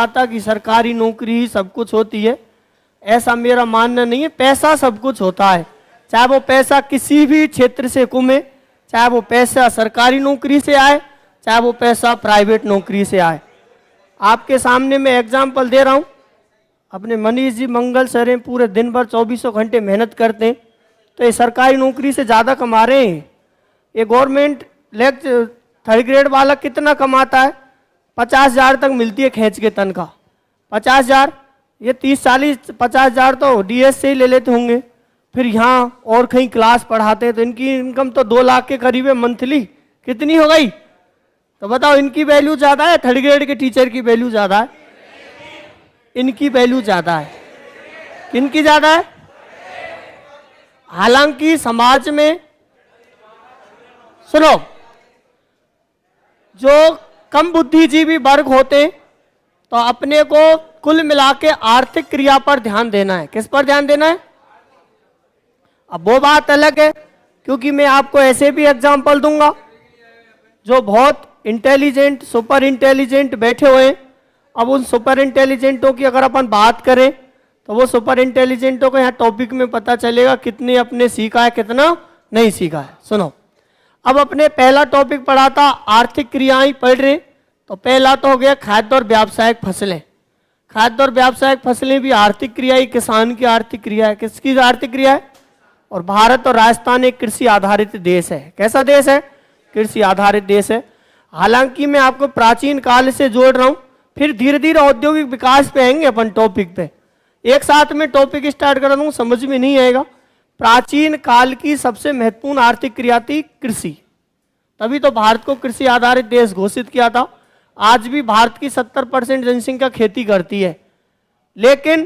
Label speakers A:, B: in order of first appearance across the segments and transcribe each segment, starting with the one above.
A: आता कि सरकारी नौकरी ही सब कुछ होती है, ऐसा मेरा मानना नहीं है। पैसा सब कुछ होता है, चाहे वो पैसा किसी भी क्षेत्र से कमे, चाहे वो पैसा सरकारी नौकरी से आए, चाहे वो पैसा प्राइवेट नौकरी से आए। आपके सामने मैं एग्जाम्पल दे रहा हूँ, अपने मनीष जी मंगल सर हैं, पूरे दिन भर 24 घंटे मेहनत करते हैं, तो ये सरकारी नौकरी से ज़्यादा कमा रहे हैं। ये गवर्नमेंट लेक्चर 3rd ग्रेड वाला कितना कमाता है? 50,000 तक मिलती है खींच के तनख्वाह, 50,000। ये 30-40 50,000 तो डीएस से ही ले लेते होंगे, फिर यहाँ और कहीं क्लास पढ़ाते हैं तो इनकी इनकम तो 2 लाख के करीब है मंथली। कितनी हो गई? तो बताओ, इनकी वैल्यू ज़्यादा है 3rd ग्रेड के टीचर की वैल्यू ज़्यादा है? इनकी वैल्यू ज़्यादा है। किनकी ज़्यादा है? हालांकि समाज में सुनो, जो कम बुद्धिजीवी वर्ग होते तो अपने को कुल मिला के आर्थिक क्रिया पर ध्यान देना है। किस पर ध्यान देना है? अब वो बात अलग है, क्योंकि मैं आपको ऐसे भी एग्जाम्पल दूंगा जो बहुत इंटेलिजेंट सुपर इंटेलिजेंट बैठे हुए हैं। अब उन सुपर इंटेलिजेंटों की अगर अपन बात करें तो वो सुपर इंटेलिजेंटों को यहाँ टॉपिक में पता चलेगा कितने अपने सीखा है, कितना नहीं सीखा है। सुनो, अब अपने पहला टॉपिक पढ़ा था आर्थिक क्रियाएं पढ़ रहे, तो पहला तो हो गया खाद्य और व्यावसायिक फसलें। खाद्य और व्यावसायिक फसलें भी आर्थिक क्रिया ही, किसान की आर्थिक क्रिया है। किसकी आर्थिक क्रिया है? और भारत और राजस्थान एक कृषि आधारित देश है। कैसा देश है? कृषि आधारित देश है। हालांकि मैं आपको प्राचीन काल से जोड़ रहा हूं, फिर धीरे धीरे औद्योगिक विकास पे आएंगे अपन टॉपिक पे। एक साथ में टॉपिक स्टार्ट कर दूं, समझ में नहीं आएगा। प्राचीन काल की सबसे महत्वपूर्ण आर्थिक क्रिया थी कृषि, तभी तो भारत को कृषि आधारित देश घोषित किया था। आज भी भारत की 70% जनसंख्या खेती करती है, लेकिन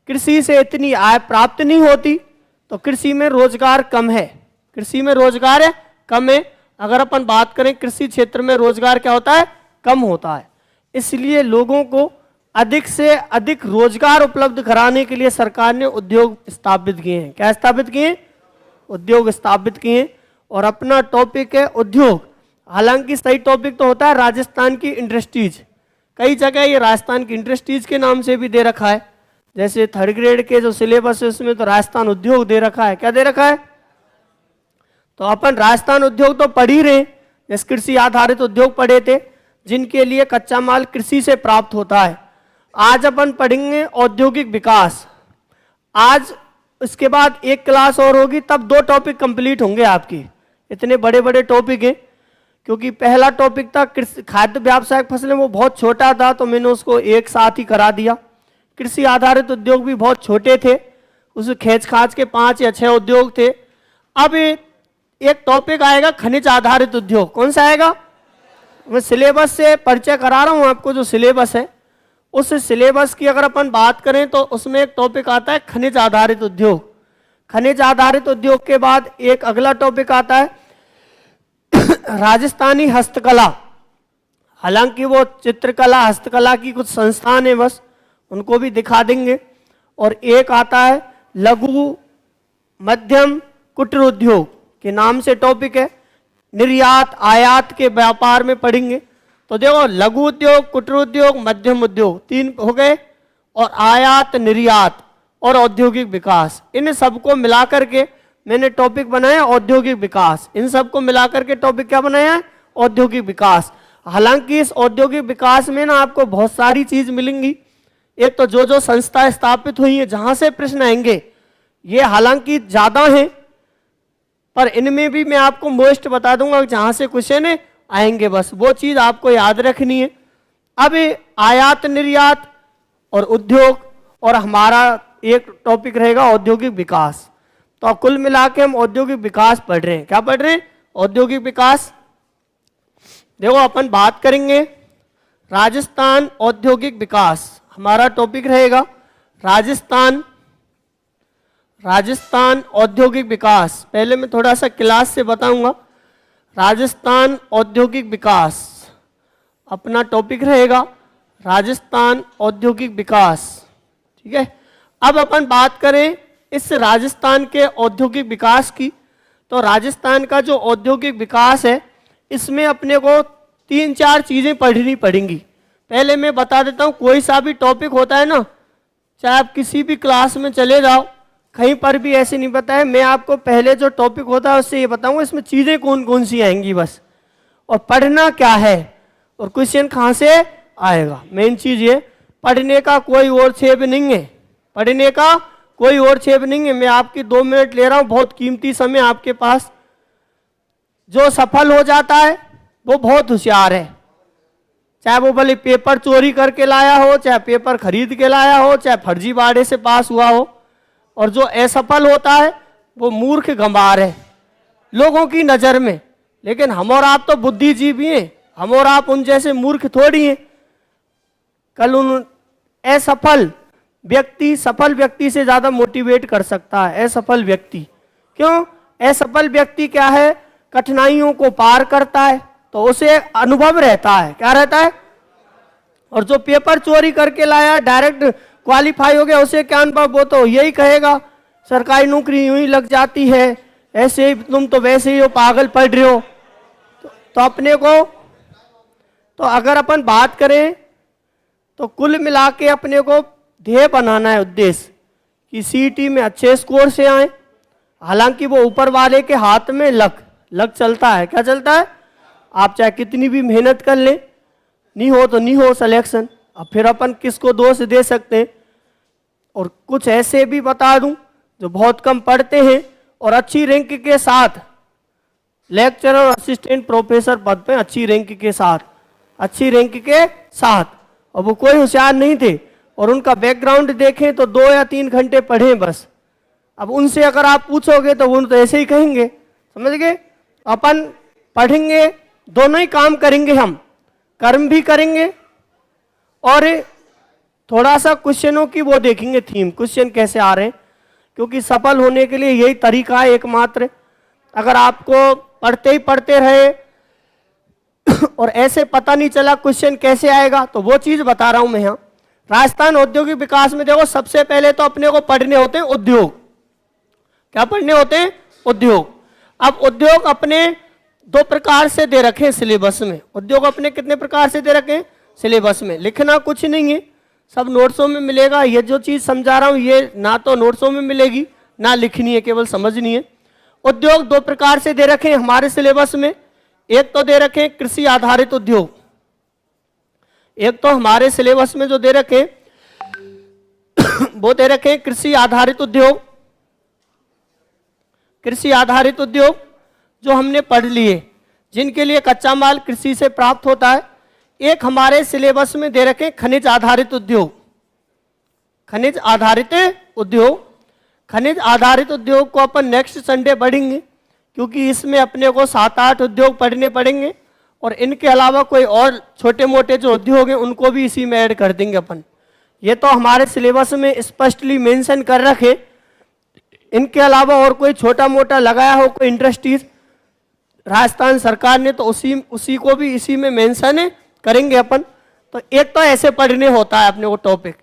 A: कृषि से इतनी आय प्राप्त नहीं होती, तो कृषि में रोजगार कम है। कृषि में रोजगार है कम है। अगर अपन बात करें कृषि क्षेत्र में रोजगार क्या होता है? कम होता है। इसलिए लोगों को अधिक से अधिक रोजगार उपलब्ध कराने के लिए सरकार ने उद्योग स्थापित किए हैं। क्या स्थापित किए? उद्योग स्थापित किए। और अपना टॉपिक है उद्योग। हालांकि सही टॉपिक तो होता है राजस्थान की इंडस्ट्रीज। कई जगह ये राजस्थान की इंडस्ट्रीज के नाम से भी दे रखा है, जैसे 3rd ग्रेड के जो सिलेबस है उसमें तो राजस्थान उद्योग दे रखा है। क्या दे रखा है? तो अपन राजस्थान उद्योग तो पढ़ ही रहे, जैसे कृषि आधारित उद्योग पढ़े थे, जिनके लिए कच्चा माल कृषि से प्राप्त होता है। आज अपन पढ़ेंगे औद्योगिक विकास। आज इसके बाद एक क्लास और होगी, तब 2 टॉपिक कंप्लीट होंगे आपकी। इतने बड़े बड़े टॉपिक हैं, क्योंकि पहला टॉपिक था खाद्य व्यावसायिक फसलें, वो बहुत छोटा था तो मैंने उसको एक साथ ही करा दिया। कृषि आधारित उद्योग भी बहुत छोटे थे, उस खींच खाच के 5 या 6 उद्योग थे। अब एक टॉपिक आएगा खनिज आधारित उद्योग। कौन सा आएगा? मैं सिलेबस से परिचय करा रहा हूं आपको, जो सिलेबस है उस सिलेबस की अगर अपन बात करें तो उसमें एक टॉपिक आता है खनिज आधारित उद्योग। खनिज आधारित उद्योग के बाद एक अगला टॉपिक आता है राजस्थानी हस्तकला। हालांकि वो चित्रकला हस्तकला की कुछ संस्थान है, बस उनको भी दिखा देंगे। और एक आता है लघु मध्यम कुटीर उद्योग के नाम से टॉपिक है, निर्यात आयात के व्यापार में पढ़ेंगे। तो देखो, लघु उद्योग, कुटीर उद्योग, मध्यम उद्योग 3 हो गए, और आयात निर्यात और औद्योगिक विकास, इन सबको मिलाकर के मैंने टॉपिक बनाया औद्योगिक विकास। इन सबको मिलाकर के टॉपिक क्या बनाया है? औद्योगिक विकास। हालांकि इस औद्योगिक विकास में ना आपको बहुत सारी चीज मिलेंगी। एक तो जो जो संस्थाएं स्थापित हुई हैं जहां से प्रश्न आएंगे, ये हालांकि ज्यादा हैं, पर इनमें भी मैं आपको मोस्ट बता दूंगा जहां से क्वेश्चन आएंगे, बस वो चीज आपको याद रखनी है। अब आयात निर्यात और उद्योग, और हमारा एक टॉपिक रहेगा औद्योगिक विकास। तो कुल मिला के हम औद्योगिक विकास पढ़ रहे हैं। क्या पढ़ रहे हैं? औद्योगिक विकास। देखो, अपन बात करेंगे राजस्थान औद्योगिक विकास, हमारा टॉपिक रहेगा राजस्थान औद्योगिक विकास। पहले मैं थोड़ा सा क्लास से बताऊंगा। राजस्थान औद्योगिक विकास अपना टॉपिक रहेगा, राजस्थान औद्योगिक विकास। ठीक है। अब अपन बात करें इस राजस्थान के औद्योगिक विकास की, तो राजस्थान का जो औद्योगिक विकास है इसमें अपने को 3-4 चीजें पढ़नी पड़ेंगी। पहले मैं बता देता हूँ, कोई सा भी टॉपिक होता है ना, चाहे आप किसी भी क्लास में चले जाओ, कहीं पर भी ऐसे नहीं पता है, मैं आपको पहले जो टॉपिक होता है उससे ये बताऊंगा इसमें चीज़ें कौन कौन सी आएंगी बस, और पढ़ना क्या है और क्वेश्चन कहाँ से आएगा। मेन चीज़ ये, पढ़ने का कोई और छेब नहीं है, पढ़ने का कोई और छेब नहीं है। मैं आपकी 2 मिनट ले रहा हूँ, बहुत कीमती समय आपके पास। जो सफल हो जाता है वो बहुत होशियार है, चाहे वो भले पेपर चोरी करके लाया हो, चाहे पेपर खरीद के लाया हो, चाहे फर्जीवाड़े से पास हुआ हो। और जो असफल होता है वो मूर्ख गंवार है लोगों की नज़र में। लेकिन हम और आप तो बुद्धिजीवी हैं, हम और आप उन जैसे मूर्ख थोड़ी हैं। कल उन असफल व्यक्ति सफल व्यक्ति से ज़्यादा मोटिवेट कर सकता है असफल व्यक्ति। क्यों? असफल व्यक्ति क्या है, कठिनाइयों को पार करता है तो उसे अनुभव रहता है, क्या रहता है। और जो पेपर चोरी करके लाया, डायरेक्ट क्वालिफाई हो गया, उसे क्या अनुभव, वो तो यही कहेगा सरकारी नौकरी यूं ही लग जाती है, ऐसे ही तुम तो वैसे ही हो, पागल पढ़ रहे हो। तो अपने को, तो अगर अपन बात करें तो कुल मिला के अपने को ध्येय बनाना है, उद्देश्य कि सीईटी में अच्छे स्कोर से आए। हालांकि वो ऊपर वाले के हाथ में लक चलता है, क्या चलता है। आप चाहे कितनी भी मेहनत कर लें, नहीं हो तो नहीं हो सिलेक्शन। अब फिर अपन किसको दोष दे सकते हैं। और कुछ ऐसे भी बता दूं जो बहुत कम पढ़ते हैं और अच्छी रैंक के साथ लेक्चरर और असिस्टेंट प्रोफेसर पद पे अच्छी रैंक के साथ, और वो कोई होशियार नहीं थे और उनका बैकग्राउंड देखें तो 2 या 3 घंटे पढ़े बस। अब उनसे अगर आप पूछोगे तो वो तो ऐसे ही कहेंगे, समझ गए। अपन पढ़ेंगे, दोनों ही काम करेंगे, हम कर्म भी करेंगे और थोड़ा सा क्वेश्चनों की वो देखेंगे, थीम क्वेश्चन कैसे आ रहे हैं। क्योंकि सफल होने के लिए यही तरीका है एकमात्र। अगर आपको पढ़ते ही पढ़ते रहे और ऐसे पता नहीं चला क्वेश्चन कैसे आएगा, तो वो चीज बता रहा हूं मैं यहाँ। राजस्थान औद्योगिक विकास में देखो, सबसे पहले तो अपने को पढ़ने होते हैं उद्योग। क्या पढ़ने होते हैं? उद्योग। अब उद्योग अपने 2 प्रकार से दे रखे हैं सिलेबस में। उद्योग अपने कितने प्रकार से दे रखे हैं सिलेबस में? लिखना कुछ नहीं है, सब नोट्सों में मिलेगा। ये जो चीज समझा रहा हूं ये ना तो नोट्सों में मिलेगी ना लिखनी है, केवल समझनी है। उद्योग 2 प्रकार से दे रखे हैं हमारे सिलेबस में। एक तो दे रखे हैं कृषि आधारित उद्योग, एक तो हमारे सिलेबस में जो दे रखे वो दे रखे हैं कृषि आधारित उद्योग। कृषि आधारित उद्योग जो हमने पढ़ लिए, जिनके लिए कच्चा माल कृषि से प्राप्त होता है। एक हमारे सिलेबस में दे रखे खनिज आधारित उद्योग। खनिज आधारित उद्योग, खनिज आधारित उद्योग को अपन नेक्स्ट संडे पढ़ेंगे, क्योंकि इसमें अपने को 7-8 उद्योग पढ़ने पड़ेंगे और इनके अलावा कोई और छोटे मोटे जो उद्योग हैं उनको भी इसी में ऐड कर देंगे अपन। ये तो हमारे सिलेबस में स्पष्टली मेंशन कर रखे। इनके अलावा और कोई छोटा मोटा लगाया हो कोई इंडस्ट्रीज राजस्थान सरकार ने, तो उसी को भी इसी में मेंशन करेंगे अपन। तो एक तो ऐसे पढ़ने होता है अपने को टॉपिक।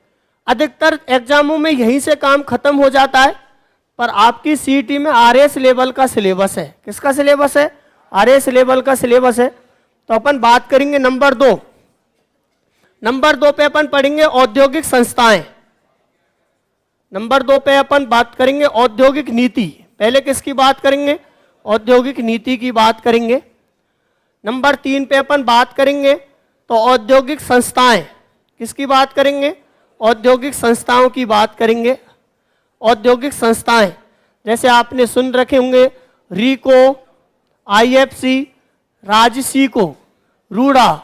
A: अधिकतर एग्जामों में यहीं से काम खत्म हो जाता है, पर आपकी सीईटी में आरएस लेवल का सिलेबस है। किसका सिलेबस है? आरएस लेवल का सिलेबस है। तो अपन बात करेंगे नंबर 2। नंबर 2 पे अपन पढ़ेंगे औद्योगिक संस्थाएं। नंबर 2 पे अपन बात करेंगे औद्योगिक नीति। पहले किसकी बात करेंगे? औद्योगिक नीति की बात करेंगे। नंबर 3 पे अपन बात करेंगे तो औद्योगिक संस्थाएं। किसकी बात करेंगे? औद्योगिक संस्थाओं की बात करेंगे। औद्योगिक संस्थाएं जैसे आपने सुन रखे होंगे, रीको, आईएफसी, राजसीको, रूड़ा,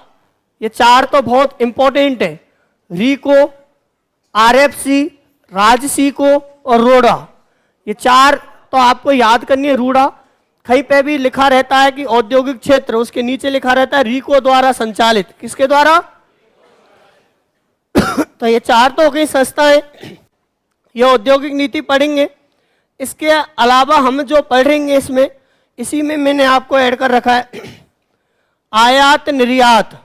A: ये 4 तो बहुत इंपॉर्टेंट है। रीको, आरएफसी, राजसीको और रोड़ा, ये 4 तो आपको याद करनी है। रूड़ा कहीं पे भी लिखा रहता है कि औद्योगिक क्षेत्र, उसके नीचे लिखा रहता है रीको द्वारा संचालित। किसके द्वारा? तो ये 4 तो हो गई संस्थाएं, ये औद्योगिक नीति पढ़ेंगे। इसके अलावा हम जो पढ़ेंगे इसमें, इसी में मैंने आपको ऐड कर रखा है आयात निर्यात।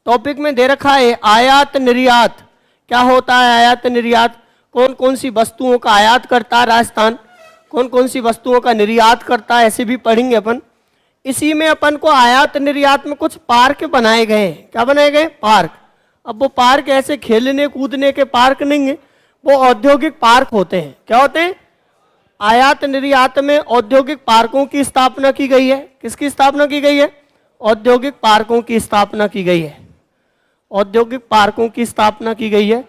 A: टॉपिक में दे रखा है आयात निर्यात। क्या होता है आयात निर्यात? कौन कौन सी वस्तुओं का आयात करता है राजस्थान, कौन कौन सी वस्तुओं का निर्यात करता है, ऐसे भी पढ़ेंगे अपन। इसी में अपन को आयात निर्यात में कुछ पार्क बनाए गए हैं। क्या बनाए गए? पार्क। अब वो पार्क ऐसे खेलने कूदने के पार्क नहीं है, वो औद्योगिक पार्क होते हैं। क्या होते हैं? आयात निर्यात में औद्योगिक पार्कों की स्थापना की गई है। किसकी स्थापना की गई है? औद्योगिक पार्कों की स्थापना की गई है। औद्योगिक पार्कों की स्थापना की गई है।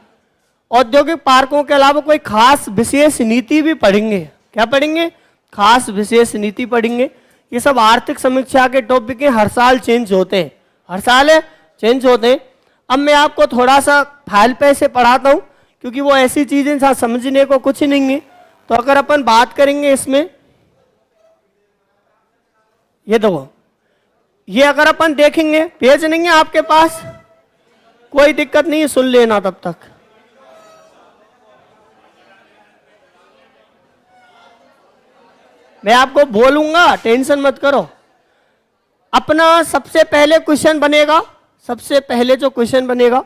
A: औद्योगिक पार्कों के अलावा कोई खास विशेष नीति भी पढ़ेंगे। क्या पढ़ेंगे? खास विशेष नीति पढ़ेंगे। ये सब आर्थिक समीक्षा के टॉपिक हैं, हर साल चेंज होते हैं, हर साल चेंज होते हैं। अब मैं आपको थोड़ा सा फाइल पे से पढ़ाता हूँ, क्योंकि वो ऐसी चीजें जहाँ समझने को कुछ नहीं है। तो अगर अपन बात करेंगे इसमें, ये देखो, ये अगर अपन देखेंगे, पेज नहीं है आपके पास, कोई दिक्कत नहीं है, सुन लेना तब तक। मैं आपको बोलूंगा, टेंशन मत करो। अपना सबसे पहले क्वेश्चन बनेगा, सबसे पहले जो क्वेश्चन बनेगा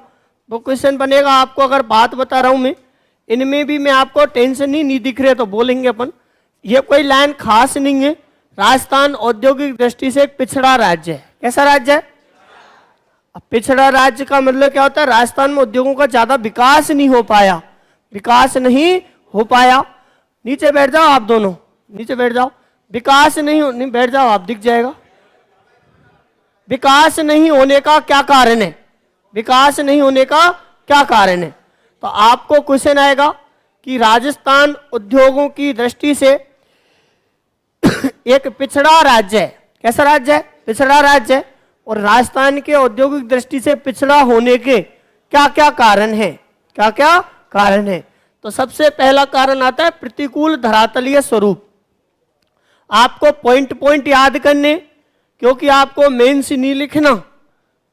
A: वो क्वेश्चन बनेगा, आपको अगर बात बता रहा हूं मैं, इनमें भी मैं आपको टेंशन ही नहीं दिख रहे तो बोलेंगे अपन। ये कोई लाइन खास नहीं है। राजस्थान औद्योगिक दृष्टि से एक पिछड़ा राज्य है। कैसा राज्य है? अब पिछड़ा राज्य का मतलब क्या होता है? राजस्थान में उद्योगों का ज्यादा विकास नहीं हो पाया, विकास नहीं हो पाया। नीचे बैठ जाओ आप दोनों, नीचे बैठ जाओ। विकास नहीं बैठ जाओ आप, दिख जाएगा। विकास नहीं होने का क्या कारण है? विकास नहीं होने का क्या कारण है? तो आपको क्वेश्चन आएगा कि राजस्थान उद्योगों की दृष्टि से एक पिछड़ा राज्य है। कैसा राज्य है? पिछड़ा राज्य है। और राजस्थान के औद्योगिक दृष्टि से पिछड़ा होने के क्या क्या कारण है? क्या क्या कारण है? तो सबसे पहला कारण आता है प्रतिकूल धरातलीय स्वरूप। आपको पॉइंट पॉइंट याद करने, क्योंकि आपको मेंस नहीं लिखना।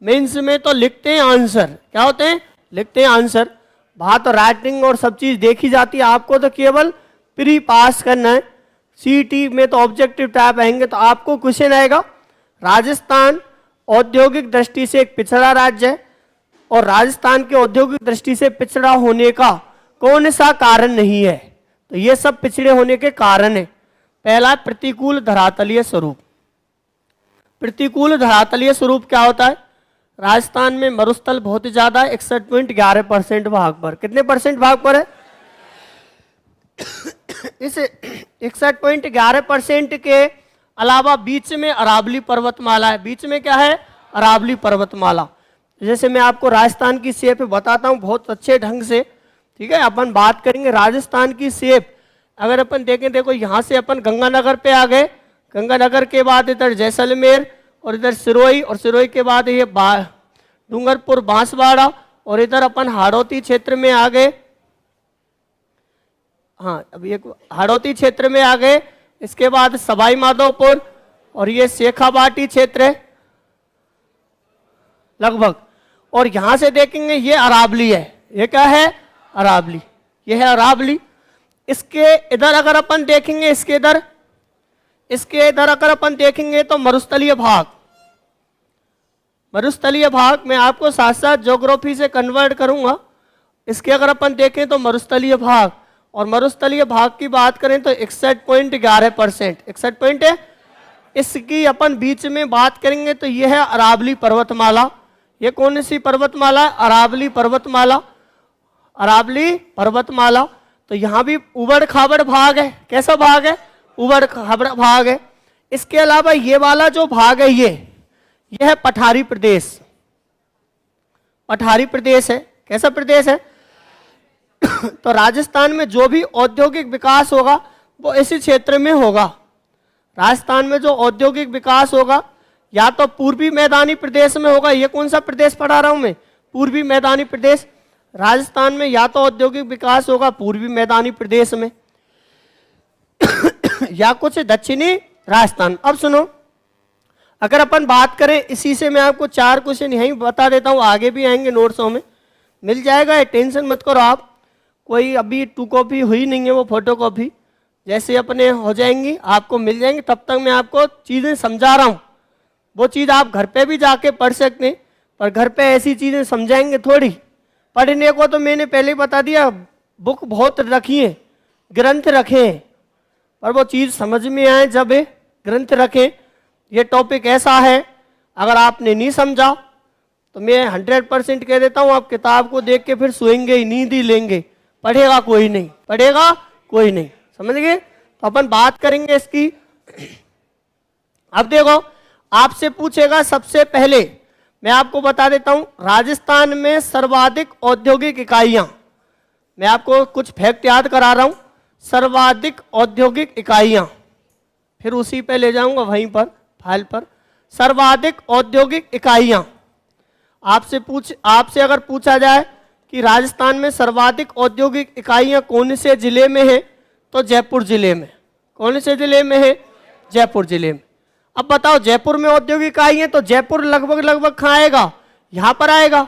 A: मेंस में तो लिखते हैं आंसर। क्या होते हैं? लिखते हैं आंसर। बात राइटिंग और सब चीज देखी जाती है, आपको तो केवल प्री पास करना है। सीटी में तो ऑब्जेक्टिव टाइप आएंगे। तो आपको क्वेश्चन आएगा, राजस्थान औद्योगिक दृष्टि से एक पिछड़ा राज्य है और राजस्थान के औद्योगिक दृष्टि से पिछड़ा होने का कौन सा कारण नहीं है? तो ये सब पिछड़े होने के कारण है। पहला, प्रतिकूल धरातलीय स्वरूप। प्रतिकूल धरातलीय स्वरूप क्या होता है? राजस्थान में मरुस्थल बहुत ज्यादा है, 61.11% भाग पर। कितने परसेंट भाग पर है? इस 61.11% के अलावा बीच में अरावली पर्वतमाला है। बीच में क्या है? अरावली पर्वतमाला। जैसे मैं आपको राजस्थान की शेप बताता हूँ बहुत अच्छे ढंग से, ठीक है। अपन बात करेंगे राजस्थान की शेप। अगर अपन देखें, देखो यहाँ से अपन गंगानगर पे आ गए, गंगानगर के बाद इधर जैसलमेर और इधर सिरोही, और सिरोही के बाद ये डूंगरपुर बांसवाड़ा, और इधर अपन हाड़ौती क्षेत्र में आ गए। हाँ, अब ये हाड़ौती क्षेत्र में आ गए। इसके बाद सवाई माधोपुर और ये शेखावाटी क्षेत्र है लगभग। और यहां से देखेंगे ये अरावली है। ये क्या है? अरावली। ये है अरावली। इसके इधर अगर अपन देखेंगे, इसके इधर अगर अपन देखेंगे तो मरुस्थलीय भाग। मरुस्थलीय भाग मैं आपको साथ साथ ज्योग्राफी से कन्वर्ट करूंगा। इसके अगर अपन देखें तो मरुस्थलीय भाग, और मरुस्थलीय भाग की बात करें तो 61.11%। 61 पॉइंट है। इसकी अपन बीच में बात करेंगे तो यह है अरावली पर्वतमाला। ये कौन सी पर्वतमाला? अरावली पर्वतमाला। अरावली पर्वतमाला। तो यहां भी उबड़ खाबड़ भाग है। कैसा भाग है? उबड़ खाबड़ भाग है। इसके अलावा ये वाला जो भाग है ये है पठारी प्रदेश। पठारी प्रदेश है। कैसा प्रदेश है? तो राजस्थान में जो भी औद्योगिक विकास होगा वो इसी क्षेत्र में होगा। राजस्थान में जो औद्योगिक विकास होगा या तो पूर्वी मैदानी प्रदेश में होगा। ये कौन सा प्रदेश पढ़ा रहा हूं मैं? पूर्वी मैदानी प्रदेश। राजस्थान में या तो औद्योगिक विकास होगा पूर्वी मैदानी प्रदेश में या कुछ दक्षिणी राजस्थान। अब सुनो, अगर अपन बात करें, इसी से मैं आपको 4 क्वेश्चन यहीं बता देता हूं, आगे भी आएंगे नोट्सों में मिल जाएगा, टेंशन मत करो आप। कोई अभी 2 कॉपी हुई नहीं है, वो फोटो कॉपी जैसे अपने हो जाएंगी आपको मिल जाएंगी। तब तक मैं आपको चीज़ें समझा रहा हूँ। वो चीज़ आप घर पे भी जाके पढ़ सकते हैं, पर घर पे ऐसी चीज़ें समझाएंगे थोड़ी। पढ़ने को तो मैंने पहले ही बता दिया, बुक बहुत रखी है, ग्रंथ रखे हैं, पर वो चीज़ समझ में आए जब ग्रंथ रखें ये टॉपिक ऐसा है, अगर आपने नहीं समझा तो मैं 100% कह देता हूं, आप किताब को देख के फिर सोएंगे ही, नींद ही लेंगे, पढ़ेगा कोई नहीं, पढ़ेगा कोई नहीं। समझ गए? तो अपन बात करेंगे इसकी। अब देखो, आपसे पूछेगा सबसे पहले, मैं आपको बता देता हूं, राजस्थान में सर्वाधिक औद्योगिक इकाइयां, मैं आपको कुछ फैक्ट याद करा रहा हूं, सर्वाधिक औद्योगिक इकाइयां, फिर उसी पे ले जाऊंगा वहीं पर फाइल पर। सर्वाधिक औद्योगिक इकाइयां, आपसे अगर पूछा जाए कि राजस्थान में सर्वाधिक औद्योगिक इकाइयां कौन से जिले में है, तो जयपुर जिले में। कौन से जिले में है? जयपुर जिले में। अब बताओ, जयपुर में औद्योगिक इकाई है तो जयपुर लगभग कहाँ आएगा? यहां पर आएगा,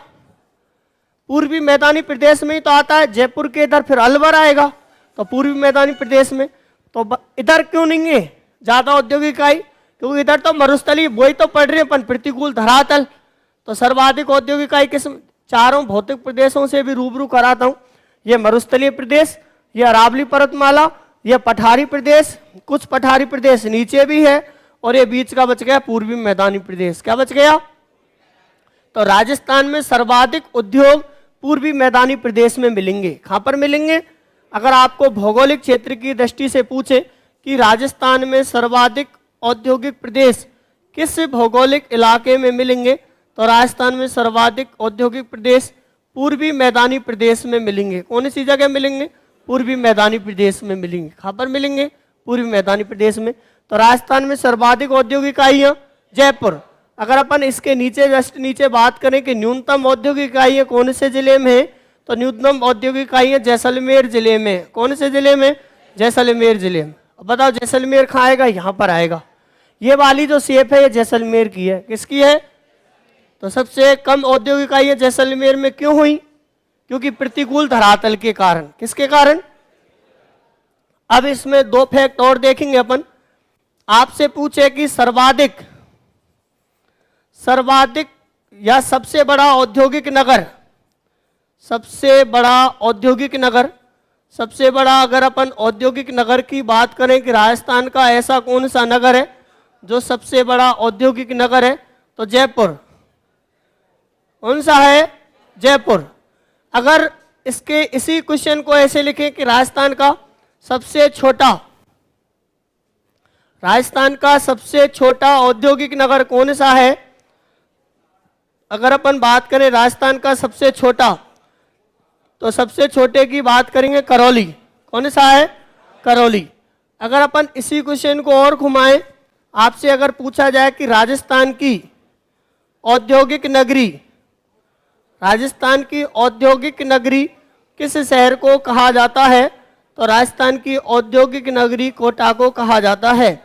A: पूर्वी मैदानी प्रदेश में ही तो आता है। जयपुर के इधर फिर अलवर आएगा, तो पूर्वी मैदानी प्रदेश में। तो इधर क्यों नहीं है ज्यादा औद्योगिक इकाई? क्योंकि इधर तो मरुस्थली, वही तो पढ़ रहे हैं अपन, प्रतिकूल धरातल। तो सर्वाधिक औद्योगिक इकाई किस चारों भौतिक प्रदेशों से भी रूबरू कराता हूं। ये मरुस्थलीय प्रदेश, ये अरावली पर्वतमाला, ये पठारी प्रदेश, कुछ पठारी प्रदेश नीचे भी है, और ये बीच का बच गया पूर्वी मैदानी प्रदेश। क्या बच गया? तो राजस्थान में सर्वाधिक उद्योग पूर्वी मैदानी प्रदेश में मिलेंगे। कहां पर मिलेंगे? अगर आपको भौगोलिक क्षेत्र की दृष्टि से पूछे कि राजस्थान में सर्वाधिक औद्योगिक प्रदेश किस भौगोलिक इलाके में मिलेंगे, तो राजस्थान में सर्वाधिक औद्योगिक प्रदेश पूर्वी मैदानी प्रदेश में मिलेंगे। कौन सी जगह मिलेंगे? पूर्वी मैदानी प्रदेश में मिलेंगे। कहां पर मिलेंगे? पूर्वी मैदानी प्रदेश में। तो राजस्थान में सर्वाधिक औद्योगिक इकाइयां जयपुर। अगर अपन इसके नीचे जस्ट नीचे बात करें कि न्यूनतम औद्योगिक इकाइयां कौन से जिले में है, तो न्यूनतम औद्योगिक इकाइयां जैसलमेर जिले में। कौन से जिले में? जैसलमेर जिले में। अब बताओ जैसलमेर कहाँ आएगा? यहाँ पर आएगा। ये वाली जो शेप है ये जैसलमेर की है। किसकी है? तो सबसे कम औद्योगिक इकाइयां जैसलमेर में क्यों हुई? क्योंकि प्रतिकूल धरातल के कारण। किसके कारण? अब इसमें दो फैक्ट और देखेंगे अपन। आपसे पूछे कि सर्वाधिक या सबसे बड़ा औद्योगिक नगर, सबसे बड़ा औद्योगिक नगर, सबसे बड़ा अगर अपन औद्योगिक नगर की बात करें कि राजस्थान का ऐसा कौन सा नगर है जो सबसे बड़ा औद्योगिक नगर है, तो जयपुर। कौन सा है? जयपुर। अगर इसके इसी क्वेश्चन को ऐसे लिखें कि राजस्थान का सबसे छोटा औद्योगिक नगर कौन सा है, अगर अपन बात करें राजस्थान का सबसे छोटा, तो सबसे छोटे की बात करेंगे करौली। कौन सा है? करौली। अगर अपन इसी क्वेश्चन को और घुमाएं, आपसे अगर पूछा जाए कि राजस्थान की औद्योगिक नगरी किस शहर को कहा जाता है, तो राजस्थान की औद्योगिक नगरी कोटा को कहा जाता है।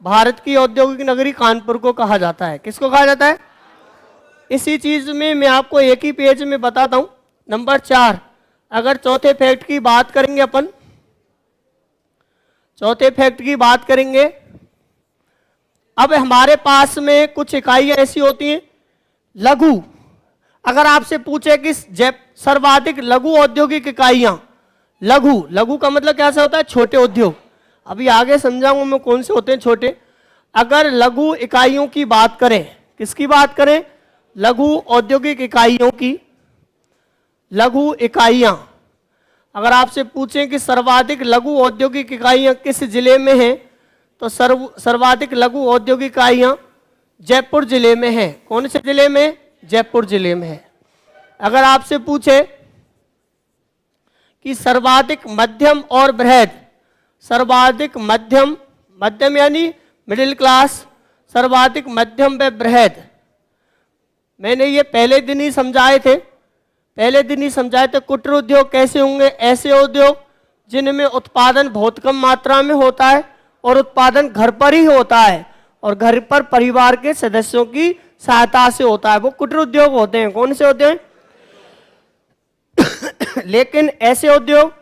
A: भारत की औद्योगिक नगरी कानपुर को कहा जाता है। किसको कहा जाता है? इसी चीज में मैं आपको एक ही पेज में बताता हूं। नंबर 4, अगर चौथे फैक्ट की बात करेंगे अपन, चौथे फैक्ट की बात करेंगे। अब हमारे पास में कुछ इकाइयां ऐसी होती हैं लघु। अगर आपसे पूछे कि सर्वाधिक लघु औद्योगिक इकाइयां, लघु का मतलब क्या से होता है? छोटे उद्योग। अभी आगे समझाऊंगा मैं कौन से होते हैं छोटे। अगर लघु इकाइयों की बात करें, किसकी बात करें? लघु औद्योगिक इकाइयों की। लघु इकाइयां, अगर आपसे पूछें कि सर्वाधिक लघु औद्योगिक इकाइयां किस जिले में हैं, तो सर्वाधिक लघु औद्योगिक इकाइयां जयपुर जिले में है। कौन से जिले में? जयपुर जिले में है। अगर आपसे पूछे कि सर्वाधिक मध्यम और बृहद, सर्वाधिक मध्यम यानी मिडिल क्लास, सर्वाधिक मध्यम व बृहद, मैंने ये पहले दिन ही समझाए थे। कुटीर उद्योग कैसे होंगे? ऐसे उद्योग जिनमें उत्पादन बहुत कम मात्रा में होता है और उत्पादन घर पर ही होता है और घर पर परिवार के सदस्यों की सहायता से होता है, वो कुटीर उद्योग होते हैं। कौन से होते हैं? लेकिन ऐसे उद्योग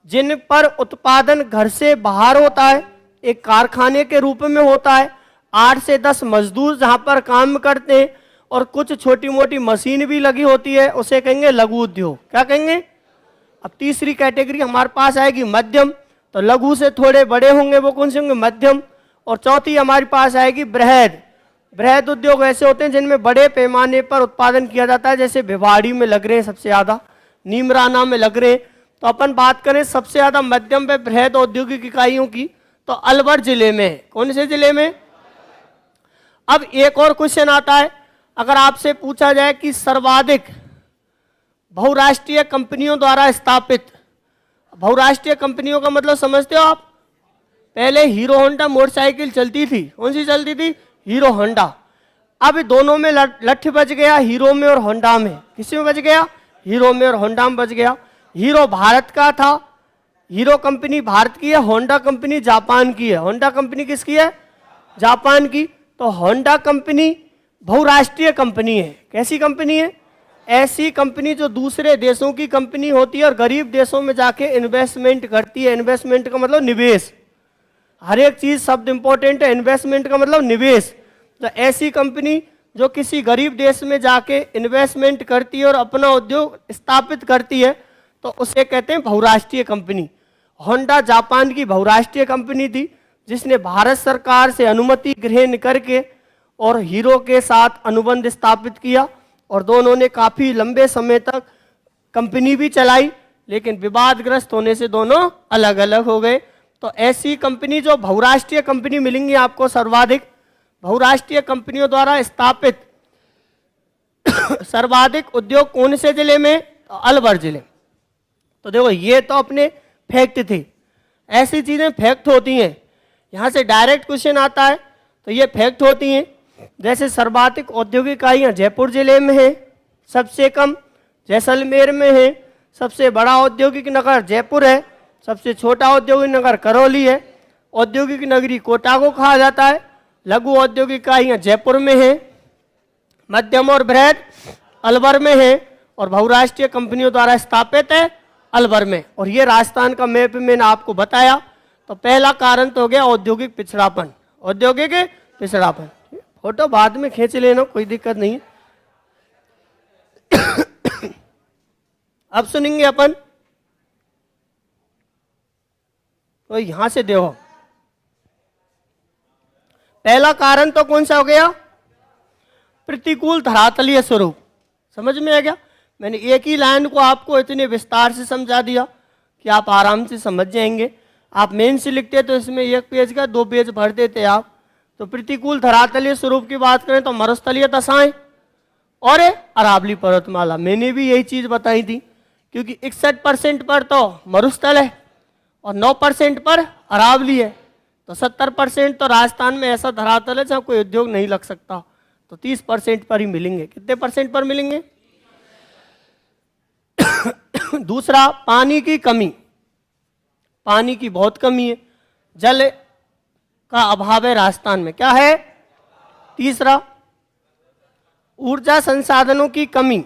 A: जिन पर उत्पादन घर से बाहर होता है, एक कारखाने के रूप में होता है, 8 से 10 मजदूर जहां पर काम करते हैं और कुछ छोटी मोटी मशीन भी लगी होती है, उसे कहेंगे लघु उद्योग। क्या कहेंगे? अब तीसरी कैटेगरी हमारे पास आएगी मध्यम, तो लघु से थोड़े बड़े होंगे, वो कौन से होंगे? मध्यम। और चौथी हमारे पास आएगी बृहद। बृहद उद्योग ऐसे होते हैं जिनमें बड़े पैमाने पर उत्पादन किया जाता है, जैसे भिवाड़ी में लग रहे हैं सबसे ज्यादा, नीमराना में लग रहे हैं। तो अपन बात करें सबसे ज्यादा मध्यम व बृहद औद्योगिक इकाइयों की, तो अलवर जिले में है। कौन से जिले में? अब एक और क्वेश्चन आता है, अगर आपसे पूछा जाए कि सर्वाधिक बहुराष्ट्रीय कंपनियों द्वारा स्थापित, बहुराष्ट्रीय कंपनियों का मतलब समझते हो आप? पहले हीरो होंडा मोटरसाइकिल चलती थी, कौन सी चलती थी? Hero Honda. अब दोनों में लठ बच गया, हीरो में और होंडा में। किसी में बच गया? हीरो में और होंडा में बच गया। हीरो भारत का था, हीरो कंपनी भारत की है, होंडा कंपनी जापान की है। होंडा कंपनी किसकी है? जापान की। तो होंडा कंपनी बहुराष्ट्रीय कंपनी है। कैसी कंपनी है? ऐसी कंपनी जो दूसरे देशों की कंपनी होती है और गरीब देशों में जाके इन्वेस्टमेंट करती है। इन्वेस्टमेंट का मतलब निवेश, हर एक चीज शब्द इंपॉर्टेंट है। इन्वेस्टमेंट का मतलब निवेश। तो ऐसी कंपनी जो किसी गरीब देश में जाके इन्वेस्टमेंट करती है और अपना उद्योग स्थापित करती है, तो उसे कहते हैं बहुराष्ट्रीय कंपनी। होंडा जापान की बहुराष्ट्रीय कंपनी थी, जिसने भारत सरकार से अनुमति ग्रहण करके और हीरो के साथ अनुबंध स्थापित किया, और दोनों ने काफी लंबे समय तक कंपनी भी चलाई, लेकिन विवादग्रस्त होने से दोनों अलग अलग हो गए। तो ऐसी कंपनी जो बहुराष्ट्रीय कंपनी मिलेंगी आपको सर्वाधिक, बहुराष्ट्रीय कंपनियों द्वारा स्थापित सर्वाधिक उद्योग कौन से जिले में? तो अलवर जिले। तो देखो ये तो अपने फैक्ट थे, ऐसी चीजें फैक्ट होती हैं। यहां से डायरेक्ट क्वेश्चन आता है तो ये फैक्ट होती हैं। जैसे सर्वाधिक औद्योगिक इकाइयां जयपुर जिले में है, सबसे कम जैसलमेर में है, सबसे बड़ा औद्योगिक नगर जयपुर है, सबसे छोटा औद्योगिक नगर करौली है। औद्योगिक नगरी कोटा को कहा जाता है। लघु औद्योगिक इकाइयां जयपुर में है, मध्यम और बृहद अलवर में है, और बहुराष्ट्रीय कंपनियों द्वारा स्थापित है अलवर में। और ये राजस्थान का मैप मैंने आपको बताया। तो पहला कारण तो हो गया औद्योगिक पिछड़ापन, औद्योगिक पिछड़ापन। फोटो बाद में खींच लेना, कोई दिक्कत नहीं। अब सुनेंगे अपन, तो यहां से देखो पहला कारण तो कौन सा हो गया? प्रतिकूल धरातलीय स्वरूप। समझ में आ गया? मैंने एक ही लाइन को आपको इतने विस्तार से समझा दिया कि आप आराम से समझ जाएंगे। आप मेन से लिखते तो इसमें एक पेज का 2 पेज भर देते आप। तो प्रतिकूल धरातलीय स्वरूप की बात करें तो मरुस्थलीय दशाएं और अरावली पर्वतमाला। मैंने भी यही चीज बताई थी, क्योंकि 61% पर तो मरुस्थल है और 9% पर अरावली है। तो 70% तो राजस्थान में ऐसा धरातल है जहाँ कोई उद्योग नहीं लग सकता। तो 30% पर ही मिलेंगे। कितने परसेंट पर मिलेंगे? दूसरा, पानी की कमी, पानी की बहुत कमी है, जल का अभाव है राजस्थान में। क्या है? तीसरा, ऊर्जा संसाधनों की कमी।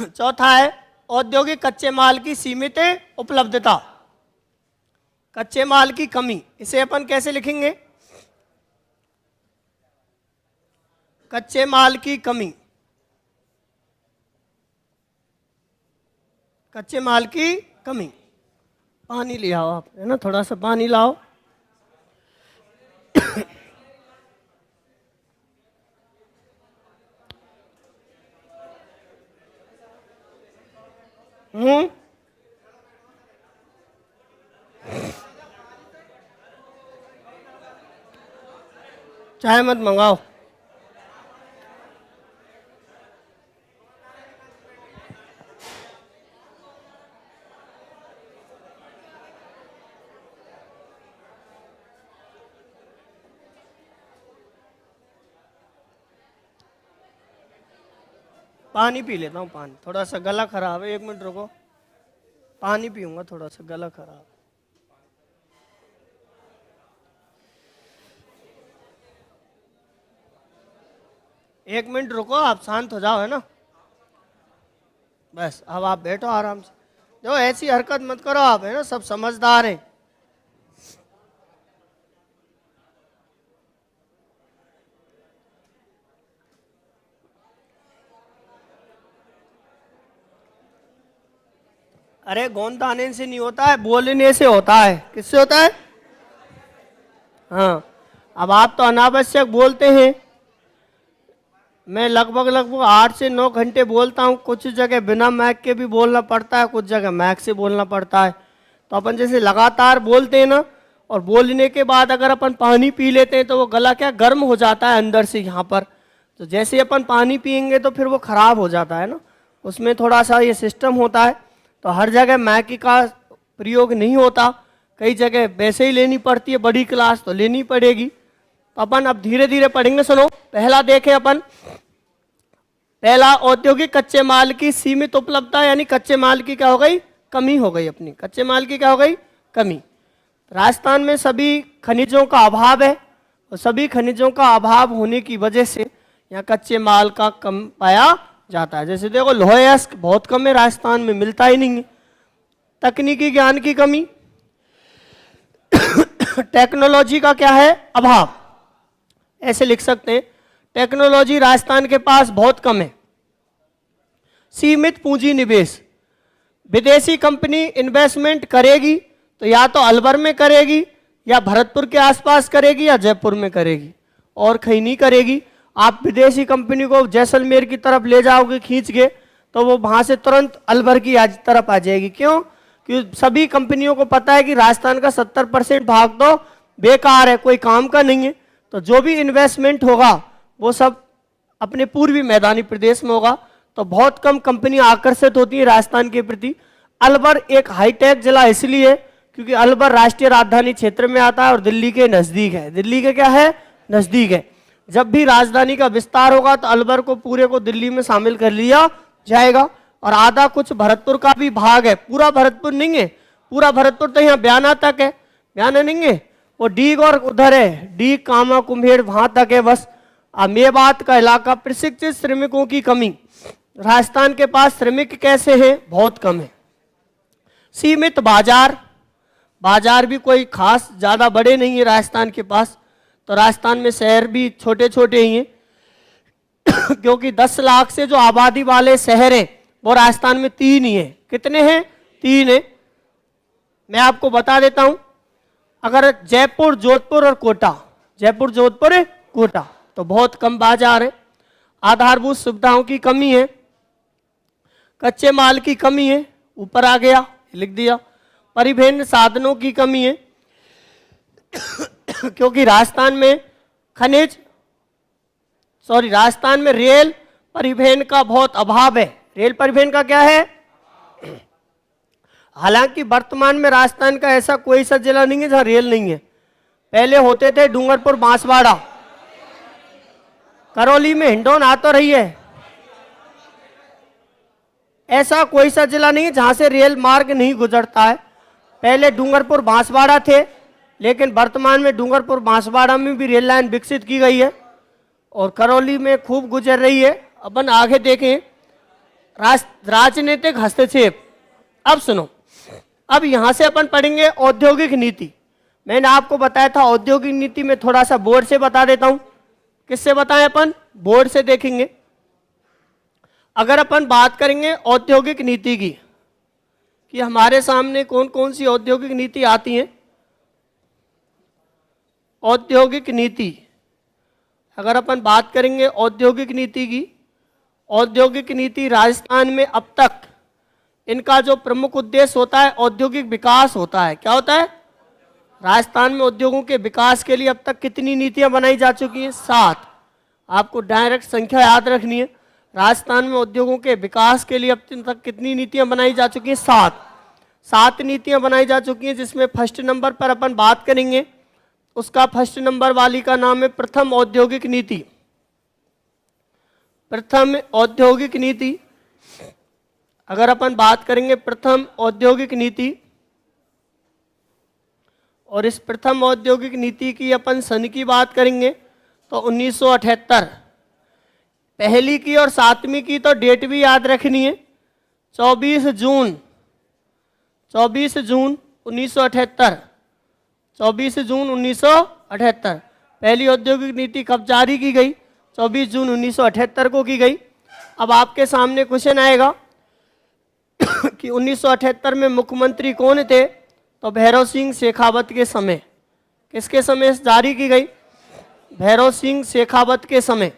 A: चौथा है औद्योगिक कच्चे माल की सीमित उपलब्धता, कच्चे माल की कमी। इसे अपन कैसे लिखेंगे? कच्चे माल की कमी, कच्चे माल की कमी। पानी ले आओ आप, है ना, थोड़ा सा पानी लाओ। चाय मत मंगाओ। पानी पी लेता हूँ, पानी, थोड़ा सा गला खराब है। 1 मिनट रुको, पानी पीऊंगा, थोड़ा सा गला खराब। एक मिनट रुको, आप शांत हो जाओ, है ना। बस अब आप बैठो आराम से। जो ऐसी हरकत मत करो आप, है ना, सब समझदार हैं। अरे गोंद आने से नहीं होता है, बोलने से होता है। किससे होता है? हाँ, अब आप तो अनावश्यक बोलते हैं, मैं लगभग 8 से 9 घंटे बोलता हूँ, कुछ जगह बिना मैक के भी बोलना पड़ता है, कुछ जगह मैक से बोलना पड़ता है। तो अपन जैसे लगातार बोलते हैं ना, और बोलने के बाद अगर अपन पानी पी लेते हैं तो वो गला क्या गर्म हो जाता है अंदर से यहाँ पर, तो जैसे अपन पानी पियेंगे तो फिर वो खराब हो जाता है ना, उसमें थोड़ा सा ये सिस्टम होता है। तो हर जगह मैक का प्रयोग नहीं होता, कई जगह वैसे ही लेनी पड़ती है, बड़ी क्लास तो लेनी पड़ेगी। तो अपन अब धीरे धीरे पढ़ेंगे। सुनो, पहला देखें अपन, पहला औद्योगिक कच्चे माल की सीमित उपलब्धता, यानी कच्चे माल की क्या हो गई, कमी हो गई अपनी, कच्चे माल की क्या हो गई, कमी। राजस्थान में सभी खनिजों का अभाव है, और सभी खनिजों का अभाव होने की वजह से यहाँ कच्चे माल का कम पाया जाता है। जैसे देखो लोहे अयस्क बहुत कम है, राजस्थान में मिलता ही नहीं है। तकनीकी ज्ञान की कमी, टेक्नोलॉजी का क्या है, अभाव, ऐसे लिख सकते हैं। टेक्नोलॉजी राजस्थान के पास बहुत कम है। सीमित पूंजी निवेश, विदेशी कंपनी इन्वेस्टमेंट करेगी तो या तो अलवर में करेगी, या भरतपुर के आसपास करेगी, या जयपुर में करेगी, और कहीं नहीं करेगी। आप विदेशी कंपनी को जैसलमेर की तरफ ले जाओगे खींच के, तो वो वहां से तुरंत अलवर की तरफ आ जाएगी। क्यों? क्योंकि सभी कंपनियों को पता है कि राजस्थान का 70% भाग तो बेकार है, कोई काम का नहीं है। तो जो भी इन्वेस्टमेंट होगा वो सब अपने पूर्वी मैदानी प्रदेश में होगा। तो बहुत कम कंपनियां आकर्षित होती हैं राजस्थान के प्रति। अलवर एक हाईटेक जिला इसलिए क्योंकि अलवर राष्ट्रीय राजधानी क्षेत्र में आता है और दिल्ली के नजदीक है। दिल्ली के क्या है, नजदीक है। जब भी राजधानी का विस्तार होगा तो अलवर को पूरे को दिल्ली में शामिल कर लिया जाएगा। और आधा कुछ भरतपुर का भी भाग है, पूरा भरतपुर नहीं है, पूरा भरतपुर तो यहाँ बयाना तक है, बयाना नहीं है, वो डीग और उधर है, डीग कामा कुम्हेड़ वहां तक है बस। मेवात का इलाका, प्रशिक्षित श्रमिकों की कमी, राजस्थान के पास श्रमिक कैसे हैं, बहुत कम है। सीमित बाजार, बाजार भी कोई खास ज्यादा बड़े नहीं है राजस्थान के पास। तो राजस्थान में शहर भी छोटे छोटे ही हैं क्योंकि 10 लाख से जो आबादी वाले शहर हैं वो राजस्थान में 3 ही हैं। कितने हैं? 3 हैं। मैं आपको बता देता हूं, अगर जयपुर, जोधपुर और कोटा, जयपुर, जोधपुर, कोटा, तो बहुत कम बाजार है। आधारभूत सुविधाओं की कमी है, कच्चे माल की कमी है, ऊपर आ गया, लिख दिया। परिवहन साधनों की कमी है क्योंकि राजस्थान में खनिज, राजस्थान में रेल परिवहन का बहुत अभाव है। रेल परिवहन का क्या है? हालांकि वर्तमान में राजस्थान का ऐसा कोई सा जिला नहीं है जहां रेल नहीं है। पहले होते थे डूंगरपुर, बांसवाड़ा, करौली में हिंडौन आ तो रही है, ऐसा कोई सा जिला नहीं है जहां से रेल मार्ग नहीं गुजरता है। पहले डूंगरपुर, बांसवाड़ा थे, लेकिन वर्तमान में डूंगरपुर, बांसवाड़ा में भी रेल लाइन विकसित की गई है और करौली में खूब गुजर रही है। अपन आगे देखें, राजनीतिक हस्तक्षेप। अब सुनो, अब यहां से अपन पढ़ेंगे औद्योगिक नीति। मैंने आपको बताया था औद्योगिक नीति में थोड़ा सा बोर्ड से बता देता हूं। किससे बताएं अपन? बोर्ड से देखेंगे। अगर अपन बात करेंगे औद्योगिक नीति की, कि हमारे सामने कौन कौन सी औद्योगिक नीति आती है। औद्योगिक नीति, अगर अपन बात करेंगे औद्योगिक नीति की, औद्योगिक नीति राजस्थान में अब तक इनका जो प्रमुख उद्देश्य होता है औद्योगिक विकास होता है। क्या होता है? राजस्थान में उद्योगों के विकास के लिए अब तक कितनी नीतियां बनाई जा चुकी हैं? 7। आपको डायरेक्ट संख्या याद रखनी है। राजस्थान में उद्योगों के विकास के लिए अब तक कितनी नीतियां बनाई जा चुकी हैं? 7 नीतियां बनाई जा चुकी हैं, जिसमें फर्स्ट नंबर पर अपन बात करेंगे, उसका फर्स्ट नंबर वाली का नाम है प्रथम औद्योगिक नीति। प्रथम औद्योगिक नीति, अगर अपन बात करेंगे प्रथम औद्योगिक नीति, और इस प्रथम औद्योगिक नीति की अपन सन की बात करेंगे तो 1978। पहली की और 7वीं की तो डेट भी याद रखनी है। 24 जून 1978, 24 जून 1978 पहली औद्योगिक नीति कब जारी की गई? 24 जून 1978 को की गई। अब आपके सामने क्वेश्चन आएगा कि 1978 में मुख्यमंत्री कौन थे? तो भैरव सिंह शेखावत के समय। किसके समय जारी की गई? भैरव सिंह शेखावत के समय,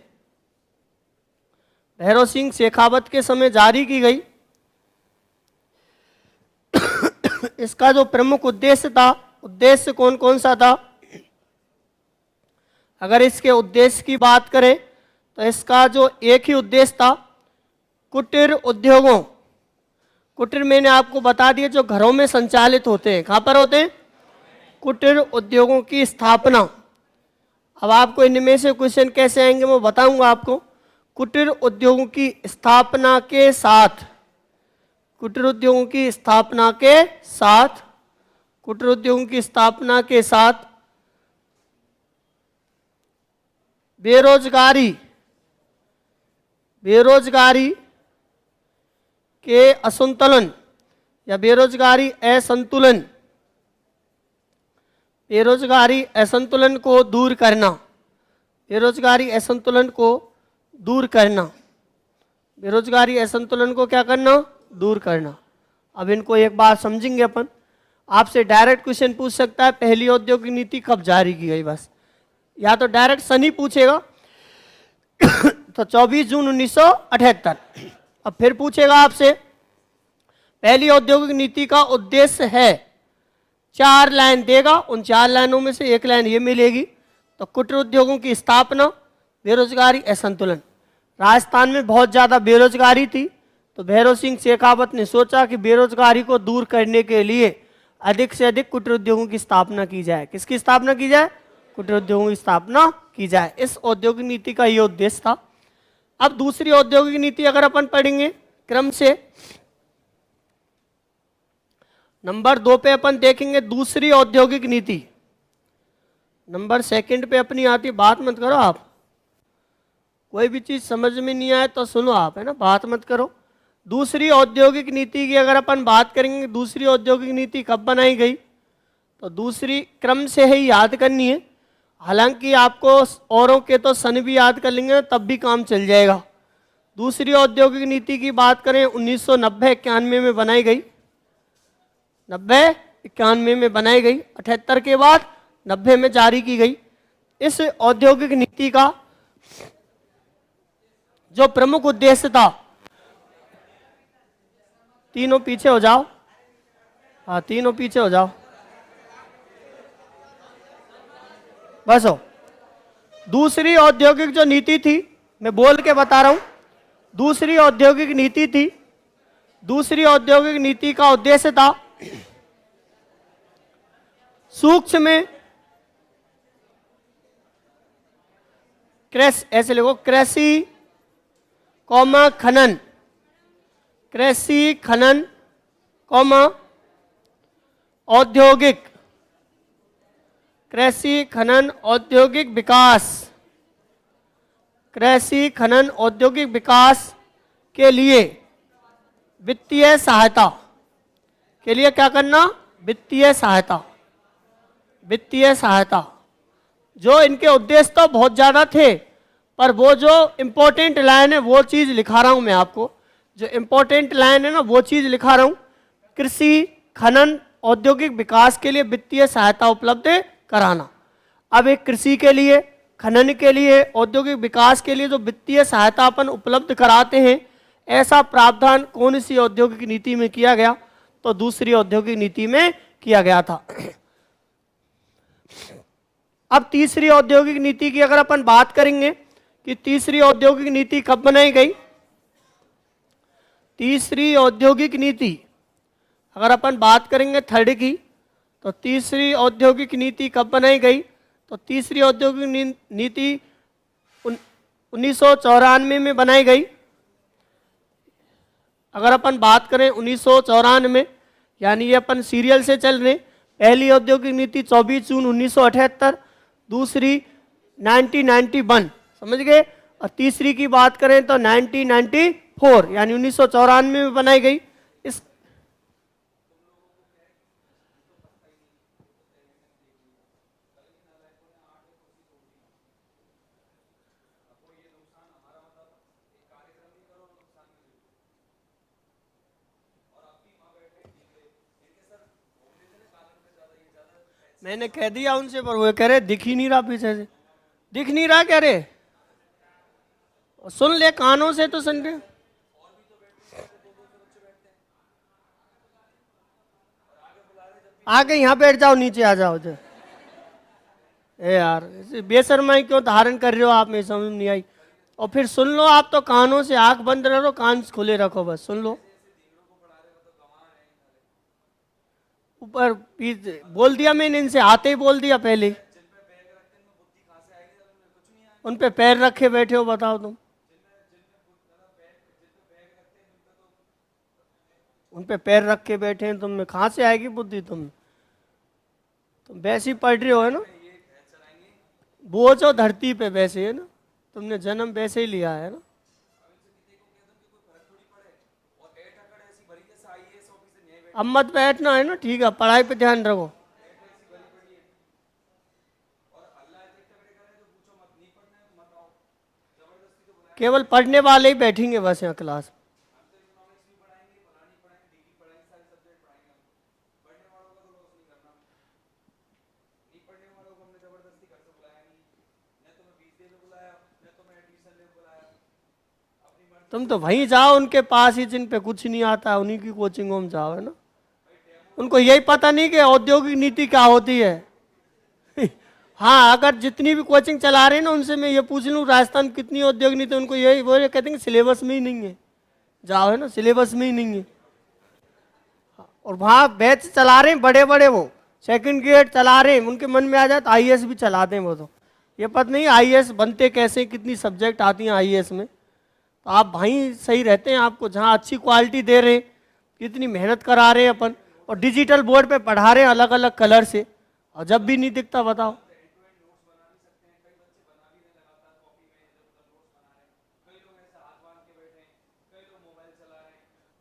A: भैरव सिंह शेखावत के समय जारी की गई। इसका जो प्रमुख उद्देश्य था, उद्देश्य कौन कौन सा था? अगर इसके उद्देश्य की बात करें तो इसका जो एक ही उद्देश्य था, कुटीर उद्योगों, कुटीर मैंने आपको बता दिया जो घरों में संचालित होते हैं। कहाँ पर होते हैं? कुटीर उद्योगों की स्थापना। अब आपको इनमें से क्वेश्चन कैसे आएंगे मैं बताऊंगा आपको। कुटीर उद्योगों की स्थापना के साथ, कुटीर उद्योगों की स्थापना के साथ, कुटीर उद्योगों की स्थापना के साथ बेरोजगारी, बेरोजगारी के असंतुलन या बेरोजगारी असंतुलन, बेरोजगारी असंतुलन को दूर करना, बेरोजगारी असंतुलन को दूर करना, बेरोजगारी असंतुलन को क्या करना? दूर करना। अब इनको एक बात समझेंगे अपन। आपसे डायरेक्ट क्वेश्चन पूछ सकता है पहली औद्योगिक नीति कब जारी की गई, बस, या तो डायरेक्ट सनी पूछेगा तो 24 जून 1978। अब फिर पूछेगा आपसे पहली औद्योगिक नीति का उद्देश्य है, 4 लाइन देगा, उन 4 लाइनों में से एक लाइन ये मिलेगी, तो कुटीर उद्योगों की स्थापना, बेरोजगारी असंतुलन। राजस्थान में बहुत ज़्यादा बेरोजगारी थी, तो भैरव सिंह शेखावत ने सोचा कि बेरोजगारी को दूर करने के लिए अधिक से अधिक कुटीर उद्योगों की स्थापना की जाए। किसकी स्थापना की जाए? कुटीर उद्योगों की स्थापना की जाए। इस औद्योगिक नीति का ये उद्देश्य था। अब दूसरी औद्योगिक नीति अगर अपन पढ़ेंगे क्रम से, नंबर 2 पे अपन देखेंगे दूसरी औद्योगिक नीति। नंबर 2 पे अपनी आती, बात मत करो आप, कोई भी चीज समझ में नहीं आए तो सुनो आप, है ना, बात मत करो। दूसरी औद्योगिक नीति की अगर अपन बात करेंगे, दूसरी औद्योगिक नीति कब बनाई गई, तो दूसरी क्रम से ही याद करनी है। हालांकि आपको औरों के तो सन भी याद कर लेंगे तब भी काम चल जाएगा। दूसरी औद्योगिक नीति की बात करें 1990-91 में बनाई गई, 90-91 में बनाई गई, 78 के बाद 90 में जारी की गई। इस औद्योगिक नीति का जो प्रमुख उद्देश्य था, तीनों पीछे हो जाओ, हाँ तीनों पीछे हो जाओ, बस हो। दूसरी औद्योगिक जो नीति थी, मैं बोल के बता रहा हूं, दूसरी औद्योगिक नीति थी, दूसरी औद्योगिक नीति का उद्देश्य था सूक्ष्म कृषि, ऐसे लिखो, कृषि कौमा खनन, कृषि खनन कौमा औद्योगिक, कृषि खनन औद्योगिक विकास, कृषि खनन औद्योगिक विकास के लिए वित्तीय सहायता, के लिए क्या करना? वित्तीय सहायता, वित्तीय सहायता। जो इनके उद्देश्य तो बहुत ज़्यादा थे, पर वो जो इम्पोर्टेंट लाइन है वो चीज़ लिखा रहा हूँ मैं आपको, जो इम्पोर्टेंट लाइन है ना वो चीज़ लिखा रहा हूँ। कृषि खनन औद्योगिक विकास के लिए वित्तीय सहायता उपलब्ध कराना। अब एक कृषि के लिए, खनन के लिए, औद्योगिक विकास के लिए जो वित्तीय सहायता अपन उपलब्ध कराते हैं, ऐसा प्रावधान कौन सी औद्योगिक नीति में किया गया? तो दूसरी औद्योगिक नीति में किया गया था। अब तीसरी औद्योगिक नीति की अगर अपन बात करेंगे कि तीसरी औद्योगिक नीति कब बनाई गई, तीसरी औद्योगिक नीति अगर अपन बात करेंगे थर्ड की, तो तीसरी औद्योगिक नीति कब बनाई गई? तो तीसरी औद्योगिक नीति 1994 में बनाई गई। अगर अपन बात करें 1994, यानी ये अपन सीरियल से चल रहे, पहली औद्योगिक नीति 24 जून 1978, दूसरी 1991, समझ गए, और तीसरी की बात करें तो 1994 यानी 1994 में बनाई गई। इस मैंने कह दिया उनसे, पर वो कह रहे दिख ही नहीं रहा पीछे से, दिख नहीं रहा क्या रे? सुन ले, कानों से तो सुन रहे। आके यहाँ बैठ जाओ, नीचे आ जाओ। ए यार, बेशर्माई क्यों धारण कर रहे हो आप, में समझ नहीं आई। और फिर सुन लो, आप तो कानों से आंख बंद रखो, कान खुले रखो, बस सुन लो। ऊपर बोल दिया मैंने, इनसे आते ही बोल दिया पहले। उन पे पैर रखे बैठे हो, बताओ तुम। उन पे पैर रख के बैठे हैं तुम में, कहाँ से आएगी बुद्धि? तुम वैसे ही पढ़ रहे हो, है ना? बोझ हो धरती पे वैसे, है ना? तुमने जन्म वैसे ही लिया है ना। अब मत बैठना, है ना? ठीक है, पढ़ाई पे ध्यान रखो। केवल पढ़ने वाले ही बैठेंगे बस यहाँ क्लास। तुम तो वहीं जाओ उनके पास ही, जिन पे कुछ नहीं आता, उन्हीं की कोचिंगों में जाओ, है ना? उनको यही पता नहीं कि औद्योगिक नीति क्या होती है। हाँ, अगर जितनी भी कोचिंग चला रहे हैं ना, उनसे मैं ये पूछ लूँ राजस्थान में कितनी औद्योगिक नीति, उनको यही वो कहते हैं सिलेबस में ही नहीं है। जाओ, है ना, सिलेबस में ही नहीं है। और वहाँ बैच चला रहे हैं बड़े बड़े, वो सेकंड ग्रेड चला रहे हैं, उनके मन में आ जाए तो आईएएस भी चलाते हैं वो। तो ये पता नहीं आईएएस बनते कैसे, कितनी सब्जेक्ट आती हैं आईएएस में। तो आप भाई सही रहते हैं, आपको जहाँ अच्छी क्वालिटी दे रहे हैं, कितनी मेहनत करा रहे हैं अपन, और डिजिटल बोर्ड पे पढ़ा रहे हैं अलग अलग कलर से, और जब भी नहीं दिखता बताओ।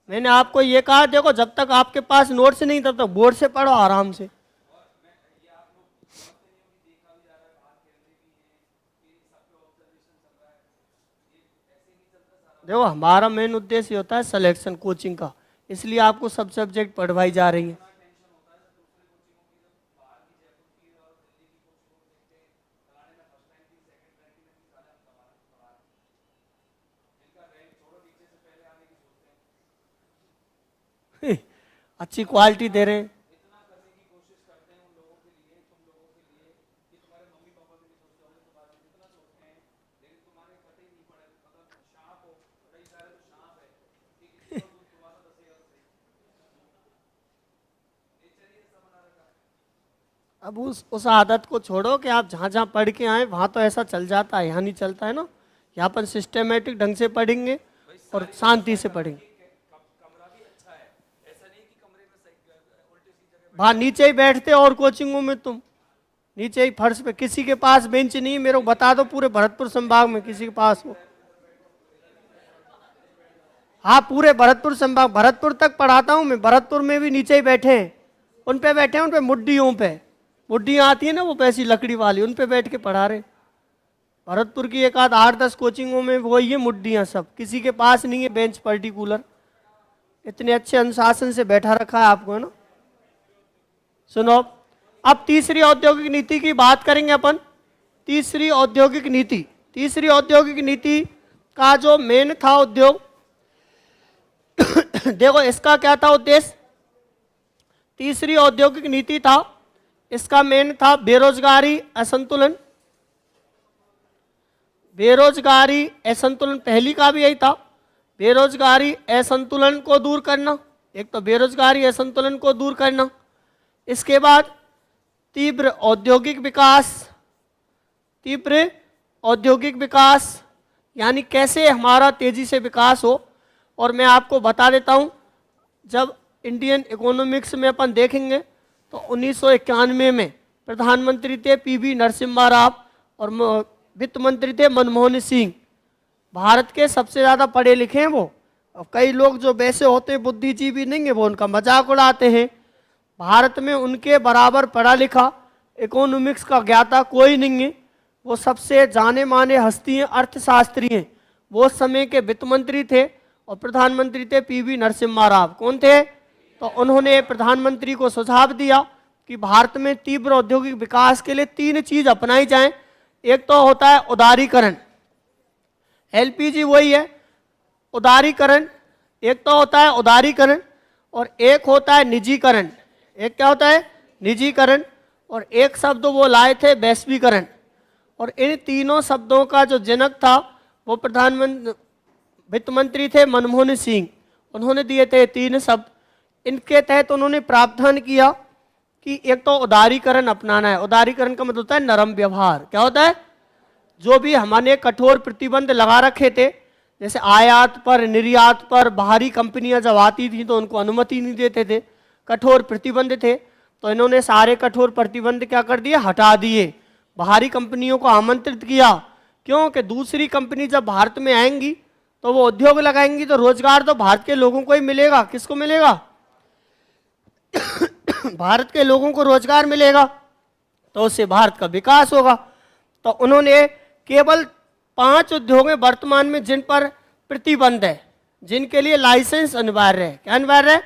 A: मैंने आपको ये कहा, देखो जब तक आपके पास नोट्स नहीं तब तक बोर्ड से पढ़ो आराम से। देखो हमारा मेन उद्देश्य होता है सिलेक्शन कोचिंग का, इसलिए आपको सब सब्जेक्ट पढ़वाई जा रही है। अच्छी क्वालिटी दे रहे हैं। अब उस आदत को छोड़ो कि आप जहाँ जहाँ पढ़ के आए वहाँ तो ऐसा चल जाता है, यहाँ नहीं चलता है ना। यहाँ पर सिस्टमेटिक ढंग से पढ़ेंगे और शांति से पढ़ेंगे। वहाँ नीचे ही बैठते और कोचिंगों में तुम नीचे ही फर्श पे, किसी के पास बेंच नहीं, मेरे को बता दो पूरे भरतपुर संभाग में किसी के पास हो। हाँ, पूरे भरतपुर संभाग, भरतपुर तक पढ़ाता हूँ मैं, भरतपुर में भी नीचे ही बैठे हैं, उन पे बैठे हैं, उन पे मुड्डियों पे, मुड्डियाँ आती है ना वो पैसी लकड़ी वाली, उन पे बैठ के पढ़ा रहे। भरतपुर की एक आध 8-10 कोचिंगों में वो ये मुड्डियाँ सब, किसी के पास नहीं है बेंच पर्टिकुलर। इतने अच्छे अनुशासन से बैठा रखा है आपको, है ना। सुनो, अब तीसरी औद्योगिक नीति की बात करेंगे अपन। तीसरी औद्योगिक नीति, तीसरी औद्योगिक नीति का जो मेन था उद्योग, देखो इसका क्या था उद्देश्य। तीसरी औद्योगिक नीति था, इसका मेन था बेरोजगारी असंतुलन। बेरोजगारी असंतुलन, पहली का भी यही था, बेरोजगारी असंतुलन को दूर करना। एक तो बेरोजगारी असंतुलन को दूर करना, इसके बाद तीव्र औद्योगिक विकास। तीव्र औद्योगिक विकास यानी कैसे हमारा तेजी से विकास हो। और मैं आपको बता देता हूं, जब इंडियन इकोनॉमिक्स में अपन देखेंगे तो 1991 में प्रधानमंत्री थे पीवी नरसिम्हा राव और वित्त मंत्री थे मनमोहन सिंह। भारत के सबसे ज़्यादा पढ़े लिखे हैं वो। अब कई लोग जो वैसे होते हैं बुद्धिजीवी नहीं है, वो उनका मजाक उड़ाते हैं। भारत में उनके बराबर पढ़ा लिखा इकोनॉमिक्स का ज्ञाता कोई नहीं है। वो सबसे जाने माने हस्ती हैं, अर्थशास्त्री हैं। वो समय के वित्त मंत्री थे और प्रधानमंत्री थे पीवी नरसिम्हा राव। कौन थे? तो उन्होंने प्रधानमंत्री को सुझाव दिया कि भारत में तीव्र औद्योगिक विकास के लिए 3 चीज अपनाई जाएं। एक तो होता है उदारीकरण, एलपीजी वही है उदारीकरण, एक तो होता है उदारीकरण और एक होता है निजीकरण। एक क्या होता है? निजीकरण। और एक शब्द वो लाए थे वैश्वीकरण। और इन तीनों शब्दों का जो जनक था वो प्रधानमंत्री वित्त मंत्री थे मनमोहन सिंह। उन्होंने दिए थे तीन शब्द। इनके तहत उन्होंने प्रावधान किया कि एक तो उदारीकरण अपनाना है। उदारीकरण का मतलब होता है नरम व्यवहार। क्या होता है? जो भी हमने कठोर प्रतिबंध लगा रखे थे, जैसे आयात पर, निर्यात पर, बाहरी कंपनियां जब आती थी तो उनको अनुमति नहीं देते थे, कठोर प्रतिबंध थे, तो इन्होंने सारे कठोर प्रतिबंध क्या कर दिए? हटा दिए। बाहरी कंपनियों को आमंत्रित किया। क्यों? कि दूसरी कंपनी जब भारत में आएंगी तो वो उद्योग लगाएंगी तो रोजगार तो भारत के लोगों को ही मिलेगा। किसको मिलेगा? भारत के लोगों को रोजगार मिलेगा तो उससे भारत का विकास होगा। तो उन्होंने केवल 5 उद्योग में वर्तमान में जिन पर प्रतिबंध है, जिनके लिए लाइसेंस अनिवार्य है। क्या अनिवार्य है?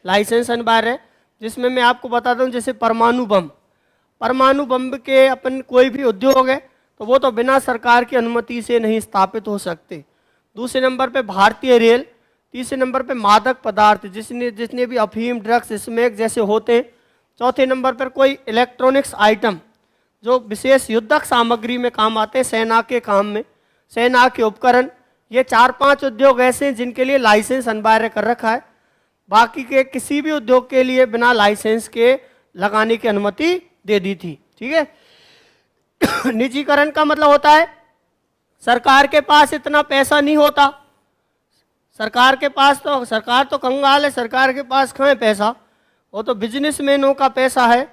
A: लाइसेंस अनिवार्य है। जिसमें मैं आपको बताता हूँ, जैसे परमाणु बम, परमाणु बम के अपन कोई भी उद्योग है तो वो तो बिना सरकार की अनुमति से नहीं स्थापित हो सकते। दूसरे नंबर पे भारतीय रेल, तीसरे नंबर पे मादक पदार्थ जितने भी अफीम, ड्रग्स, स्मैक जैसे होते हैं। चौथे नंबर पर कोई इलेक्ट्रॉनिक्स आइटम जो विशेष युद्धक सामग्री में काम आते हैं, सेना के काम में, सेना के उपकरण। ये 4-5 उद्योग ऐसे हैं जिनके लिए लाइसेंस अनिवार्य कर रखा है। बाकी के किसी भी उद्योग के लिए बिना लाइसेंस के लगाने की अनुमति दे दी थी। ठीक है। निजीकरण का मतलब होता है सरकार के पास इतना पैसा नहीं होता। सरकार के पास तो, सरकार तो कंगाल है, सरकार के पास कहाँ है पैसा? वो तो बिजनेसमैनों का पैसा है।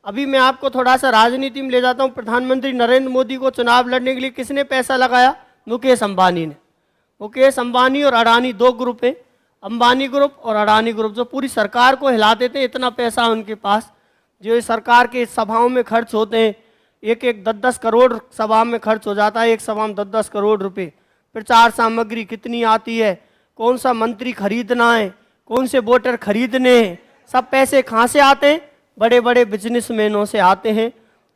A: अभी मैं आपको थोड़ा सा राजनीति में ले जाता हूँ। प्रधानमंत्री नरेंद्र मोदी को चुनाव लड़ने के लिए किसने पैसा लगाया? मुकेश अंबानी ने। मुकेश अंबानी और अडानी 2 ग्रुप हैं, अंबानी ग्रुप और अडानी ग्रुप, जो पूरी सरकार को हिला देते हैं। इतना पैसा उनके पास, जो सरकार के सभाओं में खर्च होते हैं, 1-1, 10-10 करोड़ सभा में खर्च हो जाता है। एक सभा में 10-10 करोड़ रुपए। प्रचार सामग्री कितनी आती है, कौन सा मंत्री खरीदना है, कौन से वोटर खरीदने हैं, सब पैसे कहाँ से आते हैं? बड़े बड़े बिजनेसमैनों से आते हैं।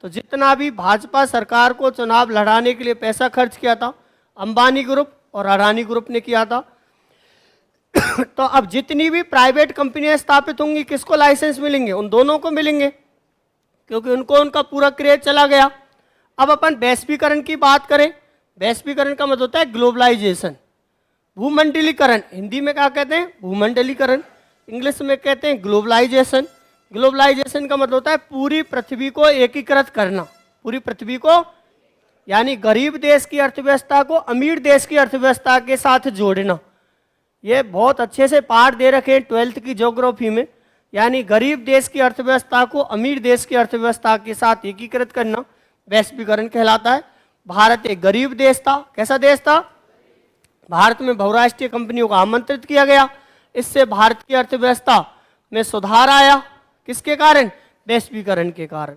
A: तो जितना भी भाजपा सरकार को चुनाव लड़ाने के लिए पैसा खर्च किया था, अंबानी ग्रुप और अडानी ग्रुप ने किया था। तो अब जितनी भी प्राइवेट कंपनियां स्थापित होंगी, किसको लाइसेंस मिलेंगे? उन दोनों को मिलेंगे, क्योंकि उनको उनका पूरा क्रेज चला गया। अब अपन वैश्वीकरण की बात करें। वैश्वीकरण का मतलब होता है ग्लोबलाइजेशन, भूमंडलीकरण। हिंदी में क्या कहते हैं? भूमंडलीकरण। इंग्लिश में कहते हैं ग्लोबलाइजेशन। ग्लोबलाइजेशन का मतलब होता है पूरी पृथ्वी को एकीकृत करना। पूरी पृथ्वी को, यानी गरीब देश की अर्थव्यवस्था को अमीर देश की अर्थव्यवस्था के साथ जोड़ना। ये बहुत अच्छे से पाठ दे रखे हैं 12th की ज्योग्राफी में। यानी गरीब देश की अर्थव्यवस्था को अमीर देश की अर्थव्यवस्था के साथ एकीकृत करना वैश्वीकरण कहलाता है। भारत एक गरीब देश था। कैसा देश था? भारत में बहुराष्ट्रीय कंपनियों को आमंत्रित किया गया। इससे भारत की अर्थव्यवस्था में सुधार आया। किसके कारण? वैश्वीकरण के कारण।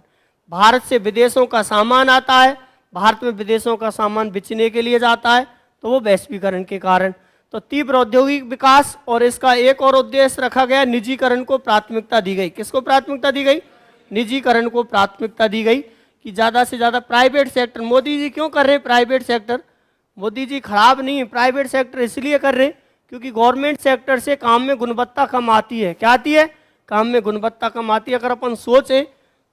A: भारत से विदेशों का सामान आता है, भारत में विदेशों का सामान बेचने के लिए जाता है, तो वो वैश्वीकरण के कारण। तो तीव्र औद्योगिक विकास और इसका एक और उद्देश्य रखा गया, निजीकरण को प्राथमिकता दी गई। किसको प्राथमिकता दी गई? निजीकरण को प्राथमिकता दी गई कि ज़्यादा से ज़्यादा प्राइवेट सेक्टर। मोदी जी क्यों कर रहे हैं प्राइवेट सेक्टर? मोदी जी खराब नहीं है, प्राइवेट सेक्टर इसलिए कर रहे हैं क्योंकि गवर्नमेंट सेक्टर से काम में गुणवत्ता कम आती है। क्या आती है? काम में गुणवत्ता कम आती है। अगर अपन सोचें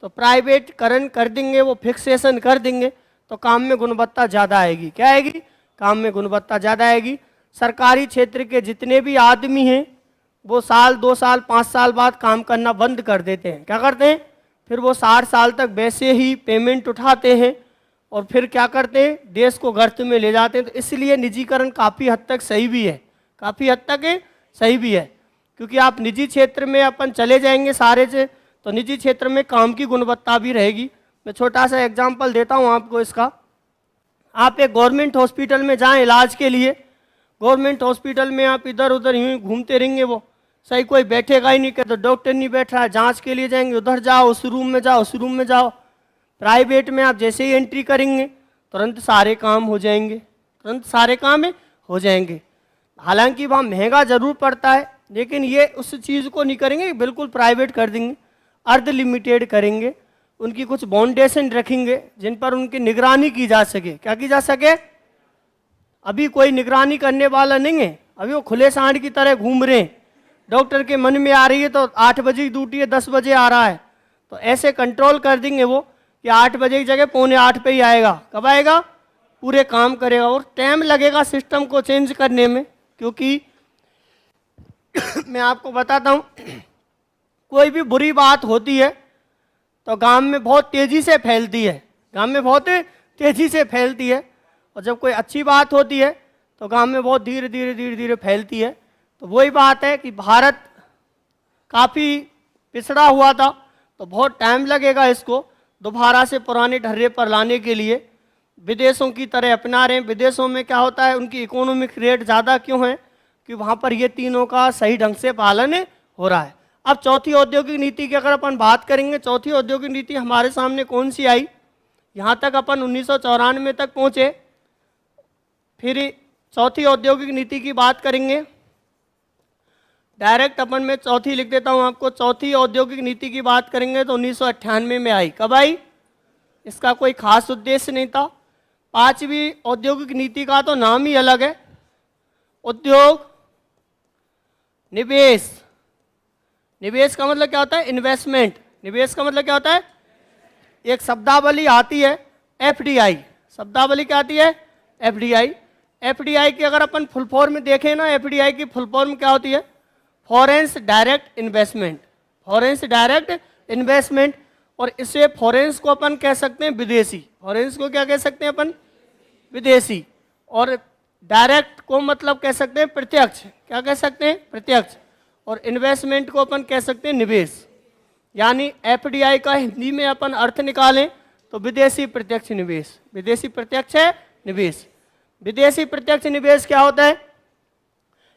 A: तो प्राइवेटकरण कर देंगे, वो फिक्सेशन कर देंगे, तो काम में गुणवत्ता ज़्यादा आएगी। क्या आएगी? काम में गुणवत्ता ज़्यादा आएगी। सरकारी क्षेत्र के जितने भी आदमी हैं वो साल, 2 साल, 5 साल बाद काम करना बंद कर देते हैं। क्या करते हैं? फिर वो 60 साल तक वैसे ही पेमेंट उठाते हैं और फिर क्या करते हैं? देश को गर्त में ले जाते हैं। तो इसलिए निजीकरण काफ़ी हद तक सही भी है, काफ़ी हद तक सही भी है। क्योंकि आप निजी क्षेत्र में अपन चले जाएंगे सारे से, तो निजी क्षेत्र में काम की गुणवत्ता भी रहेगी। मैं छोटा सा एग्जांपल देता हूँ आपको इसका। आप एक गवर्नमेंट हॉस्पिटल में जाएं इलाज के लिए, गवर्नमेंट हॉस्पिटल में आप इधर उधर यूँ घूमते रहेंगे, वो सही कोई बैठेगा ही नहीं, कहते डॉक्टर नहीं बैठ रहा है, जांच के लिए जाएंगे, उधर जाओ, उस रूम में जाओ, उस रूम में जाओ। प्राइवेट में आप जैसे ही एंट्री करेंगे तुरंत सारे काम हो जाएंगे, तुरंत सारे काम हो जाएंगे। हालांकि वहाँ महंगा जरूर पड़ता है, लेकिन ये उस चीज़ को नहीं करेंगे, बिल्कुल प्राइवेट कर देंगे, अर्ध लिमिटेड करेंगे। उनकी कुछ बाउंडेशन रखेंगे जिन पर उनकी निगरानी की जा सके। क्या की जा सके? अभी कोई निगरानी करने वाला नहीं है, अभी वो खुले सांड की तरह घूम रहे हैं। डॉक्टर के मन में आ रही है तो 8 बजे की ड्यूटी है, 10 बजे आ रहा है, तो ऐसे कंट्रोल कर देंगे वो कि 8 बजे की जगह 7:45 पे ही आएगा। कब आएगा? पूरे काम करेगा। और टाइम लगेगा सिस्टम को चेंज करने में, क्योंकि मैं आपको बताता हूँ, कोई भी बुरी बात होती है तो गांव में बहुत तेजी से फैलती है, गांव में बहुत तेजी से फैलती है, और जब कोई अच्छी बात होती है तो गांव में बहुत धीरे धीरे धीरे धीरे फैलती है। तो वही बात है कि भारत काफ़ी पिछड़ा हुआ था, तो बहुत टाइम लगेगा इसको दोबारा से पुराने ढर्रे पर लाने के लिए। विदेशों की तरह अपना रहे हैं। विदेशों में क्या होता है, उनकी इकोनॉमिक रेट ज़्यादा क्यों है? कि वहाँ पर ये तीनों का सही ढंग से पालन हो रहा है। अब चौथी औद्योगिक नीति की अगर अपन बात करेंगे, चौथी औद्योगिक नीति हमारे सामने कौन सी आई? यहाँ तक अपन 1994 तक पहुँचे। फिर चौथी औद्योगिक नीति की बात करेंगे, डायरेक्ट अपन में चौथी लिख देता हूँ आपको। चौथी औद्योगिक नीति की बात करेंगे तो 1998 में आई। कब आई? इसका कोई खास उद्देश्य नहीं था। पांचवी औद्योगिक नीति का तो नाम ही अलग है, उद्योग निवेश। निवेश का मतलब क्या होता है? इन्वेस्टमेंट। निवेश का मतलब क्या होता है? एक शब्दावली आती है एफडीआई। शब्दावली क्या आती है? एफडीआई। एफडीआई की अगर अपन फुल फॉर्म देखें ना, एफडीआई की फुल फॉर्म क्या होती है? Foreign direct investment. Foreign direct investment. और इसे फॉरेन को अपन कह सकते हैं विदेशी। फॉरेन को क्या कह सकते हैं अपन? विदेशी। और डायरेक्ट को मतलब कह सकते हैं प्रत्यक्ष। क्या कह सकते हैं? प्रत्यक्ष। और इन्वेस्टमेंट को अपन कह सकते हैं निवेश। यानी एफडीआई का हिंदी में अपन अर्थ निकालें तो विदेशी प्रत्यक्ष निवेश। विदेशी प्रत्यक्ष है निवेश। विदेशी प्रत्यक्ष निवेश क्या होता है?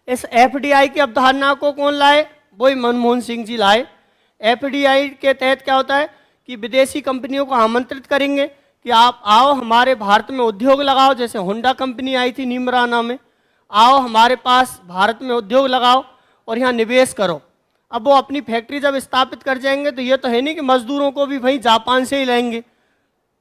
A: इस एफडीआई की अवधारणा को कौन लाए? वही मनमोहन सिंह जी लाए। एफडीआई के तहत क्या होता है कि विदेशी कंपनियों को आमंत्रित करेंगे कि आप आओ हमारे भारत में उद्योग लगाओ। जैसे होंडा कंपनी आई थी नीमराना में, आओ हमारे पास भारत में उद्योग लगाओ और यहाँ निवेश करो। अब वो अपनी फैक्ट्री जब स्थापित कर जाएंगे तो ये तो है नहीं कि मजदूरों को भी वहीं जापान से ही लाएंगे,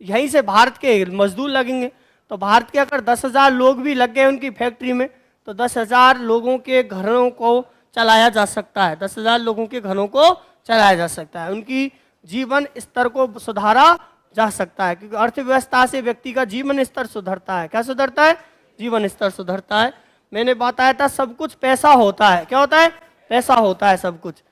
A: यहीं से भारत के मजदूर लगेंगे। तो भारत के अगर 10,000 लोग भी लग गए उनकी फैक्ट्री में तो 10,000 लोगों के घरों को चलाया जा सकता है। 10,000 लोगों के घरों को चलाया जा सकता है, उनकी जीवन स्तर को सुधारा जा सकता है। क्योंकि अर्थव्यवस्था से व्यक्ति का जीवन स्तर सुधरता है। क्या सुधरता है? जीवन स्तर सुधरता है। मैंने बताया था सब कुछ पैसा होता है। क्या होता है? पैसा होता है सब कुछ।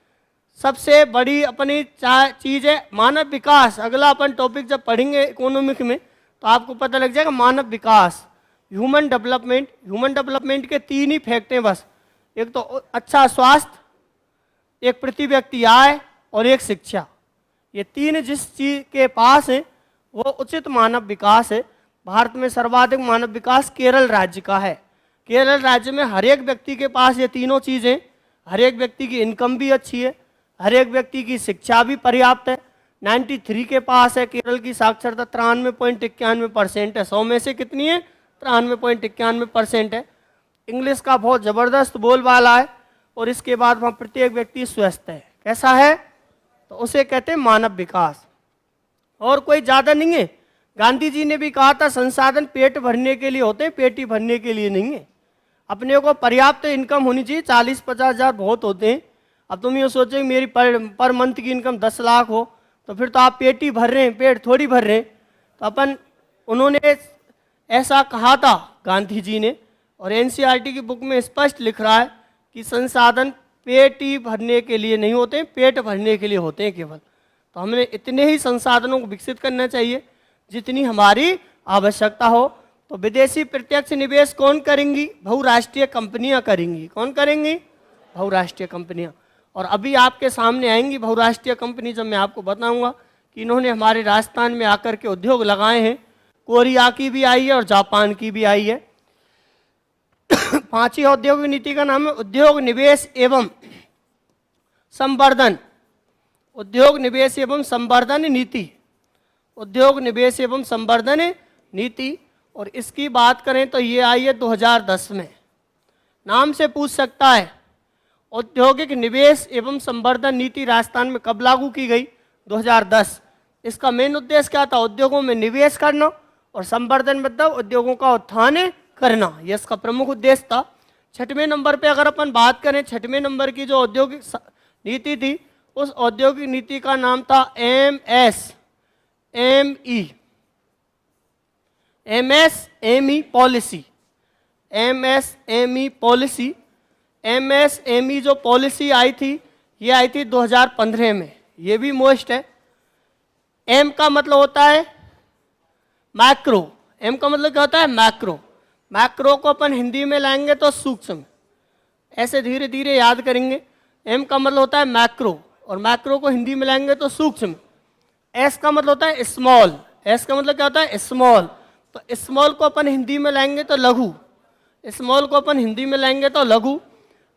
A: सबसे बड़ी अपनी चीज़ है मानव विकास। अगला अपन टॉपिक जब पढ़ेंगे इकोनॉमिक में तो आपको पता लग जाएगा मानव विकास, ह्यूमन डेवलपमेंट। ह्यूमन डेवलपमेंट के 3 ही फैक्ट हैं बस, एक तो अच्छा स्वास्थ्य, एक प्रति व्यक्ति आय और एक शिक्षा। ये 3 जिस चीज के पास है वो उचित मानव विकास है। भारत में सर्वाधिक मानव विकास केरल राज्य का है। केरल राज्य में हर एक व्यक्ति के पास ये तीनों चीज़ें, हर एक व्यक्ति की इनकम भी अच्छी है, हर एक व्यक्ति की शिक्षा भी पर्याप्त है। 93 के पास है केरल की साक्षरता 93.91% है। 100 में से कितनी है? 93.91% है। इंग्लिश का बहुत ज़बरदस्त बोलबाला है और इसके बाद वहाँ प्रत्येक व्यक्ति स्वस्थ है। कैसा है? तो उसे कहते हैं मानव विकास। और कोई ज़्यादा नहीं है। गांधी जी ने भी कहा था संसाधन पेट भरने के लिए होते हैं, पेटी भरने के लिए नहीं है। अपने को पर्याप्त इनकम होनी चाहिए। 40-50 हज़ार बहुत होते हैं। अब तुम ये सोचो मेरी पर मंथ की इनकम 10 लाख हो तो फिर तो आप पेट ही भर रहे हैं, पेट थोड़ी भर रहे हैं। तो उन्होंने ऐसा कहा था गांधी जी ने, और एनसीईआरटी की बुक में स्पष्ट लिख रहा है कि संसाधन पेट ही भरने के लिए नहीं होते हैं, पेट भरने के लिए होते हैं केवल। तो हमने इतने ही संसाधनों को विकसित करना चाहिए जितनी हमारी आवश्यकता हो। तो विदेशी प्रत्यक्ष निवेश कौन करेंगी? बहुराष्ट्रीय कंपनियां करेंगी। कौन करेंगी? बहुराष्ट्रीय कंपनियां। और अभी आपके सामने आएंगी बहुराष्ट्रीय कंपनी, जब मैं आपको बताऊंगा कि इन्होंने हमारे राजस्थान में आकर के उद्योग लगाए हैं। कोरिया की भी आई है और जापान की भी आई है। 5वीं औद्योगिक नीति का नाम है उद्योग निवेश एवं संवर्धन। उद्योग निवेश एवं संवर्धन नीति। उद्योग निवेश एवं संवर्धन नीति। और इसकी बात करें तो ये आई है 2010 में। नाम से पूछ सकता है औद्योगिक निवेश एवं संवर्धन नीति राजस्थान में कब लागू की गई? 2010। इसका मेन उद्देश्य क्या था? उद्योगों में निवेश करना और संवर्धन मतलब उद्योगों का उत्थान करना, ये इसका प्रमुख उद्देश्य था। 6वें नंबर पे अगर अपन बात करें, 6वें नंबर की जो औद्योगिक नीति थी, उस औद्योगिक नीति का नाम था MSME policy. MSME policy, MSME जो पॉलिसी आई थी, ये आई थी 2015 में। ये भी मोस्ट है। एम का मतलब होता है मैक्रो। एम का मतलब क्या होता है? मैक्रो। मैक्रो को अपन हिंदी में लाएंगे तो सूक्ष्म, ऐसे धीरे धीरे याद करेंगे। एम का मतलब होता है मैक्रो, और मैक्रो को हिंदी में लाएंगे तो सूक्ष्म। एस का मतलब होता है स्मॉल। एस का मतलब क्या होता है? स्मॉल। तो स्मॉल को अपन हिंदी में लाएंगे तो लघु। स्मॉल को अपन हिंदी में लाएंगे तो लघु।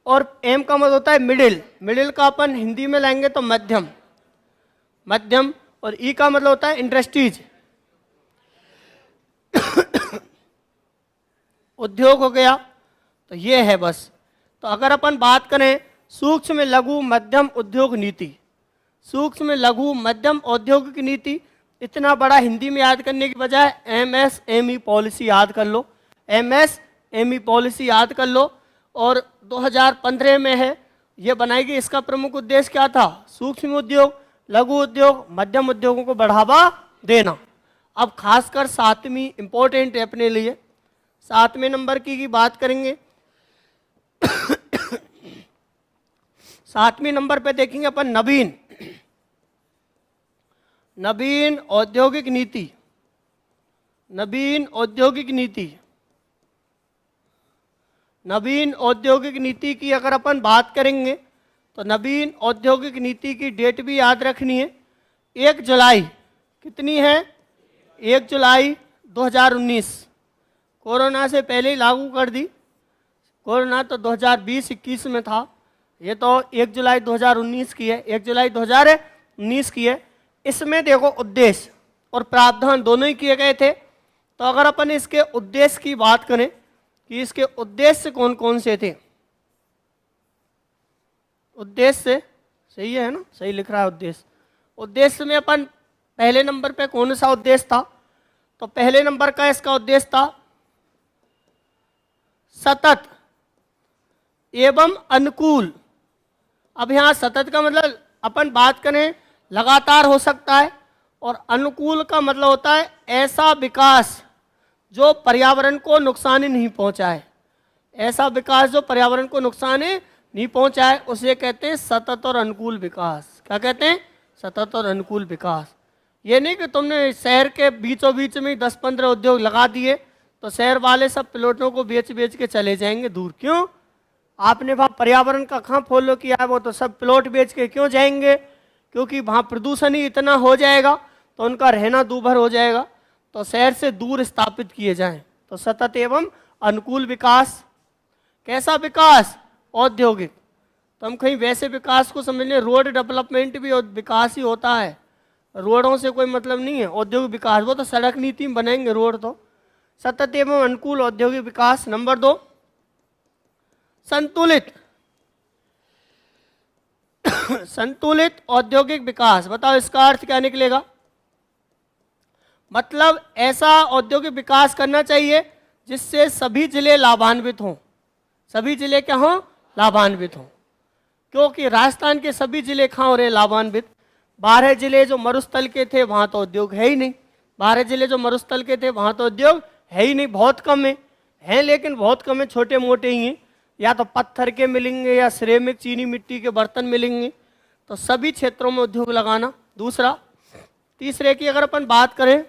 A: और एम का मतलब होता है मिडिल। मिडिल का अपन हिंदी में लाएंगे तो मध्यम। मध्यम। और ई का मतलब होता है इंडस्ट्रीज। उद्योग हो गया। तो ये है बस। तो अगर अपन बात करें सूक्ष्म लघु मध्यम उद्योग नीति, सूक्ष्म लघु मध्यम औद्योगिक नीति, इतना बड़ा हिंदी में याद करने की बजाय MSME पॉलिसी याद कर लो। MSME पॉलिसी याद कर लो। और 2015 में है ये बनाई गई। इसका प्रमुख उद्देश्य क्या था? सूक्ष्म उद्योग, लघु उद्योग, मध्यम उद्योगों को बढ़ावा देना। अब खासकर 7वीं इंपॉर्टेंट है अपने लिए। 7वें नंबर की बात करेंगे। 7वें नंबर पे देखेंगे अपन नवीन औद्योगिक नीति। नवीन औद्योगिक नीति। नवीन औद्योगिक नीति की अगर अपन बात करेंगे तो नवीन औद्योगिक नीति की डेट भी याद रखनी है। 1 जुलाई, कितनी है? 1 जुलाई 2019। कोरोना से पहले ही लागू कर दी। कोरोना तो 2020-21 में था, ये तो 1 जुलाई 2019 की है। 1 जुलाई 2019 की है। इसमें देखो उद्देश्य और प्रावधान दोनों ही किए गए थे। तो अगर अपन इसके उद्देश्य की बात करें कि इसके उद्देश्य कौन कौन से थे। उद्देश्य सही है ना? सही लिख रहा है उद्देश्य। उद्देश्य में अपन पहले नंबर पे कौन सा उद्देश्य था? तो पहले नंबर का इसका उद्देश्य था सतत एवं अनुकूल। अब यहाँ सतत का मतलब अपन बात करें लगातार हो सकता है, और अनुकूल का मतलब होता है ऐसा विकास जो पर्यावरण को नुकसान नहीं पहुंचाए। ऐसा विकास जो पर्यावरण को नुकसान नहीं पहुंचाए, उसे कहते हैं सतत और अनुकूल विकास। क्या कहते हैं? सतत और अनुकूल विकास। ये नहीं कि तुमने शहर के बीचों बीच में 10-15 उद्योग लगा दिए तो शहर वाले सब प्लॉटों को बेच बेच के चले जाएंगे दूर। क्यों? आपने वहाँ पर्यावरण का कहाँ फॉलो किया है? वो तो सब प्लॉट बेच के क्यों जाएंगे? क्योंकि वहाँ प्रदूषण ही इतना हो जाएगा तो उनका रहना दूभर हो जाएगा। तो शहर से दूर स्थापित किए जाएं। तो सतत एवं अनुकूल विकास। कैसा विकास? औद्योगिक। तो हम कहीं वैसे विकास को समझ लें, रोड डेवलपमेंट भी विकास ही होता है, रोडों से कोई मतलब नहीं है। औद्योगिक विकास वो तो सड़क नीति में बनाएंगे रोड। तो सतत एवं अनुकूल औद्योगिक विकास। नंबर 2 संतुलित संतुलित औद्योगिक विकास। बताओ इसका अर्थ क्या निकलेगा? मतलब ऐसा औद्योगिक विकास करना चाहिए जिससे सभी जिले लाभान्वित हों। सभी जिले क्या हों? लाभान्वित हों। क्योंकि राजस्थान के सभी जिले कहाँ हो रहे लाभान्वित? 12 जिले जो मरुस्थल के थे वहाँ तो उद्योग है ही नहीं। 12 जिले जो मरुस्थल के थे वहाँ तो उद्योग है ही नहीं, बहुत कम है लेकिन बहुत कम है, छोटे मोटे ही हैं। या तो पत्थर के मिलेंगे या सिरेमिक चीनी मिट्टी के बर्तन मिलेंगे। तो सभी क्षेत्रों में उद्योग लगाना। दूसरा, तीसरे की अगर अपन बात करें,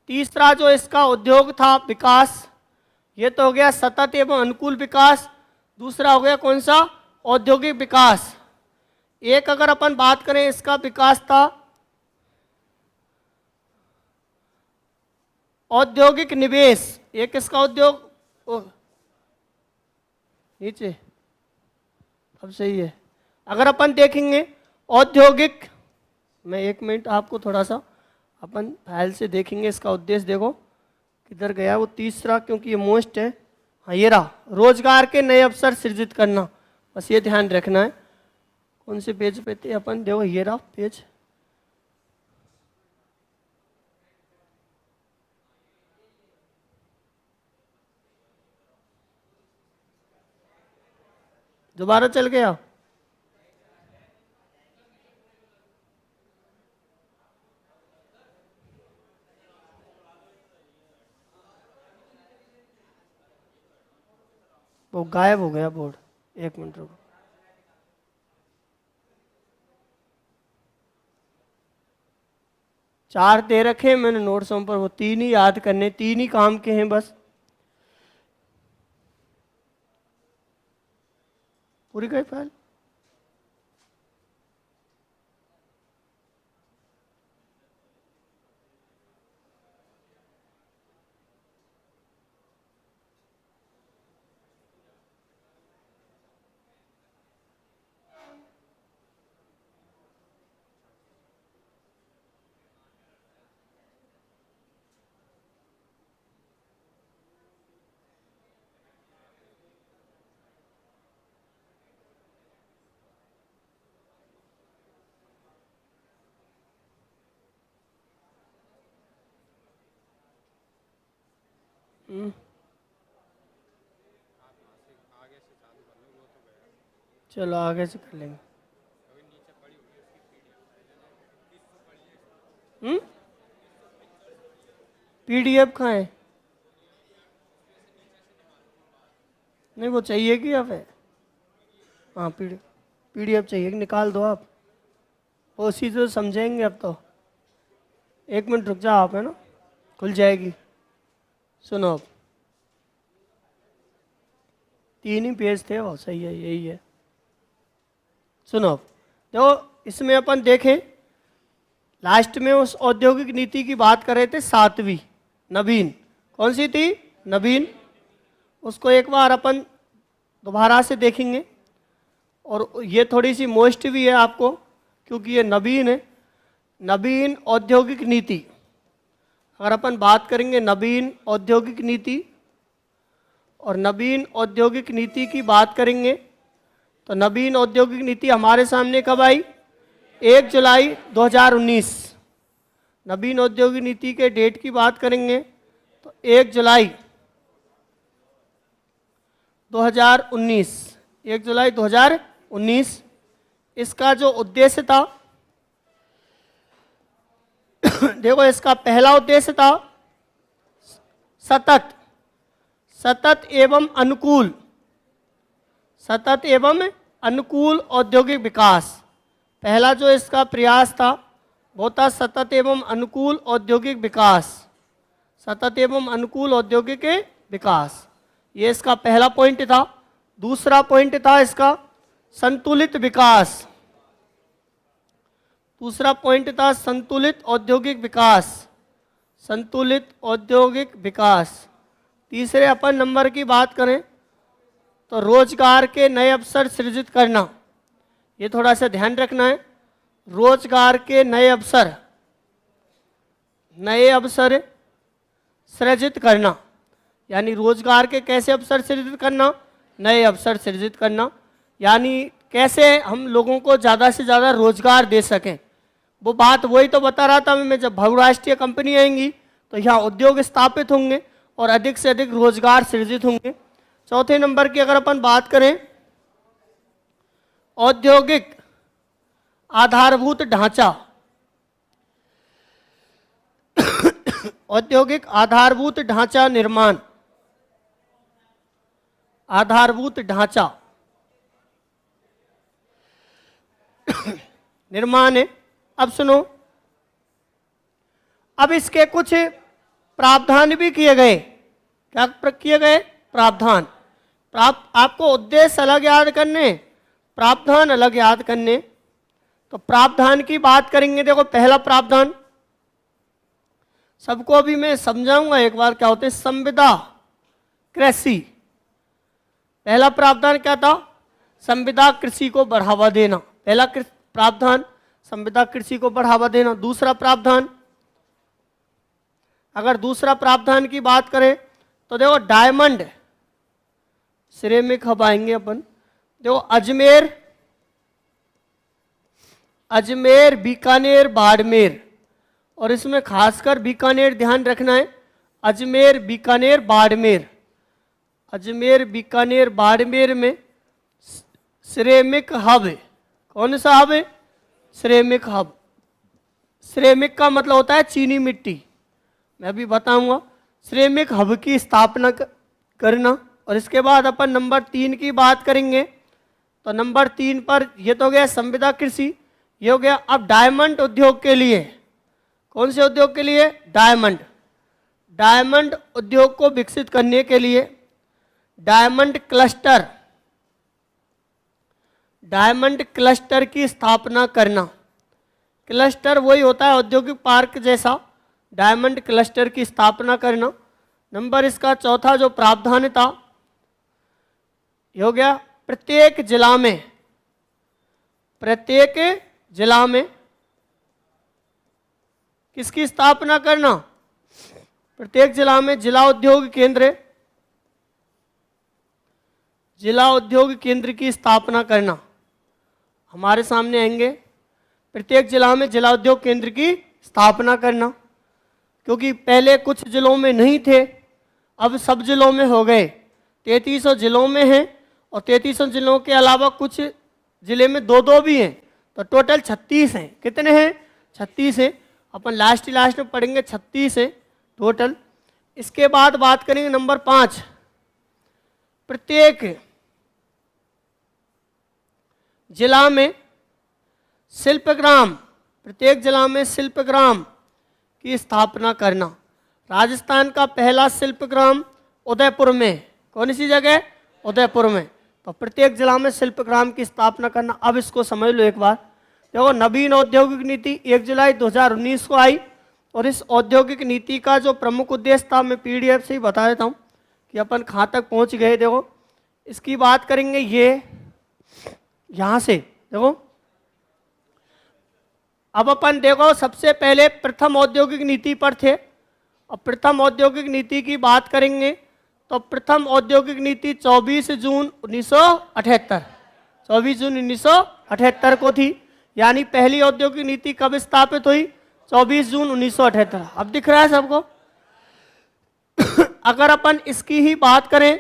A: तीसरा जो इसका उद्योग था विकास, ये तो हो गया सतत एवं अनुकूल विकास। दूसरा हो गया कौन सा? औद्योगिक विकास। एक अगर अपन बात करें इसका विकास था औद्योगिक निवेश। एक इसका उद्योग नीचे, अब सही है। अगर अपन देखेंगे औद्योगिक, मैं 1 मिनट आपको थोड़ा सा अपन फाइल से देखेंगे इसका उद्देश्य। देखो किधर गया वो तीसरा, क्योंकि ये मोस्ट है। हाँ ये रहा, रोजगार के नए अवसर सृजित करना। बस ये ध्यान रखना है। कौन से पेज पे थे अपन? देखो ये रहा पेज, दोबारा चल गया। वो गायब हो गया बोर्ड। एक मिनट रुको। चार दे रखे हैं मैंने नोट्सों पर, वो तीन ही याद करने, तीन ही काम के हैं बस। पूरी गई फाइल। चलो आगे से कर लेंगे। पीडीएफ कहाँ है? नहीं वो चाहिए कि अब है? हाँ पीडीएफ चाहिए कि निकाल दो आप, वो उसी से समझेंगे अब तो। एक मिनट रुक जाओ आप, है ना, खुल जाएगी। सुनो अब, तीन ही पेज थे, वो सही है, यही है। सुनो अब, देखो इसमें अपन देखें, लास्ट में उस औद्योगिक नीति की बात कर रहे थे, 7वीं नवीन। कौन सी थी? नवीन। उसको एक बार अपन दोबारा से देखेंगे, और ये थोड़ी सी मोस्ट भी है आपको, क्योंकि ये नवीन है। नवीन औद्योगिक नीति, अगर अपन बात करेंगे नवीन औद्योगिक नीति, और नवीन औद्योगिक नीति की बात करेंगे, तो नवीन औद्योगिक नीति हमारे सामने कब आई? 1 जुलाई 2019। नवीन औद्योगिक नीति के डेट की बात करेंगे तो 1 जुलाई 2019। 1 जुलाई 2019। इसका जो उद्देश्य था, देखो इसका पहला उद्देश्य था सतत एवं अनुकूल, सतत एवं अनुकूल औद्योगिक विकास। पहला जो इसका प्रयास था वो था सतत एवं अनुकूल औद्योगिक विकास, सतत एवं अनुकूल औद्योगिक विकास, ये इसका पहला पॉइंट था। दूसरा पॉइंट था इसका संतुलित विकास। दूसरा पॉइंट था संतुलित औद्योगिक विकास, संतुलित औद्योगिक विकास। तीसरे अपन नंबर की बात करें तो रोजगार के नए अवसर सृजित करना, ये थोड़ा सा ध्यान रखना है। रोजगार के नए अवसर सृजित करना, यानी रोजगार के कैसे अवसर सृजित करना? नए अवसर सृजित करना, यानी कैसे हम लोगों को ज़्यादा से ज़्यादा रोजगार दे सकें। वो बात वही तो बता रहा था मैं, जब बहुराष्ट्रीय कंपनी आएंगी तो यहाँ उद्योग स्थापित होंगे और अधिक से अधिक रोजगार सृजित होंगे। चौथे नंबर की अगर अपन बात करें, औद्योगिक आधारभूत ढांचा, औद्योगिक आधारभूत ढांचा निर्माण, आधारभूत ढांचा निर्माण है। अब सुनो, अब इसके कुछ प्रावधान भी किए गए। क्या किए गए? प्रावधान। आपको उद्देश्य अलग याद करने, प्रावधान अलग याद करने। तो प्रावधान की बात करेंगे, देखो पहला प्रावधान सबको अभी मैं समझाऊंगा एक बार क्या होते हैं। संविदा कृषि, पहला प्रावधान क्या था? संविदा कृषि को बढ़ावा देना। पहला प्रावधान संविदा कृषि को बढ़ावा देना। दूसरा प्रावधान, अगर दूसरा प्रावधान की बात करें तो देखो डायमंड सिरेमिक हब आएंगे अपन। देखो अजमेर बीकानेर बाड़मेर, और इसमें खासकर बीकानेर ध्यान रखना है। अजमेर बीकानेर बाड़मेर, अजमेर बीकानेर बाड़मेर में श्रमिक हब। कौन सा हब है? श्रमिक हब। श्रमिक का मतलब होता है चीनी मिट्टी, मैं भी बताऊंगा। श्रमिक हब की स्थापना करना। और इसके बाद अपन नंबर 3 की बात करेंगे। तो नंबर 3 पर ये तो गया संविदा कृषि, ये हो गया। अब डायमंड उद्योग के लिए, कौन से उद्योग के लिए? डायमंड। डायमंड उद्योग को विकसित करने के लिए डायमंड क्लस्टर, डायमंड क्लस्टर की स्थापना करना। क्लस्टर वही होता है औद्योगिक पार्क जैसा, डायमंड क्लस्टर की स्थापना करना। नंबर इसका चौथा जो प्रावधान था, ये हो गया प्रत्येक जिला में, प्रत्येक जिला में किसकी स्थापना करना? प्रत्येक जिला में जिला उद्योग केंद्र, जिला उद्योग केंद्र की स्थापना करना। हमारे सामने आएंगे, प्रत्येक जिला में जिला उद्योग केंद्र की स्थापना करना, क्योंकि पहले कुछ जिलों में नहीं थे, अब सब जिलों में हो गए। 3300 जिलों में हैं और 3300 जिलों के अलावा कुछ जिले में 2-2 भी हैं, तो टोटल 36 हैं। कितने हैं? 36 हैं। अपन लास्ट में पढ़ेंगे 36 हैं टोटल। इसके बाद बात करेंगे नंबर 5, प्रत्येक जिला में शिल्पग्राम, प्रत्येक जिला में शिल्पग्राम की स्थापना करना। राजस्थान का पहला शिल्पग्राम उदयपुर में, कौन सी जगह? उदयपुर में। तो प्रत्येक जिला में शिल्पग्राम की स्थापना करना। अब इसको समझ लो एक बार। देखो, नवीन औद्योगिक नीति 1 जुलाई 2019 को आई, और इस औद्योगिक नीति का जो प्रमुख उद्देश्य था, मैं पीडीएफ से ही बता देता हूँ कि अपन कहाँ तक पहुँच गए। देखो, इसकी बात करेंगे, ये यहाँ से देखो। अब अपन देखो, सबसे पहले प्रथम औद्योगिक नीति पर थे, और प्रथम औद्योगिक नीति की बात करेंगे तो प्रथम औद्योगिक नीति 24 जून 1978, 24 जून 1978 को थी। यानी पहली औद्योगिक नीति कब स्थापित हुई? 24 जून 1978। अब दिख रहा है सबको? अगर अपन इसकी ही बात करें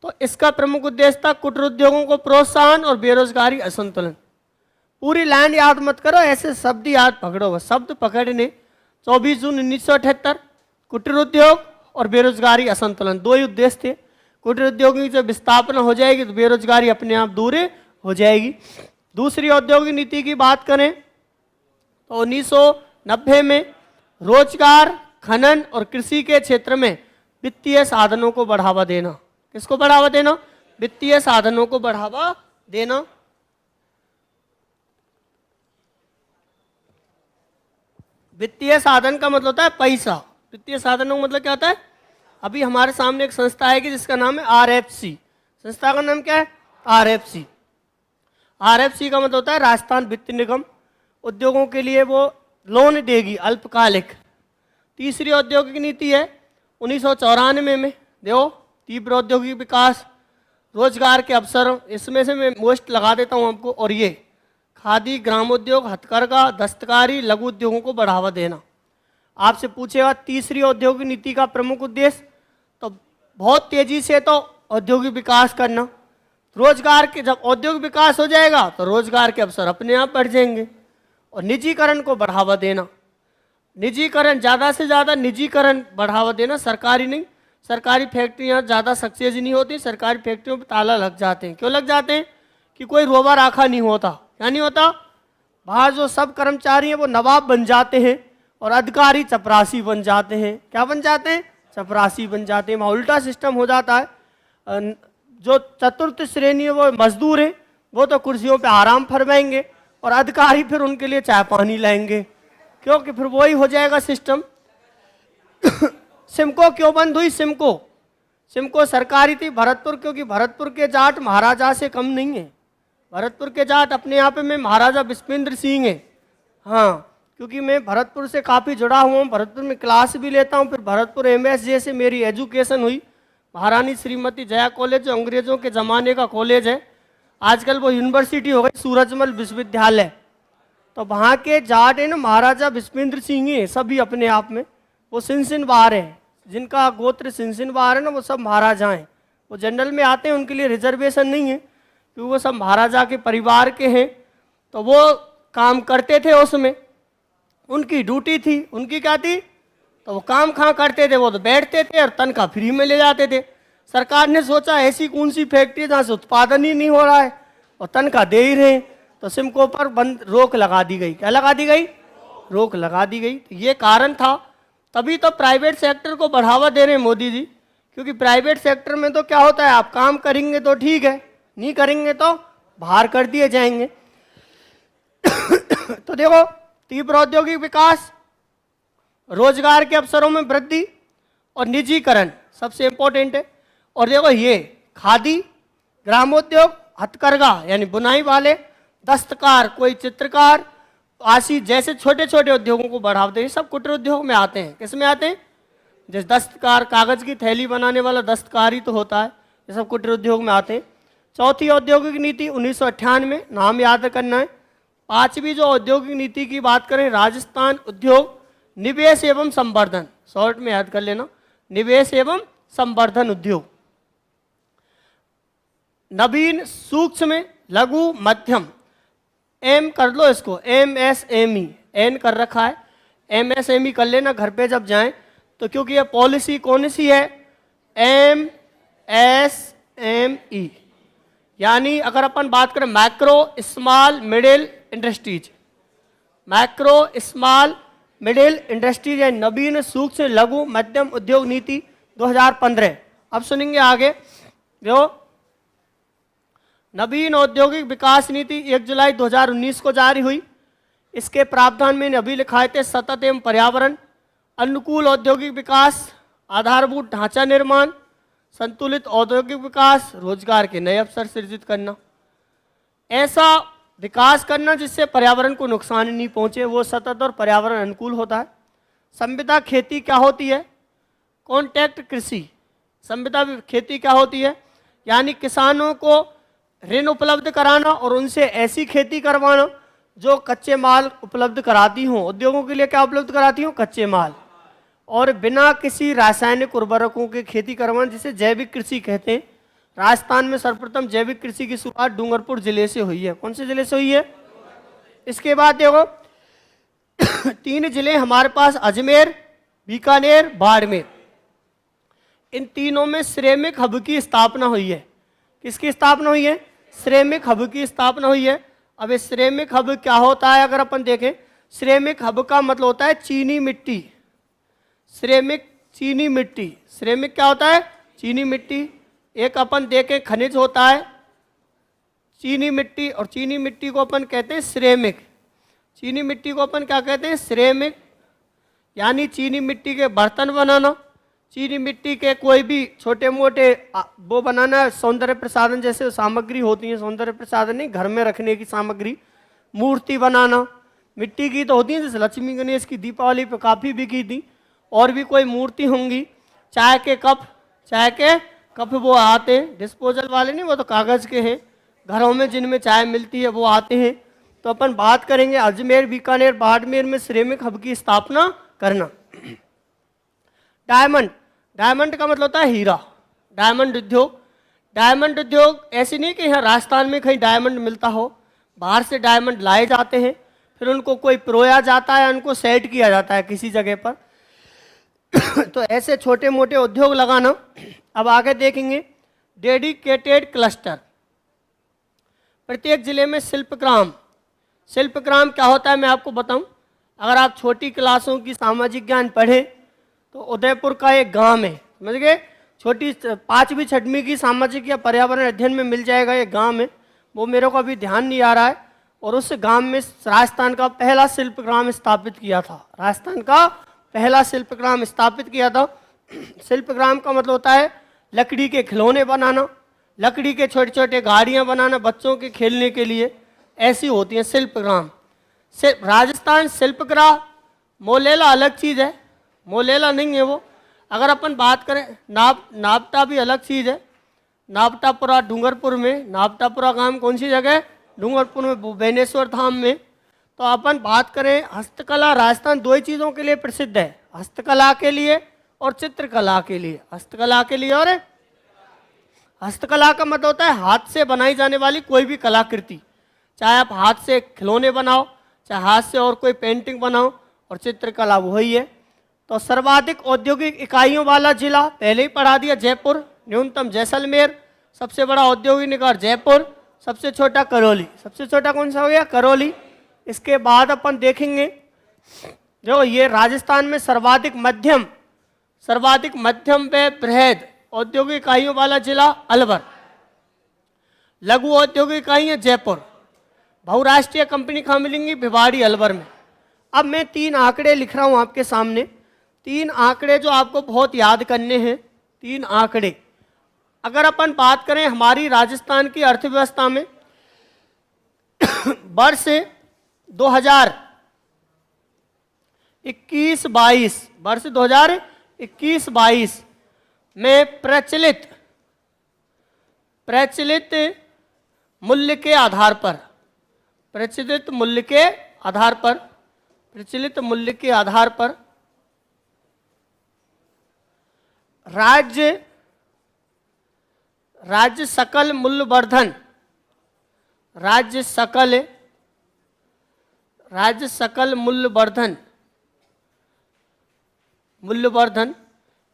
A: तो इसका प्रमुख उद्देश्य था कुटीर उद्योगों को प्रोत्साहन और बेरोजगारी असंतुलन। पूरी लाइन याद मत करो, ऐसे शब्द याद पकड़ो, बस शब्द पकड़ने। 24 जून 1978, कुटीर उद्योग और बेरोजगारी असंतुलन, 2 ही उद्देश्य थे। कुटीर उद्योग की जब स्थापना हो जाएगी तो बेरोजगारी अपने आप दूर हो जाएगी। दूसरी औद्योगिक नीति की बात करें तो 1990 में रोजगार, खनन और कृषि के क्षेत्र में वित्तीय साधनों को बढ़ावा देना। किसको बढ़ावा देना? वित्तीय साधनों को बढ़ावा देना। वित्तीय साधन का मतलब होता है पैसा। वित्तीय साधनों का मतलब क्या होता है? अभी हमारे सामने एक संस्था है कि जिसका नाम है आरएफसी। संस्था का नाम क्या है? आरएफसी। आरएफसी का मतलब होता है राजस्थान वित्त निगम। उद्योगों के लिए वो लोन देगी अल्पकालिक। तीसरी औद्योगिक नीति है 1994 में। देखो, तीव्र औद्योगिक विकास, रोजगार के अवसर, इसमें से मैं मोस्ट लगा देता हूँ आपको। और ये खादी, ग्रामोद्योग, हथकरघा, दस्तकारी, लघु उद्योगों को बढ़ावा देना। आपसे पूछेगा तीसरी औद्योगिक नीति का प्रमुख उद्देश्य, तो बहुत तेजी से तो औद्योगिक विकास करना। रोजगार के, जब औद्योगिक विकास हो जाएगा तो रोजगार के अवसर अपने आप बढ़ जाएंगे। और निजीकरण को बढ़ावा देना। निजीकरण, ज़्यादा से ज़्यादा निजीकरण बढ़ावा देना, सरकारी नहीं। सरकारी फैक्ट्रियाँ ज़्यादा सक्सेस नहीं होती, सरकारी फैक्ट्रियों पर ताला लग जाते हैं। क्यों लग जाते हैं? कि कोई रोबा राखा नहीं होता। क्या नहीं होता? बाहर जो सब कर्मचारी हैं वो नवाब बन जाते हैं और अधिकारी चपरासी बन जाते हैं। क्या बन जाते हैं? चपरासी बन जाते हैं। वहाँ उल्टा सिस्टम हो जाता है। जो चतुर्थ श्रेणी है वो मजदूर हैं, वो तो कुर्सियों पे आराम फरमाएंगे और अधिकारी फिर उनके लिए चाय पानी लाएंगे, क्योंकि फिर वही हो जाएगा सिस्टम। सिमको क्यों बंद हुई? सिमको सरकारी थी भरतपुर, क्योंकि भरतपुर के जाट महाराजा से कम नहीं है। भरतपुर के जाट अपने आप में महाराजा विश्वेंद्र सिंह है। हाँ, क्योंकि मैं भरतपुर से काफ़ी जुड़ा हुआ हूँ, भरतपुर में क्लास भी लेता हूँ। फिर भरतपुर एमएसजे से मेरी एजुकेशन हुई। महारानी श्रीमती जया कॉलेज जो अंग्रेजों के ज़माने का कॉलेज है, आजकल वो यूनिवर्सिटी हो गई, सूरजमल विश्वविद्यालय। तो वहाँ के जाट है ना, महाराजा विश्वेंद्र सिंह है सभी अपने आप में। वो सिंसिनवार है, जिनका गोत्र सिंसिनवार है ना, वो सब महाराजा हैं। वो जनरल में आते हैं, उनके लिए रिजर्वेशन नहीं है। क्योंकि वो सब महाराजा के परिवार के हैं, तो वो काम करते थे उसमें, उनकी ड्यूटी थी, उनकी क्या थी, तो वो काम कहाँ करते थे, वो तो बैठते थे और तनख्वाह फ्री में ले जाते थे। सरकार ने सोचा ऐसी कौन सी फैक्ट्री जहाँ से उत्पादन ही नहीं हो रहा है और तनख्वाह दे ही रहे हैं, तो सिमको पर रोक लगा दी गई। क्या लगा दी गई? रोक लगा दी गई। तो ये कारण था, तभी तो प्राइवेट सेक्टर को बढ़ावा दे रहे हैं मोदी जी, क्योंकि प्राइवेट सेक्टर में तो क्या होता है, आप काम करेंगे तो ठीक है, नहीं करेंगे तो बाहर कर दिए जाएंगे। तो देखो, तीव्र औद्योगिक विकास, रोजगार के अवसरों में वृद्धि और निजीकरण सबसे इंपॉर्टेंट है। और देखो ये खादी, ग्रामोद्योग, हथकरघा यानी बुनाई वाले, दस्तकार कोई चित्रकार, आशी जैसे छोटे छोटे उद्योगों को बढ़ावा दे, सब कुटीर उद्योग में आते हैं। किस में आते हैं? जैसे दस्तकार, कागज की थैली बनाने वाला दस्तकार ही तो होता है, ये सब कुटीर उद्योग में आते हैं। चौथी औद्योगिक नीति 1998, नाम याद करना है। पांचवी जो औद्योगिक नीति की बात करें, राजस्थान उद्योग निवेश एवं संवर्धन, शॉर्ट में याद कर लेना, निवेश एवं संवर्धन उद्योग। नवीन सूक्ष्म लघु मध्यम, एम कर लो इसको, MSME, एन कर रखा है, MSME कर लेना घर पे जब जाएं तो, क्योंकि ये पॉलिसी कौन सी है, MSME। यानी अगर अपन बात करें macro small middle industries, macro small middle industries या नवीन सूक्ष्म लघु मध्यम उद्योग नीति 2015। अब सुनेंगे आगे, जो नवीन औद्योगिक विकास नीति 1 जुलाई 2019 को जारी हुई। इसके प्रावधान में अभी लिखाए थे, सतत एवं पर्यावरण अनुकूल औद्योगिक विकास, आधारभूत ढांचा निर्माण, संतुलित औद्योगिक विकास, रोजगार के नए अवसर सृजित करना। ऐसा विकास करना जिससे पर्यावरण को नुकसान नहीं पहुंचे, वो सतत और पर्यावरण अनुकूल होता है। संविदा खेती क्या होती है? कॉन्ट्रैक्ट कृषि। संविदा खेती क्या होती है? यानी किसानों को ऋण उपलब्ध कराना और उनसे ऐसी खेती करवाना जो कच्चे माल उपलब्ध कराती हों। उद्योगों के लिए क्या उपलब्ध कराती हों? कच्चे माल, और बिना किसी रासायनिक उर्वरकों की खेती करवाना, जिसे जैविक कृषि कहते हैं। राजस्थान में सर्वप्रथम जैविक कृषि की शुरुआत डूंगरपुर जिले से हुई है। कौन से जिले से हुई है? इसके बाद देखो 3 जिले हमारे पास, अजमेर, बीकानेर, बाड़मेर। इन तीनों में श्रमिक हब की स्थापना हुई है। किसकी स्थापना हुई है? श्रमिक हब की स्थापना हुई है। अब इस श्रमिक हब क्या होता है, अगर अपन देखें, श्रमिक हब का मतलब होता है चीनी मिट्टी। श्रमिक चीनी मिट्टी, श्रमिक क्या होता है? चीनी मिट्टी। एक अपन देखें खनिज होता है चीनी मिट्टी, और चीनी मिट्टी को अपन कहते हैं श्रमिक। चीनी मिट्टी को अपन क्या कहते हैं? श्रमिक। यानी चीनी मिट्टी के बर्तन बनाना, चीनी मिट्टी के कोई भी छोटे मोटे वो बनाना, सौंदर्य प्रसाधन जैसे सामग्री होती है, सौंदर्य प्रसाधन नहीं, घर में रखने की सामग्री, मूर्ति बनाना मिट्टी की तो होती है, जैसे लक्ष्मी गणेश की दीपावली पे काफ़ी बिकी थी। और भी कोई मूर्ति होंगी, चाय के कप, चाय के कप वो आते हैं, डिस्पोजल वाले नहीं, वो तो कागज़ के हैं, घरों में जिनमें चाय मिलती है वो आते हैं। तो अपन बात करेंगे अजमेर, बीकानेर, बाड़मेर में श्रमिक हब की स्थापना करना। डायमंड, डायमंड का मतलब होता है हीरा। डायमंड उद्योग, डायमंड उद्योग ऐसे नहीं कि यहाँ राजस्थान में कहीं डायमंड मिलता हो, बाहर से डायमंड लाए जाते हैं, फिर उनको कोई पिरोया जाता है, उनको सेट किया जाता है किसी जगह पर। तो ऐसे छोटे मोटे उद्योग लगाना। अब आगे देखेंगे डेडिकेटेड क्लस्टर, प्रत्येक जिले में शिल्पग्राम। शिल्पग्राम क्या होता है मैं आपको बताऊं। अगर आप छोटी क्लासों की सामाजिक ज्ञान पढ़ें तो उदयपुर का एक गांव है, समझ गए, छोटी 5वीं 6वीं की सामाजिक या पर्यावरण अध्ययन में मिल जाएगा, एक गांव है, वो मेरे को अभी ध्यान नहीं आ रहा है। और उस गांव में राजस्थान का पहला शिल्पग्राम स्थापित किया था, राजस्थान का पहला शिल्पग्राम स्थापित किया था। शिल्पग्राम का मतलब होता है लकड़ी के खिलौने बनाना, लकड़ी के छोटे छोटे गाड़ियाँ बनाना बच्चों के खेलने के लिए, ऐसी होती हैं शिल्पग्राम। राजस्थान शिल्पग्राम, मोलेला अलग चीज़ है, मोलेला नहीं है वो। अगर अपन बात करें नापटा भी अलग चीज़ है। नापटापुरा डूंगरपुर में, नापटापुरा गांव कौन सी जगह है? डूंगरपुर में, भुवनेश्वर धाम में। तो अपन बात करें हस्तकला, राजस्थान 2 ही चीज़ों के लिए प्रसिद्ध है, हस्तकला के लिए और चित्रकला के लिए। हस्तकला के लिए और हस्तकला का मतलब होता है हाथ से बनाई जाने वाली कोई भी कलाकृति, चाहे आप हाथ से खिलौने बनाओ, चाहे हाथ से और कोई पेंटिंग बनाओ, और चित्रकला वही है। तो सर्वाधिक औद्योगिक इकाइयों वाला जिला पहले ही पढ़ा दिया, जयपुर। न्यूनतम जैसलमेर, सबसे बड़ा औद्योगिक नगर जयपुर, सबसे छोटा करौली। सबसे छोटा कौन सा हो गया? करौली। इसके बाद अपन देखेंगे जो ये राजस्थान में सर्वाधिक मध्यम व बृहद औद्योगिक इकाइयों वाला जिला अलवर। लघु औद्योगिक इकाई है जयपुर। बहुराष्ट्रीय कंपनी कहाँ मिलेंगी? भिवाड़ी, अलवर में। अब मैं 3 आंकड़े लिख रहा हूं आपके सामने, 3 आंकड़े जो आपको बहुत याद करने हैं। 3 आंकड़े, अगर अपन बात करें हमारी राजस्थान की अर्थव्यवस्था में वर्ष 2021-22 में प्रचलित मूल्य के आधार पर प्रचलित मूल्य के आधार पर राज्य सकल मूल्यवर्धन मूल्यवर्धन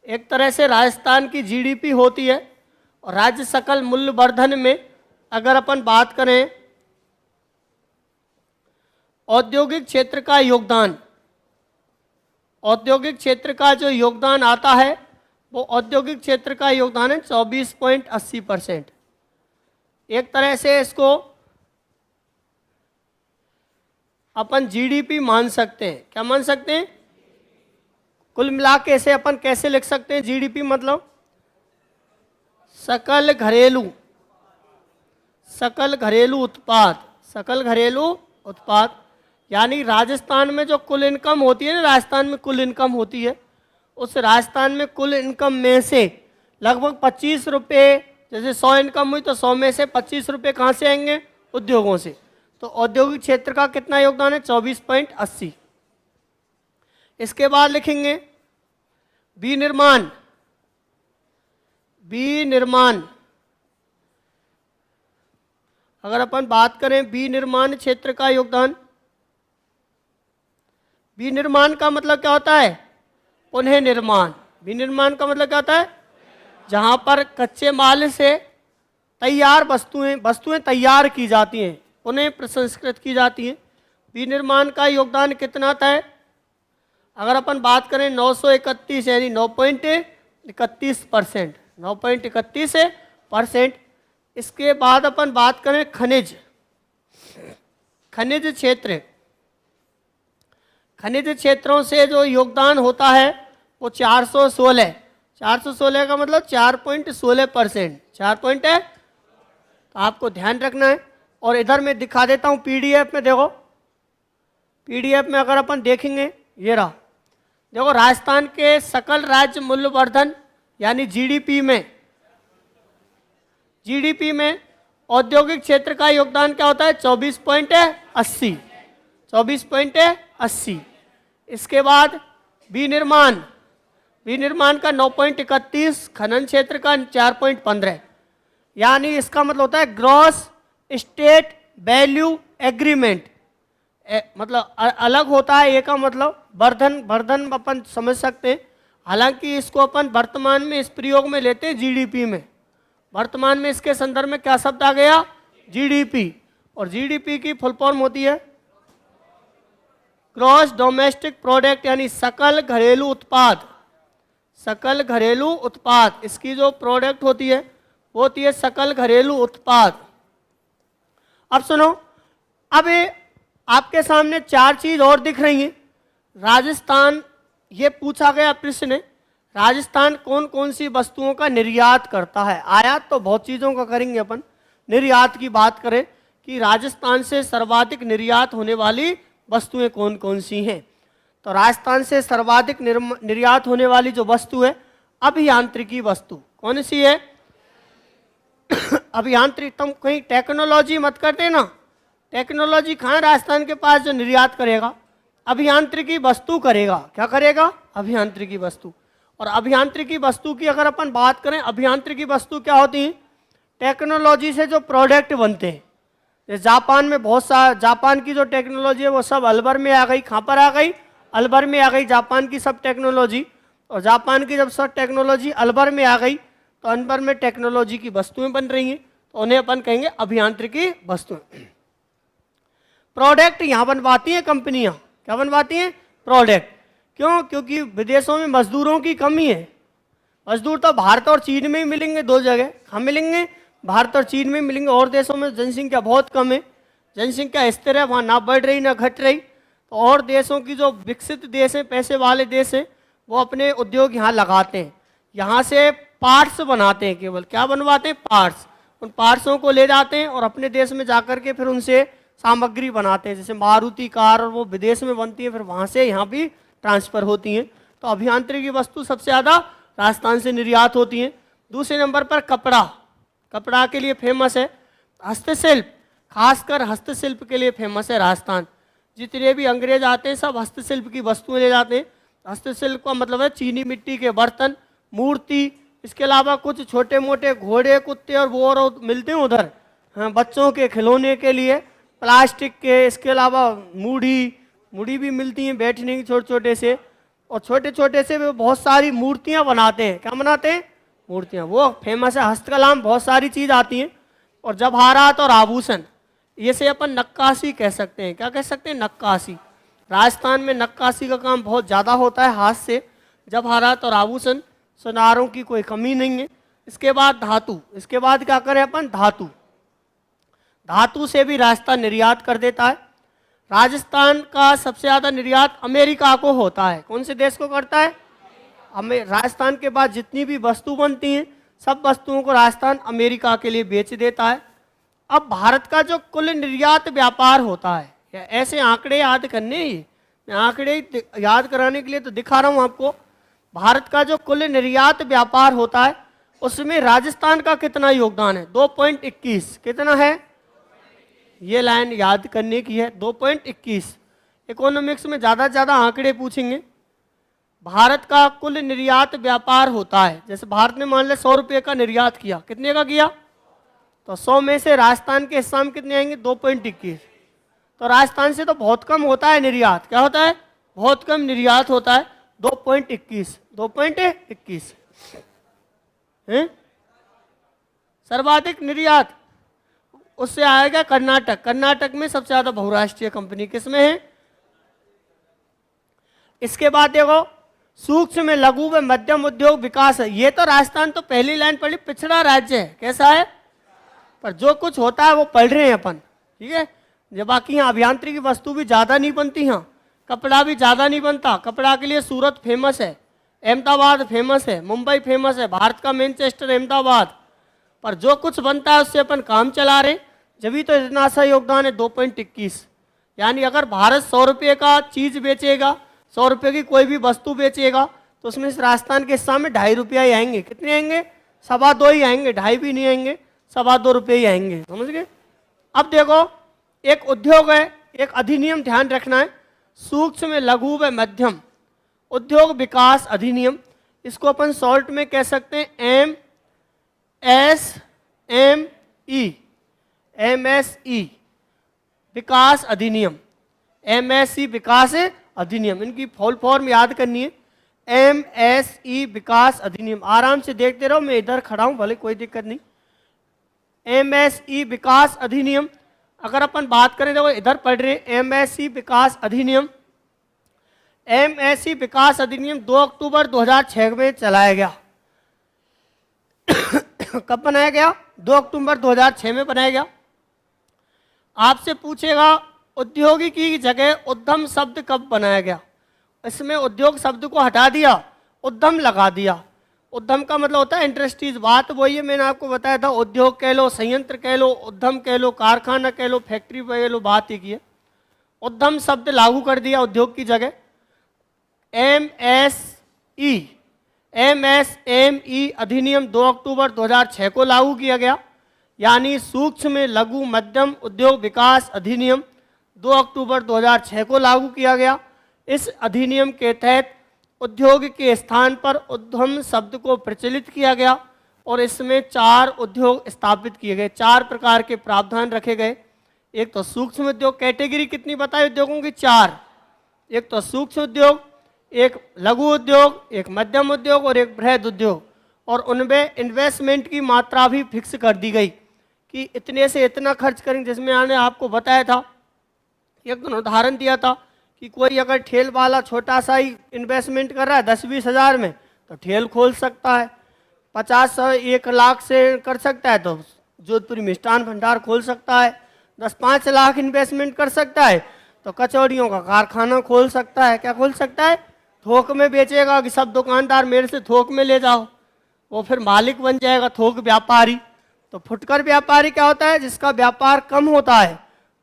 A: एक तरह से राजस्थान की जीडीपी होती है। और राज्य सकल मूल्यवर्धन में अगर अपन बात करें औद्योगिक क्षेत्र का योगदान, औद्योगिक क्षेत्र का जो योगदान आता है वो औद्योगिक क्षेत्र का योगदान है 24.80%। एक तरह से इसको अपन जीडीपी मान सकते हैं। क्या मान सकते हैं? कुल मिला के इसे अपन कैसे लिख सकते हैं? जीडीपी मतलब सकल घरेलू उत्पाद। यानी राजस्थान में जो कुल इनकम होती है ना, राजस्थान में कुल इनकम होती है, उस राजस्थान में कुल इनकम में से लगभग 25 रुपये, जैसे 100 इनकम हुई तो 100 में से 25 रुपये कहाँ से आएंगे? उद्योगों से। तो औद्योगिक क्षेत्र का कितना योगदान है? 24.80। इसके बाद लिखेंगे विनिर्माण। अगर अपन बात करें विनिर्माण क्षेत्र का योगदान, विनिर्माण का मतलब क्या होता है? पुनः निर्माण। विनिर्माण का मतलब क्या होता है? जहां पर कच्चे माल से तैयार वस्तुएं तैयार की जाती हैं, उन्हें प्रसंस्कृत की जाती हैं। विनिर्माण का योगदान कितना था? अगर अपन बात करें 931 यानी 9.31%, 9.31%। इसके बाद अपन बात करें खनिज क्षेत्र। खनिज क्षेत्रों से जो योगदान होता है वो 416 का मतलब 4.16%। 4 पॉइंट है, तो आपको ध्यान रखना है। और इधर मैं दिखा देता हूँ पीडीएफ में। देखो पीडीएफ में अगर अपन देखेंगे, ये रहा, देखो राजस्थान के सकल राज्य मूल्यवर्धन यानी जीडीपी में औद्योगिक क्षेत्र का योगदान क्या होता है? 24.80। इसके बाद विनिर्माण का 9.31, खनन क्षेत्र का 4.15। यानी इसका मतलब होता है ग्रॉस स्टेट वैल्यू एग्रीमेंट। मतलब अलग होता है। ये का मतलब वर्धन अपन समझ सकते हैं। हालांकि इसको अपन वर्तमान में इस प्रयोग में लेते हैं जीडीपी में। वर्तमान में इसके संदर्भ में क्या शब्द आ गया? जीडीपी। और जीडीपी की फुल फॉर्म होती है ग्रॉस डोमेस्टिक प्रोडक्ट, यानी सकल घरेलू उत्पाद। इसकी जो प्रोडक्ट होती है वो होती है सकल घरेलू उत्पाद। अब सुनो, अब आपके सामने 4 चीज और दिख रही हैं। राजस्थान, ये पूछा गया प्रश्न है, राजस्थान कौन कौन सी वस्तुओं का निर्यात करता है? आयात तो बहुत चीज़ों का करेंगे अपन, निर्यात की बात करें कि राजस्थान से सर्वाधिक निर्यात होने वाली वस्तुएं कौन कौन सी हैं, तो राजस्थान से सर्वाधिक निर्यात होने वाली जो वस्तु है अभियांत्रिकी वस्तु। कौन सी है? अभियांत्रिक। तुम कहीं टेक्नोलॉजी मत करते ना, टेक्नोलॉजी कहाँ राजस्थान के पास जो निर्यात करेगा? अभियांत्रिकी वस्तु करेगा। क्या करेगा? अभियांत्रिकी वस्तु। और अभियांत्रिकी वस्तु की अगर अपन बात करें, अभियांत्रिकी वस्तु क्या होती है? टेक्नोलॉजी से जो प्रोडक्ट बनते हैं, जैसे जापान में बहुत सा, जापान की जो टेक्नोलॉजी है वो सब अलवर में आ गई। कहाँ पर आ गई? अलवर में आ गई जापान की सब टेक्नोलॉजी। और जापान की जब सब टेक्नोलॉजी अलवर में आ गई तो अलवर में टेक्नोलॉजी की वस्तुएं बन रही हैं, तो उन्हें अपन कहेंगे अभियांत्रिकी वस्तुएं। प्रोडक्ट यहाँ बनवाती हैं कंपनियाँ। क्या बनवाती हैं? प्रोडक्ट। क्यों? क्योंकि विदेशों में मजदूरों की कमी है। मजदूर तो भारत और चीन में ही मिलेंगे, दो जगह। कहाँ मिलेंगे? भारत और चीन में मिलेंगे। और देशों में जनसंख्या बहुत कम है, जनसंख्या स्थिर है, वहाँ ना बढ़ रही ना घट रही। तो और देशों की जो विकसित देश हैं, पैसे वाले देश हैं, वो अपने उद्योग यहाँ लगाते हैं, यहाँ से पार्ट्स बनाते हैं। केवल क्या बनवाते हैं? पार्ट्स। उन पार्ट्सों को ले जाते हैं और अपने देश में जाकर के फिर उनसे सामग्री बनाते हैं। जैसे मारुति कार, और वो विदेश में बनती है, फिर वहाँ से यहाँ भी ट्रांसफ़र होती हैं। तो अभियांत्रिकी वस्तु सबसे ज़्यादा राजस्थान से निर्यात होती हैं। दूसरे नंबर पर कपड़ा, कपड़ा के लिए फेमस है। हस्तशिल्प, खासकर हस्तशिल्प के लिए फेमस है राजस्थान। जितने भी अंग्रेज आते हैं सब हस्तशिल्प की वस्तुएं ले जाते हैं। हस्तशिल्प का मतलब है चीनी मिट्टी के बर्तन, मूर्ति, इसके अलावा कुछ छोटे मोटे घोड़े, कुत्ते और वो और मिलते हैं उधर, हाँ, बच्चों के खिलौने के लिए, प्लास्टिक के। इसके अलावा मूढ़ी भी मिलती हैं बैठने की, छोटे छोटे से। और छोटे छोटे से वे बहुत सारी मूर्तियाँ बनाते हैं। क्या बनाते हैं? मूर्तियाँ। वो फेमस है। हस्तकला में बहुत सारी चीज़ आती हैं। और जवाहरात और आभूषण, ये से अपन नक्काशी कह सकते हैं। क्या कह सकते हैं? नक्काशी। राजस्थान में नक्काशी का काम बहुत ज़्यादा होता है हाथ से। जवाहरात और आभूषण, सुनारों की कोई कमी नहीं है। इसके बाद धातु। इसके बाद क्या करें अपन? धातु। धातु से भी राजस्थान निर्यात कर देता है। राजस्थान का सबसे ज़्यादा निर्यात अमेरिका को होता है। कौन से देश को करता है? राजस्थान के बाद जितनी भी वस्तु बनती हैं सब वस्तुओं को राजस्थान अमेरिका के लिए बेच देता है। अब भारत का जो कुल निर्यात व्यापार होता है, ऐसे आंकड़े याद करने ही, मैं आंकड़े याद कराने के लिए तो दिखा रहा हूँ आपको। भारत का जो कुल निर्यात व्यापार होता है उसमें राजस्थान का कितना योगदान है? 2.21। कितना है? ये लाइन याद करने की है, 2.21। इकोनॉमिक्स में ज़्यादा से ज़्यादा आंकड़े पूछेंगे। भारत का कुल निर्यात व्यापार होता है, जैसे भारत ने मान लिया 100 रुपये का निर्यात किया, कितने का किया? तो 100 में से राजस्थान के हिस्सा में कितने आएंगे? 2.21। तो राजस्थान से तो बहुत कम होता है निर्यात। क्या होता है? बहुत कम निर्यात होता है। 2.21, 2.21 है। सर्वाधिक निर्यात उससे आएगा कर्नाटक। कर्नाटक में सबसे ज़्यादा बहुराष्ट्रीय कंपनी किसमें है? इसके बाद देखो, सूक्ष्म लघु व मध्यम उद्योग विकास है। ये तो राजस्थान तो पहली लाइन पढ़ी, पिछड़ा राज्य है। कैसा है? पर जो कुछ होता है वो पढ़ रहे हैं अपन, ठीक है। जब बाकी यहाँ अभियांत्रिकी वस्तु भी ज़्यादा नहीं बनती, यहाँ कपड़ा भी ज़्यादा नहीं बनता। कपड़ा के लिए सूरत फेमस है, अहमदाबाद फेमस है, मुंबई फेमस है, भारत का मैनचेस्टर अहमदाबाद। पर जो कुछ बनता है उससे अपन काम चला रहे, जब तो इतना सा योगदान है 2.21। यानी अगर भारत 100 रुपये का चीज़ बेचेगा, 100 रुपये की कोई भी वस्तु बेचेगा, तो उसमें से राजस्थान के हिस्सा में 2.5 रुपया ही आएंगे। कितने आएंगे? 2.25 ही आएंगे, 2.5 भी नहीं आएंगे, 2.25 रुपये ही आएंगे। समझ गए? अब देखो, एक उद्योग है, एक अधिनियम ध्यान रखना है, सूक्ष्म लघु व मध्यम उद्योग विकास अधिनियम। इसको अपन शॉर्ट में कह सकते हैं MSE, विकास अधिनियम। MSE विकास अधिनियम, इनकी फुल फॉर्म याद करनी है। MSE विकास अधिनियम, आराम से देखते रहो, मैं इधर खड़ा हूं, भले कोई दिक्कत नहीं। MSE विकास अधिनियम, अगर अपन बात करें तो इधर पढ़ रहे MSE विकास अधिनियम। MSE विकास अधिनियम 2 अक्टूबर 2006 में चलाया गया। कब बनाया गया? 2 अक्टूबर 2006 में बनाया गया। आपसे पूछेगा औद्योगिकी की जगह उद्यम शब्द कब बनाया गया? इसमें उद्योग शब्द को हटा दिया, उद्यम लगा दिया। उद्यम का मतलब होता है इंडस्ट्रीज। बात वही है, मैंने आपको बताया था, उद्योग कह लो, संयंत्र कह लो, उद्यम कह लो, कारखाना कह लो, फैक्ट्री कह लो, बात एक ही है। उद्यम शब्द लागू कर दिया उद्योग की जगह। MSME अधिनियम 2 अक्टूबर 2006 को लागू किया गया। यानी सूक्ष्म लघु मध्यम उद्योग विकास अधिनियम 2 अक्टूबर 2006 को लागू किया गया। इस अधिनियम के तहत उद्योग के स्थान पर उद्यम शब्द को प्रचलित किया गया। और इसमें 4 उद्योग स्थापित किए गए, 4 प्रकार के प्रावधान रखे गए। एक तो सूक्ष्म उद्योग, कैटेगरी कितनी बताई उद्योगों की? 4। एक तो सूक्ष्म उद्योग, एक लघु उद्योग, एक मध्यम उद्योग और एक बृहद उद्योग। और उनमें इन्वेस्टमेंट की मात्रा भी फिक्स कर दी गई कि इतने से इतना खर्च करेंगे। जिसमें मैंने आपको बताया था, एक उदाहरण दिया था कि कोई अगर ठेल वाला छोटा सा ही इन्वेस्टमेंट कर रहा है 10-20 हज़ार में, तो ठेल खोल सकता है। 50-1 लाख से कर सकता है तो जोधपुरी मिष्ठान भंडार खोल सकता है। 10-5 लाख इन्वेस्टमेंट कर सकता है तो कचौड़ियों का कारखाना खोल सकता है। क्या खोल सकता है? थोक में बेचेगा कि सब दुकानदार मेरे से थोक में ले जाओ, वो फिर मालिक बन जाएगा, थोक व्यापारी। तो फुटकर व्यापारी क्या होता है? जिसका व्यापार कम होता है।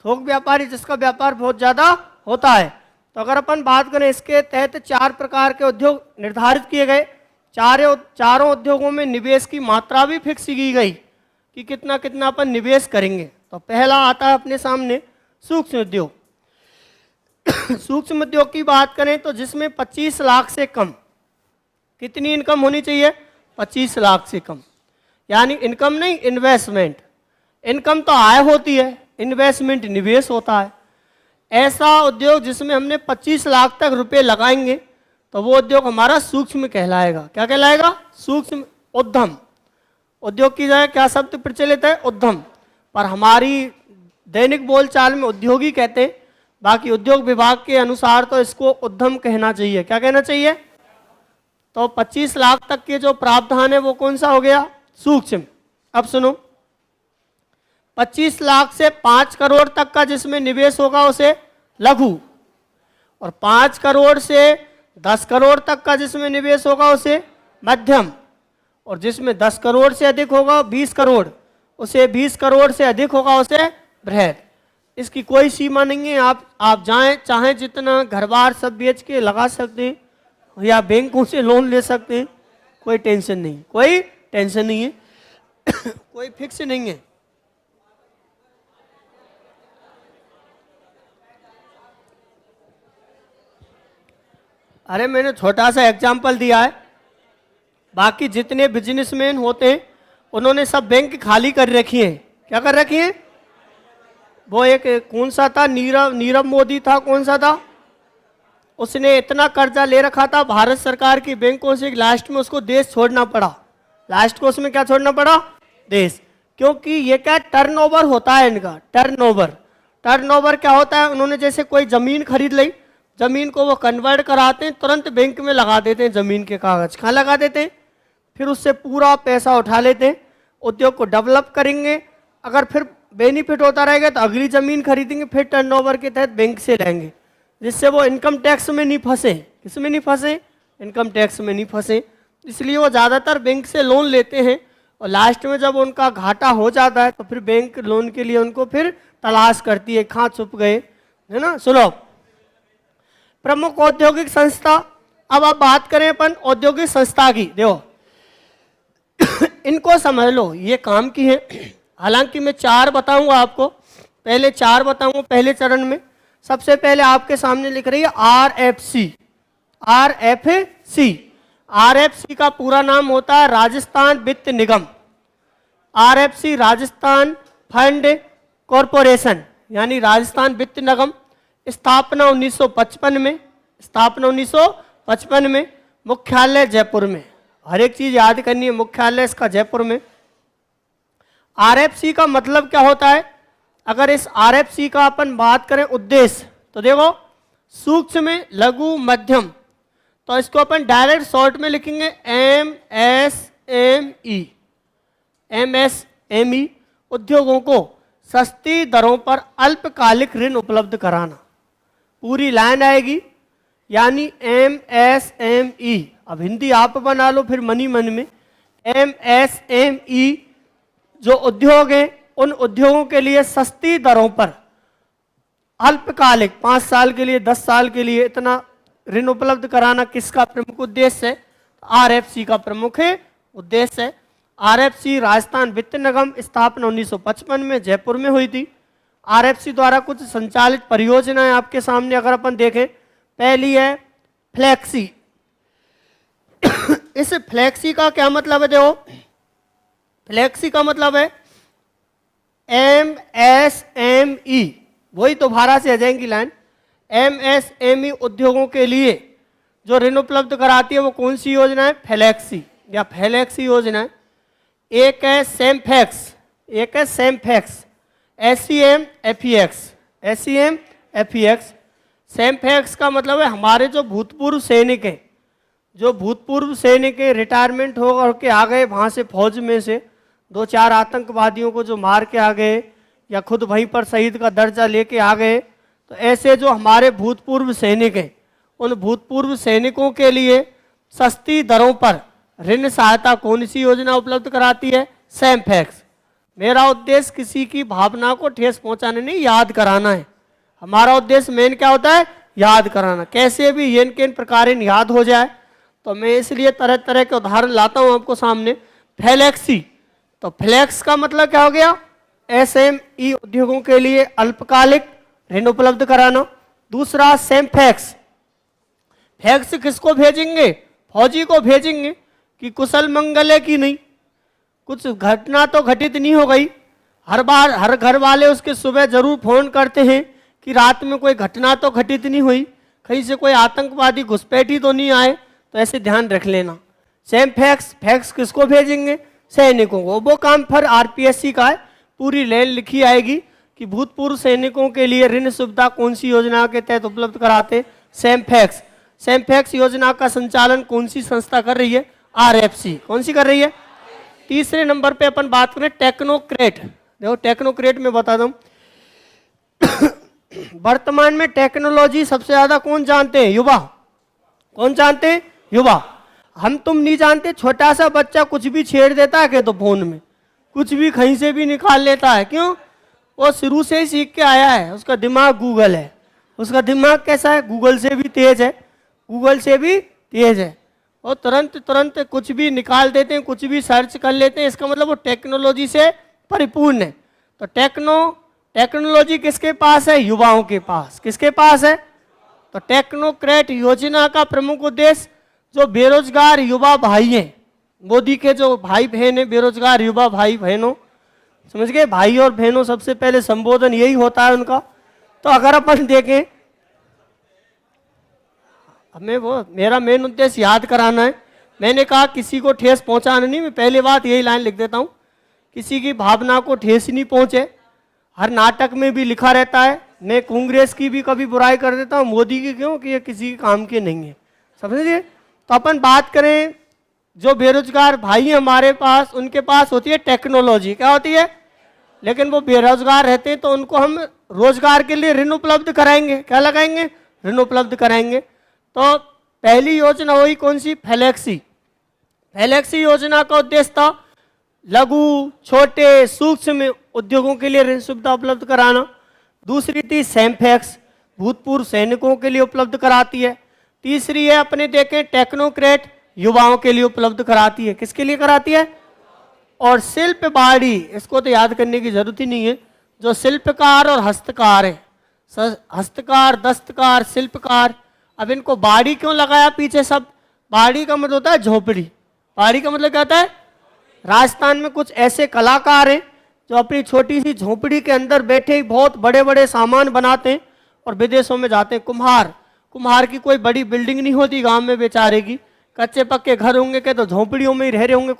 A: थोक व्यापारी जिसका व्यापार बहुत ज़्यादा होता है। तो अगर अपन बात करें, इसके तहत 4 प्रकार के उद्योग निर्धारित किए गए। चारों उद्योगों में निवेश की मात्रा भी फिक्स की गई कि कितना कितना अपन निवेश करेंगे। तो पहला आता है अपने सामने सूक्ष्म उद्योग। सूक्ष्म उद्योग की बात करें तो जिसमें 25 लाख से कम, कितनी इनकम होनी चाहिए? 25 लाख से कम। यानी इनकम नहीं, इन्वेस्टमेंट। इनकम तो आय होती है, इन्वेस्टमेंट निवेश होता है। ऐसा उद्योग जिसमें हमने 25 लाख तक रुपए लगाएंगे तो वो उद्योग हमारा सूक्ष्म कहलाएगा। क्या कहलाएगा? सूक्ष्म उद्यम। उद्योग की जगह क्या शब्द प्रचलित है? उद्यम। पर हमारी दैनिक बोलचाल में उद्योगी कहते हैं। बाकी उद्योग विभाग के अनुसार तो इसको उद्यम कहना चाहिए। क्या कहना चाहिए? तो 25 लाख तक के जो प्रावधान है वो कौन सा हो गया? सूक्ष्म। अब सुनो, 25 लाख से 5 करोड़ तक का जिसमें निवेश होगा उसे लघु, और 5 करोड़ से 10 करोड़ तक का जिसमें निवेश होगा उसे मध्यम, और जिसमें 10 करोड़ से अधिक होगा 20 करोड़, उसे 20 करोड़ से अधिक होगा उसे बृहद। इसकी कोई सीमा नहीं है। आप जाएं, चाहें जितना घर बार सब बेच के लगा सकते हैं या बैंकों से लोन ले सकते हैं, कोई टेंशन नहीं, कोई टेंशन नहीं है। कोई फिक्स नहीं है। अरे मैंने छोटा सा एग्जाम्पल दिया है, बाकी जितने बिजनेसमैन होते हैं उन्होंने सब बैंक खाली कर रखी है। क्या कर रखी है? वो एक कौन सा था, नीरव मोदी था, कौन सा था, उसने इतना कर्जा ले रखा था भारत सरकार की बैंकों से, लास्ट में उसको देश छोड़ना पड़ा। लास्ट को उसमें क्या छोड़ना पड़ा? देश। क्योंकि ये क्या टर्नओवर होता है इनका, टर्नओवर क्या होता है? उन्होंने जैसे कोई जमीन खरीद ली, जमीन को वो कन्वर्ट कराते हैं, तुरंत बैंक में लगा देते हैं जमीन के कागज। कहाँ लगा देते हैं? फिर उससे पूरा पैसा उठा लेते हैं, उद्योग को डेवलप करेंगे। अगर फिर बेनिफिट होता रहेगा तो अगली जमीन खरीदेंगे, फिर टर्नओवर के तहत बैंक से लेंगे, जिससे वो इनकम टैक्स में नहीं फंसे। किस में नहीं फंसे? इनकम टैक्स में नहीं फंसे। इसलिए वो ज़्यादातर बैंक से लोन लेते हैं, और लास्ट में जब उनका घाटा हो जाता है तो फिर बैंक लोन के लिए उनको फिर तलाश करती है, कहाँ छुप गए, है ना। सुनो, प्रमुख औद्योगिक संस्था। अब आप बात करें अपन औद्योगिक संस्था की, देखो इनको समझ लो, ये काम की है। हालांकि मैं 4 बताऊंगा आपको, पहले 4 बताऊंगा पहले चरण में। सबसे पहले आपके सामने लिख रही है RFC। RFC का पूरा नाम होता है राजस्थान वित्त निगम। RFC राजस्थान फंड कॉरपोरेशन, यानी राजस्थान वित्त निगम। स्थापना 1955 में। मुख्यालय जयपुर में। हर एक चीज याद करनी है, मुख्यालय इसका जयपुर में। RFC का मतलब क्या होता है? अगर इस RFC का अपन बात करें उद्देश्य, तो देखो सूक्ष्म, लघु, मध्यम, तो इसको अपन डायरेक्ट शॉर्ट में लिखेंगे MSME। उद्योगों को सस्ती दरों पर अल्पकालिक ऋण उपलब्ध कराना, पूरी लाइन आएगी, यानी MSME। अब हिंदी आप बना लो फिर मनी मन में। MSME जो उद्योग हैं, उन उद्योगों के लिए सस्ती दरों पर अल्पकालिक 5 साल के लिए, 10 साल के लिए इतना ऋण उपलब्ध कराना किसका प्रमुख उद्देश्य है? RFC का प्रमुख उद्देश्य है। RFC राजस्थान वित्त निगम, स्थापना 1955 में जयपुर में हुई थी। RFC द्वारा कुछ संचालित परियोजनाएं आपके सामने अगर अपन देखें, पहली है फ्लैक्सी। इस फ्लैक्सी का क्या मतलब है? देखो, फ्लेक्सी का मतलब है MSME, वही तो भारत से आ जाएंगी लाइन। MSME उद्योगों के लिए जो ऋण उपलब्ध कराती है वो कौन सी योजना है? फ्लेक्सी या फ्लेक्सी योजना है। एक है सेमफैक्स, एक है सेमफैक्स, SEMFEX। सेमफैक्स का मतलब है हमारे जो भूतपूर्व सैनिक हैं, जो भूतपूर्व सैनिक रिटायरमेंट हो के आ गए वहाँ से फौज में से, 2-4 आतंकवादियों को जो मार के आ गए या खुद वहीं पर शहीद का दर्जा लेके आ गए, तो ऐसे जो हमारे भूतपूर्व सैनिक हैं उन भूतपूर्व सैनिकों के लिए सस्ती दरों पर ऋण सहायता कौन सी योजना उपलब्ध कराती है? सेमफैक्स। मेरा उद्देश्य किसी की भावना को ठेस पहुंचाने नहीं, याद कराना है। हमारा उद्देश्य मेन क्या होता है? याद कराना, कैसे भी येन केन प्रकार याद हो जाए। तो मैं इसलिए तरह तरह के उदाहरण लाता हूं आपको सामने। फ्लेक्सी, तो फ्लेक्स का मतलब क्या हो गया? SME उद्योगों के लिए अल्पकालिक ऋण उपलब्ध कराना। दूसरा सेमफैक्स, फैक्स किसको भेजेंगे? फौजी को भेजेंगे कि कुशल मंगल है कि नहीं, कुछ घटना तो घटित नहीं हो गई। हर बार हर घर वाले उसके सुबह जरूर फोन करते हैं कि रात में कोई घटना तो घटित नहीं हुई, कहीं से कोई आतंकवादी घुसपैठी तो नहीं आए, तो ऐसे ध्यान रख लेना। सेमफैक्स, फैक्स किसको भेजेंगे? सैनिकों को। वो काम फिर RPSC का है, पूरी लाइन लिखी आएगी कि भूतपूर्व सैनिकों के लिए ऋण सुविधा कौन सी योजना के तहत उपलब्ध कराते? सेमफैक्स। सेमफैक्स योजना का संचालन कौन सी संस्था कर रही है? RFC। कौन सी कर रही है? तीसरे नंबर पे अपन बात करें टेक्नोक्रेट। देखो टेक्नोक्रेट में बता दूं वर्तमान में टेक्नोलॉजी सबसे ज्यादा कौन जानते हैं? युवा। कौन जानते हैं? युवा। हम तुम नहीं जानते, छोटा सा बच्चा कुछ भी छेड़ देता है कि तो फोन में कुछ भी कहीं से भी निकाल लेता है। क्यों? वो शुरू से ही सीख के आया है, उसका दिमाग गूगल है। उसका दिमाग कैसा है? गूगल से भी तेज है, गूगल से भी तेज है। और तुरंत तुरंत कुछ भी निकाल देते हैं, कुछ भी सर्च कर लेते हैं। इसका मतलब वो टेक्नोलॉजी से परिपूर्ण है। तो टेक्नोलॉजी किसके पास है? युवाओं के पास। किसके पास है? तो टेक्नोक्रेट योजना का प्रमुख उद्देश्य जो बेरोजगार युवा भाई हैं, मोदी के जो भाई बहन हैं, बेरोजगार युवा भाई बहनों, समझ गए? भाई और बहनों सबसे पहले संबोधन यही होता है उनका। तो अगर अपन देखें, हमें वो मेरा मेन उद्देश्य याद कराना है। मैंने कहा किसी को ठेस पहुंचाना नहीं, मैं पहले बात यही लाइन लिख देता हूं, किसी की भावना को ठेस नहीं पहुंचे। हर नाटक में भी लिखा रहता है। मैं कांग्रेस की भी कभी बुराई कर देता हूं, मोदी की क्यों? कि ये किसी के काम के नहीं है, समझिए। तो अपन बात करें जो बेरोजगार भाई हमारे पास, उनके पास होती है टेक्नोलॉजी। क्या होती है? लेकिन वो बेरोजगार रहते हैं तो उनको हम रोजगार के लिए ऋण उपलब्ध कराएंगे। क्या लगाएंगे? ऋण उपलब्ध कराएंगे। तो पहली योजना हुई कौन सी? फ्लेक्सी। फ्लेक्सी योजना का उद्देश्य था लघु, छोटे, सूक्ष्म उद्योगों के लिए ऋण सुविधा उपलब्ध कराना। दूसरी थी सेमफैक्स, भूतपूर्व सैनिकों के लिए उपलब्ध कराती है। तीसरी है अपने देखें टेक्नोक्रेट, युवाओं के लिए उपलब्ध कराती है। किसके लिए कराती है? और शिल्प बाड़ी, इसको तो याद करने की जरूरत ही नहीं है। जो शिल्पकार और हस्तकार है, हस्तकार, दस्तकार, शिल्पकार। अब इनको बाड़ी क्यों लगाया पीछे सब? बाड़ी का मतलब होता है झोपड़ी। बाड़ी का मतलब क्या होता है? राजस्थान में कुछ ऐसे कलाकार हैं जो अपनी छोटी सी झोपड़ी के अंदर बैठे ही बहुत बड़े बड़े सामान बनाते हैं और विदेशों में जाते हैं। कुम्हार की कोई बड़ी बिल्डिंग नहीं होती गांव में बेचारे की, कच्चे पक्के घर होंगे के तो झोपड़ियों में ही रह रहे होंगे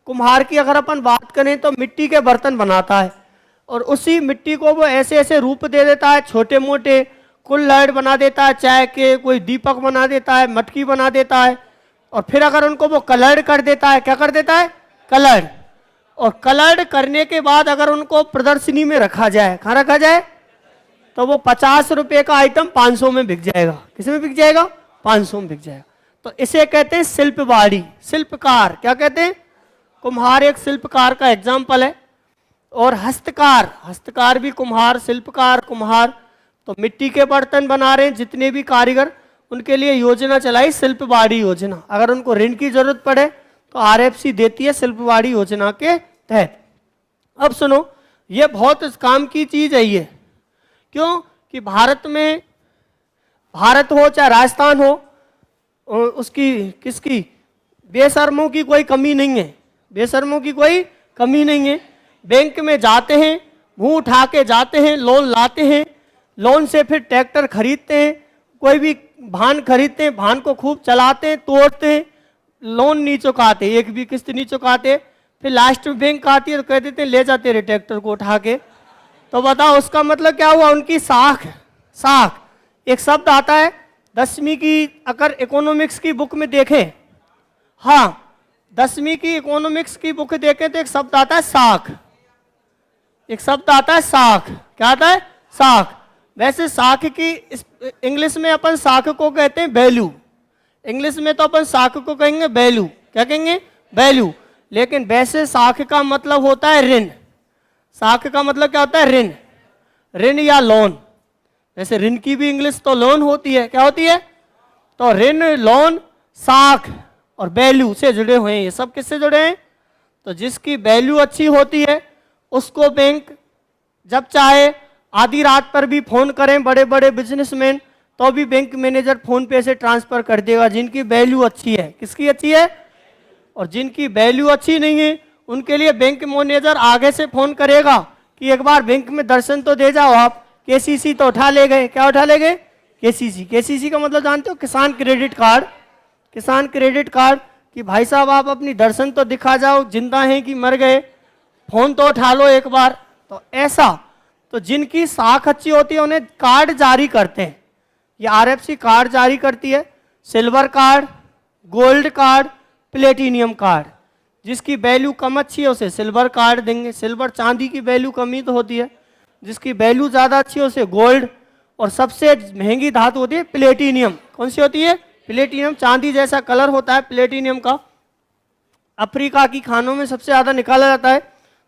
A: कुम्हार की अगर अपन बात करें तो मिट्टी के बर्तन बनाता है और उसी मिट्टी को वो ऐसे ऐसे रूप दे देता है, छोटे मोटे कुल्हड़ बना देता है, चाय के कोई दीपक बना देता है, मटकी बना देता है। और फिर अगर उनको वो कलर कर देता है, क्या कर देता है? कलर। और कलर करने के बाद अगर उनको प्रदर्शनी में रखा जाए, कहाँ रखा जाए? तो वो 50 रुपए का आइटम 500 में बिक जाएगा। किसमें बिक जाएगा? 500 में बिक जाएगा। तो इसे कहते हैं शिल्पबाड़ी, शिल्पकार। क्या कहते हैं? कुम्हार एक शिल्पकार का एग्जाम्पल है। और हस्तकार भी कुम्हार, शिल्पकार कुम्हार। तो मिट्टी के बर्तन बना रहे हैं जितने भी कारीगर, उनके लिए योजना चलाई शिल्पबाड़ी योजना। अगर उनको ऋण की जरूरत पड़े तो RFC देती है शिल्पबाड़ी योजना के तहत। अब सुनो, ये बहुत काम की चीज है ये। क्यों? कि भारत में, भारत हो चाहे राजस्थान हो, उसकी किसकी बेशर्मों की कोई कमी नहीं है। बेशर्मों की कोई कमी नहीं है। बैंक में जाते हैं, मुंह उठा के जाते हैं, लोन लाते हैं, लोन से फिर ट्रैक्टर खरीदते हैं, कोई भी वाहन खरीदते हैं, वाहन को खूब चलाते हैं, तोड़ते हैं, लोन नहीं चुकाते, एक भी किस्त नहीं चुकाते, फिर लास्ट में बैंक आती है तो कह देते हैं ले जाते रहे ट्रैक्टर को उठा के। तो बताओ उसका मतलब क्या हुआ? उनकी साख। साख एक शब्द आता है 10वीं की अगर इकोनॉमिक्स की बुक में देखें, हाँ 10वीं की इकोनॉमिक्स की बुक देखें तो एक शब्द आता है साख। एक शब्द आता है साख। क्या आता है? साख। वैसे साख की इंग्लिश में अपन साख को कहते हैं वैल्यू। इंग्लिश में तो अपन साख को कहेंगे वैल्यू। क्या कहेंगे? वैल्यू। लेकिन वैसे साख का मतलब होता है ऋण। साख का मतलब क्या होता है? ऋण। ऋण या लोन। वैसे ऋण की भी इंग्लिश तो लोन होती है। क्या होती है? तो ऋण, लोन, साख और वैल्यू से जुड़े हुए हैं। ये सब किससे जुड़े हैं? तो जिसकी वैल्यू अच्छी होती है उसको बैंक जब चाहे आधी रात पर भी फोन करें बड़े बड़े बिजनेसमैन, तो भी बैंक मैनेजर फोन पे से ट्रांसफर कर देगा, जिनकी वैल्यू अच्छी है। किसकी अच्छी है? और जिनकी वैल्यू अच्छी नहीं है उनके लिए बैंक मैनेजर आगे से फोन करेगा कि एक बार बैंक में दर्शन तो दे जाओ आप, केसीसी तो उठा ले गए। क्या उठा ले गए? केसीसी। केसीसी का मतलब जानते हो? किसान क्रेडिट कार्ड। किसान क्रेडिट कार्ड कि भाई साहब आप अपनी दर्शन तो दिखा जाओ, जिंदा हैं कि मर गए, फोन तो उठा लो एक बार। तो ऐसा तो जिनकी साख अच्छी होती है उन्हें कार्ड जारी करते हैं। ये आरएफसी कार्ड जारी करती है, silver card, gold card, platinum card. जिसकी वैल्यू कम अच्छी है उसे सिल्वर कार्ड देंगे। सिल्वर चांदी की वैल्यू कम ही तो होती है। जिसकी वैल्यू ज़्यादा अच्छी है उसे गोल्ड, और सबसे महंगी धातु होती है प्लेटिनियम। कौन सी होती है? प्लेटिनियम। चांदी जैसा कलर होता है प्लेटिनियम का, अफ्रीका की खानों में सबसे ज़्यादा निकाला जाता है।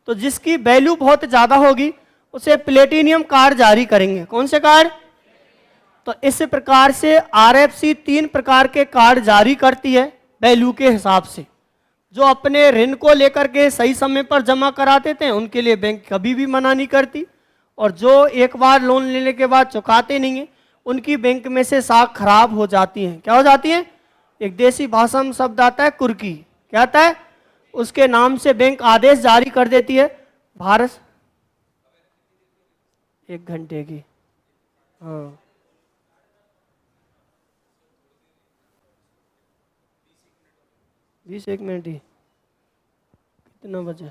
A: तो जिसकी वैल्यू बहुत ज़्यादा होगी उसे प्लेटिनियम कार्ड जारी करेंगे। कौन से कार्ड? तो इस प्रकार से आरएफसी 3 प्रकार के कार्ड जारी करती है वैल्यू के हिसाब से। जो अपने ऋण को लेकर के सही समय पर जमा करा देते हैं उनके लिए बैंक कभी भी मना नहीं करती, और जो एक बार लोन लेने के बाद चुकाते नहीं है उनकी बैंक में से साख खराब हो जाती हैं। क्या हो जाती है? एक देसी भाषा में शब्द आता है कुर्की। क्या आता है? उसके नाम से बैंक आदेश जारी कर देती है। भारत 1 घंटे की, हाँ 20 मिनट ही। कितना बजे?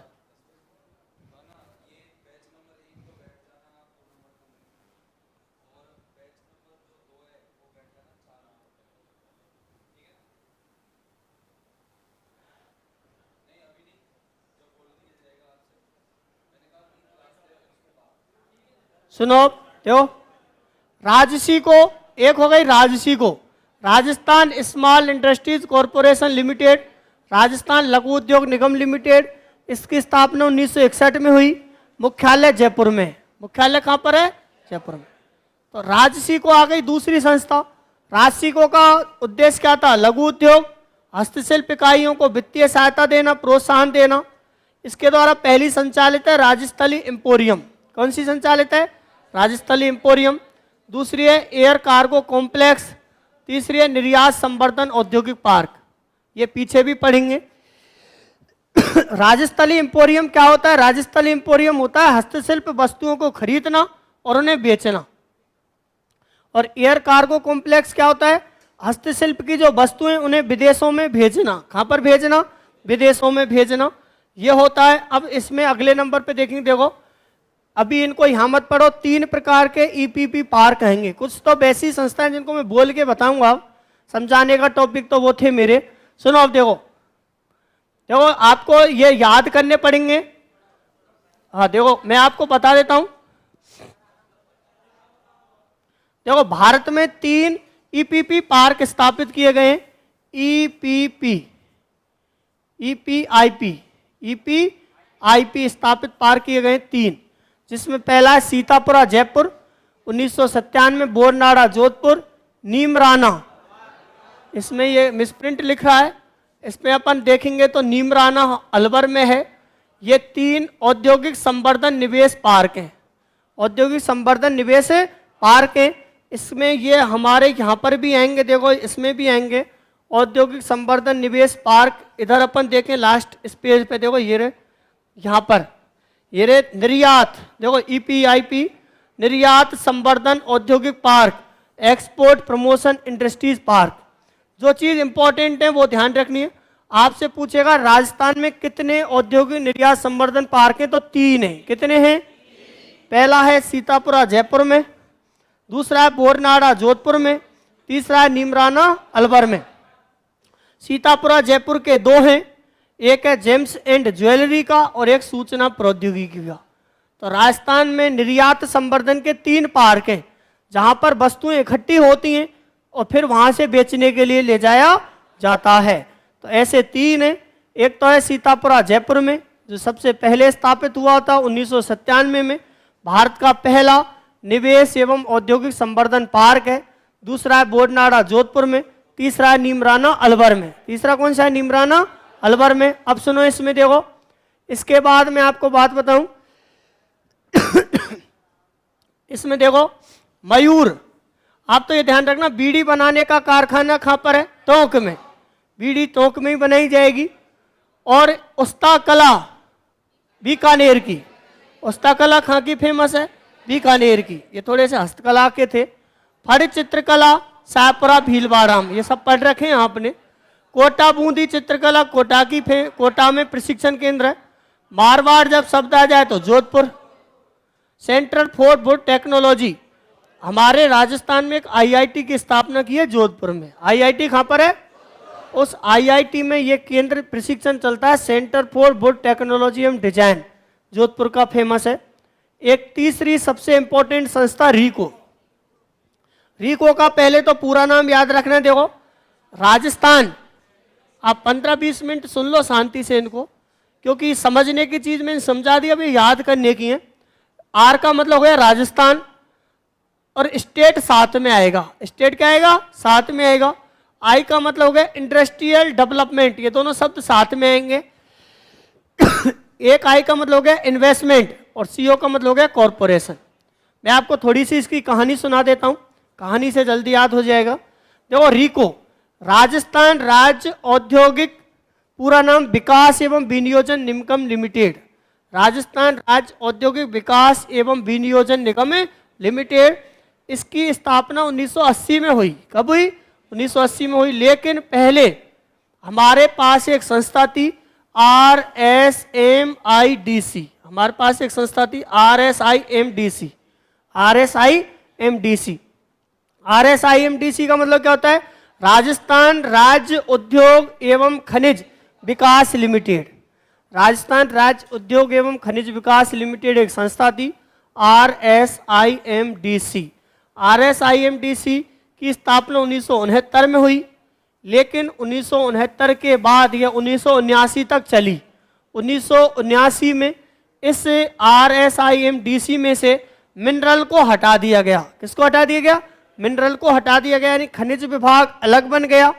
A: सुनो, देखो राजसी को, एक हो गई राजसी को, Rajasthan small industries corporation limited, Rajasthan लघु उद्योग निगम लिमिटेड। इसकी स्थापना 1961 में हुई। मुख्यालय जयपुर में। मुख्यालय कहाँ पर है? जयपुर में। तो राजसी को आ गई दूसरी संस्था। राजसी को का उद्देश्य क्या था? लघु उद्योग, हस्तशिल्प इकाइयों को वित्तीय सहायता देना, प्रोत्साहन देना। इसके द्वारा पहली संचालित है राजस्थली एम्पोरियम। कौन सी संचालित है? राजस्थली एम्पोरियम। दूसरी है एयर कार्गो कॉम्प्लेक्स। तीसरी है निर्यात संवर्धन औद्योगिक पार्क। ये पीछे भी पढ़ेंगे। राजस्थली एम्पोरियम क्या होता है? राजस्थली एम्पोरियम होता है हस्तशिल्प वस्तुओं को खरीदना और उन्हें बेचना। और एयर कार्गो कॉम्प्लेक्स क्या होता है? हस्तशिल्प की जो वस्तुएं उन्हें विदेशों में भेजना। कहां पर भेजना? विदेशों में भेजना। ये होता है। अब इसमें अगले नंबर पे देखेंगे, देखो अभी इनको यहां मत पढ़ो। 3 प्रकार के ईपीपी पार्क कहेंगे। कुछ तो वैसी संस्थाएं जिनको मैं बोल के बताऊंगा, समझाने का टॉपिक तो वो थे मेरे। सुनो अब देखो, देखो आपको ये याद करने पड़ेंगे। हाँ देखो मैं आपको बता देता हूं। देखो भारत में 3 ईपीपी पार्क स्थापित किए गए हैं। ईपीपी, ईपीआईपी, ईपीआईपी स्थापित पार्क किए गए 3, जिसमें पहला है सीतापुरा जयपुर, 1997 बोरनाड़ा जोधपुर, नीमराना। इसमें ये मिसप्रिंट लिख रहा है, इसमें अपन देखेंगे तो नीमराना अलवर में है। ये 3 औद्योगिक संवर्धन निवेश पार्क हैं। औद्योगिक संवर्धन निवेश पार्क हैं। इसमें ये हमारे यहाँ पर भी आएंगे, देखो इसमें भी आएंगे। औद्योगिक संवर्धन निवेश पार्क इधर अपन देखें लास्ट इस पेज पे देखो ये रहे, यहाँ पर ये रहे निर्यात, देखो EPIP निर्यात संवर्धन औद्योगिक park, export promotion industries park. जो चीज इंपॉर्टेंट है वो ध्यान रखनी है। आपसे पूछेगा राजस्थान में कितने औद्योगिक निर्यात संवर्धन पार्क हैं, तो 3 हैं। कितने हैं? पहला है सीतापुरा जयपुर में, दूसरा है बोरनाड़ा जोधपुर में, तीसरा है नीमराना अलवर में। सीतापुरा जयपुर के 2 हैं, एक है जेम्स एंड ज्वेलरी का और एक सूचना प्रौद्योगिकी का। तो राजस्थान में निर्यात संवर्धन के 3 पार्क हैं जहां पर वस्तुएं इकट्ठी होती हैं और फिर वहां से बेचने के लिए ले जाया जाता है। तो ऐसे 3 हैं। एक तो है सीतापुरा जयपुर में जो सबसे पहले स्थापित हुआ था 1997 में, भारत का पहला निवेश एवं औद्योगिक संवर्धन पार्क है। दूसरा है बोरनाड़ा जोधपुर में, तीसरा है नीमराना अलवर में। तीसरा कौन सा है? नीमराना अलवर में। अब सुनो इसमें देखो, इसके बाद मैं आपको बात बताऊं इसमें देखो मयूर, आप तो ये ध्यान रखना बीड़ी बनाने का कारखाना कहां पर है? टोंक में। बीड़ी टोंक में ही बनाई जाएगी। और उस्ता कला बीकानेर की, उस्ता कला कहां की फेमस है? बीकानेर की। ये थोड़े से हस्तकला के थे। फड़ चित्रकला शाहपुरा भीलवाड़ा में, ये सब पढ़ रखे हैं आपने। कोटा बूंदी चित्रकला कोटा की कोटा में प्रशिक्षण केंद्र है। मारवाड़ जब शब्द आ जाए तो Jodhpur. Centre for would technology, हमारे राजस्थान में एक IIT की स्थापना की है जोधपुर में। IIT कहां पर है? उस IIT में ये केंद्र प्रशिक्षण चलता है, सेंटर फॉर वुड टेक्नोलॉजी एवं डिजाइन, जोधपुर का फेमस है। एक तीसरी सबसे इंपॉर्टेंट संस्था रीको। रीको का पहले तो पूरा नाम याद रखना। देखो राजस्थान, आप 15-20 मिनट सुन लो शांति से इनको, क्योंकि समझने की चीज मैंने समझा दी, अभी याद करने की है। R का मतलब हो गया राजस्थान, और स्टेट साथ में आएगा। स्टेट क्या आएगा? साथ में आएगा। I का मतलब हो गया इंडस्ट्रियल डेवलपमेंट, ये दोनों शब्द साथ में आएंगे। एक I का मतलब हो गया इन्वेस्टमेंट और CO का मतलब हो गया कॉरपोरेशन। मैं आपको थोड़ी सी इसकी कहानी सुना देता हूं, कहानी से जल्दी याद हो जाएगा। देखो रीको राजस्थान राज्य औद्योगिक, पूरा नाम विकास एवं विनियोजन निगम लिमिटेड। राजस्थान राज्य औद्योगिक विकास एवं विनियोजन निगम लिमिटेड, इसकी स्थापना 1980 में हुई। कब हुई? 1980 में हुई। लेकिन पहले हमारे पास एक संस्था थी RSIMDC, हमारे पास एक संस्था थी RSIMDC। RSIMDC का मतलब क्या होता है? राजस्थान राज्य उद्योग एवं खनिज विकास लिमिटेड। राजस्थान राज्य उद्योग एवं खनिज विकास लिमिटेड एक संस्था थी RSIMDC। RSIMDC की स्थापना 1969 में हुई, लेकिन 1969 के बाद यह 1979 तक चली। 1979 में इस RSIMDC में से मिनरल को हटा दिया गया। किसको हटा दिया गया? मिनरल को हटा दिया गया, यानी खनिज विभाग अलग बन गया।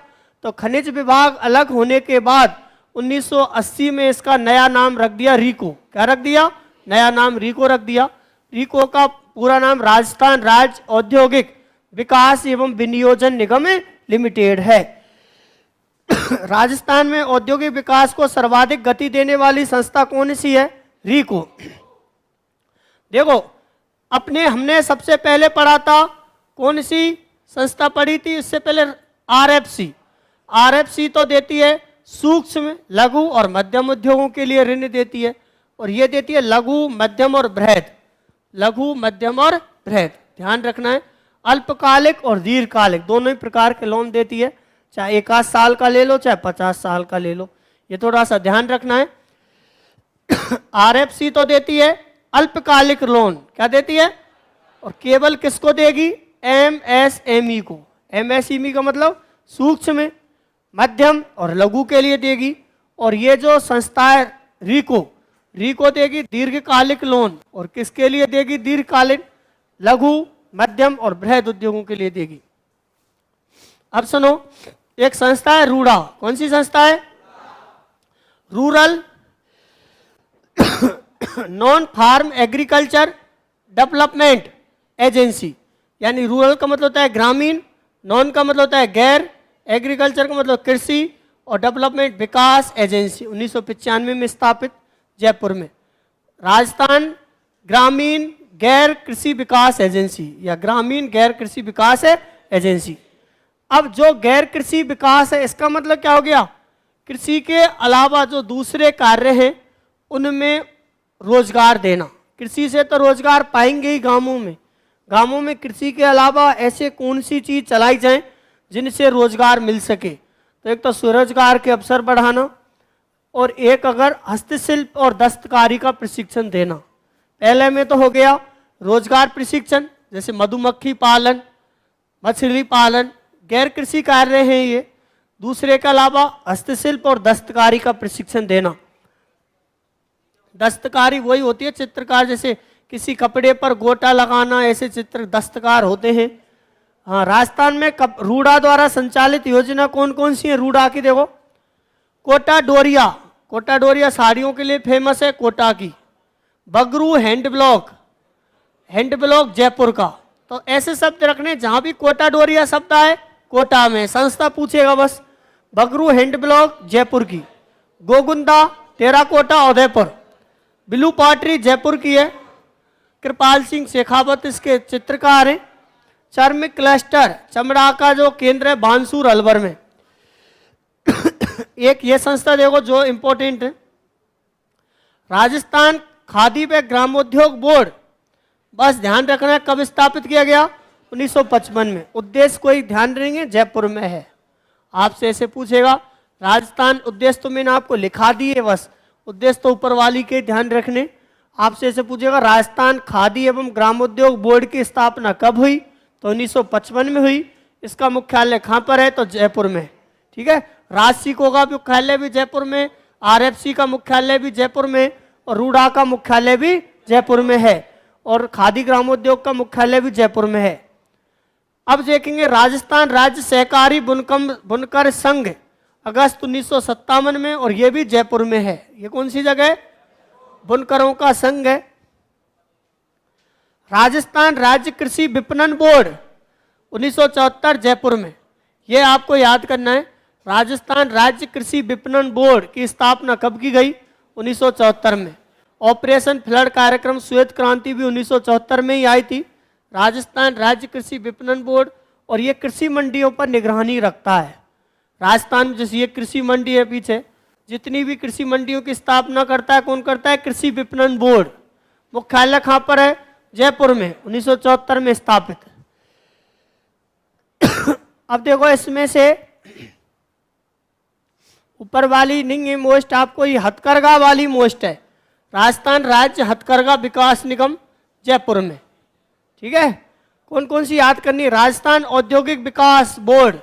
A: तो खनिज विभाग अलग होने के बाद 1980 में इसका नया नाम रख दिया रीको। क्या रख दिया? नया नाम रीको रख दिया। रीको का पूरा नाम राजस्थान राज्य औद्योगिक विकास एवं विनियोजन निगम लिमिटेड है। राजस्थान में औद्योगिक विकास को सर्वाधिक गति देने वाली संस्था कौन सी है? रीको। देखो अपने हमने सबसे पहले पढ़ा था, कौन सी संस्था पढ़ी थी इससे पहले? RFC तो देती है सूक्ष्म लघु और मध्यम उद्योगों के लिए ऋण देती है, और ये देती है लघु मध्यम और बृहद। लघु मध्यम और बृहद ध्यान रखना है। अल्पकालिक और दीर्घकालिक दोनों ही प्रकार के लोन देती है, चाहे 1 साल का ले लो चाहे 50 साल का ले लो, ये थोड़ा सा ध्यान रखना है। RFC तो देती है अल्पकालिक लोन, क्या देती है? और केवल किसको देगी? MSME को। MSME का मतलब सूक्ष्म मध्यम और लघु के लिए देगी। और ये जो संस्था है रीको देगी दीर्घकालिक लोन, और किसके लिए देगी? दीर्घकालिक लघु मध्यम और बृहद उद्योगों के लिए देगी। अब सुनो, एक संस्था है रूडा। कौन सी संस्था है? Rural non farm agriculture development agency. यानी रूरल का मतलब होता है ग्रामीण, नॉन का मतलब होता है गैर, एग्रीकल्चर का मतलब कृषि, और डेवलपमेंट विकास एजेंसी 1995 में स्थापित जयपुर में। राजस्थान ग्रामीण गैर कृषि विकास एजेंसी या ग्रामीण गैर कृषि विकास एजेंसी। अब जो गैर कृषि विकास है इसका मतलब क्या हो गया, कृषि के अलावा जो दूसरे कार्य हैं उनमें रोजगार देना। कृषि से तो रोजगार पाएंगे ही गांवों में, गांवों में कृषि के अलावा ऐसे कौन सी चीज चलाई जाए जिनसे रोजगार मिल सके। तो एक तो स्वरोजगार के अवसर बढ़ाना और एक अगर हस्तशिल्प और दस्तकारी का प्रशिक्षण देना। पहले में तो हो गया रोजगार प्रशिक्षण, जैसे मधुमक्खी पालन, मछली पालन, गैर कृषि कार्य हैं ये। दूसरे के अलावा हस्तशिल्प और दस्तकारी का प्रशिक्षण देना। दस्तकारी वही होती है चित्रकार, जैसे किसी कपड़े पर गोटा लगाना, ऐसे चित्र दस्तकार होते हैं। हाँ, राजस्थान में रूडा द्वारा संचालित योजना कौन कौन सी है रूडा की, देखो कोटा डोरिया, कोटा डोरिया साड़ियों के लिए फेमस है कोटा की। बगरू हैंड ब्लॉक जयपुर का। तो ऐसे शब्द रखने जहां भी कोटा डोरिया शब्द आए कोटा में, संस्था पूछेगा बस। बगरू हैंड ब्लॉक जयपुर की। गोगुंदा टेराकोटा उदयपुर। बिलू पॉटरी जयपुर की है। कृपाल सिंह शेखावत इसके चित्रकार हैं। चर्म क्लस्टर चमड़ा का जो केंद्र है बांसुर अलवर में। एक ये संस्था देखो जो इंपॉर्टेंट है, राजस्थान खादी व ग्रामोद्योग बोर्ड। बस ध्यान रखना कब स्थापित किया गया, 1955 में। उद्देश्य कोई ध्यान देंगे जयपुर में है। आपसे ऐसे पूछेगा राजस्थान उद्देश्य तो मैंने आपको लिखा दिए, बस उद्देश्य तो ऊपर वाली के ध्यान रखने। आपसे ऐसे पूछेगा राजस्थान खादी एवं ग्रामोद्योग बोर्ड की स्थापना कब हुई, तो 1955 में हुई। इसका मुख्यालय कहाँ पर है, तो जयपुर में। ठीक है, राजसिको का मुख्यालय भी जयपुर में, आरएफसी का मुख्यालय भी जयपुर में और रूडा का मुख्यालय भी जयपुर में है और खादी ग्रामोद्योग का मुख्यालय भी जयपुर में है। अब देखेंगे राजस्थान राज्य सहकारी बुनकर संघ अगस्त 1957 में, और ये भी जयपुर में है। ये कौन सी जगह है, बुनकरों का संघ है। राजस्थान राज्य कृषि विपणन बोर्ड 1974 जयपुर में। ये आपको याद करना है, राजस्थान राज्य कृषि विपणन बोर्ड की स्थापना कब की गई, 1974 में। ऑपरेशन फ्लड कार्यक्रम श्वेत क्रांति भी 1974 में ही आई थी। राजस्थान राज्य कृषि विपणन बोर्ड, और ये कृषि मंडियों पर निगरानी रखता है। राजस्थान में जैसे ये कृषि मंडी है पीछे, जितनी भी कृषि मंडियों की स्थापना करता है कौन करता है, कृषि विपणन बोर्ड। मुख्यालय कहाँ पर है, जयपुर में, 1974 में स्थापित। अब देखो इसमें से ऊपर वाली नहीं है मोस्ट, आपको ये हथकरघा वाली मोस्ट है। राजस्थान राज्य हथकरघा विकास निगम जयपुर में। ठीक है, कौन कौन सी याद करनी है, राजस्थान औद्योगिक विकास बोर्ड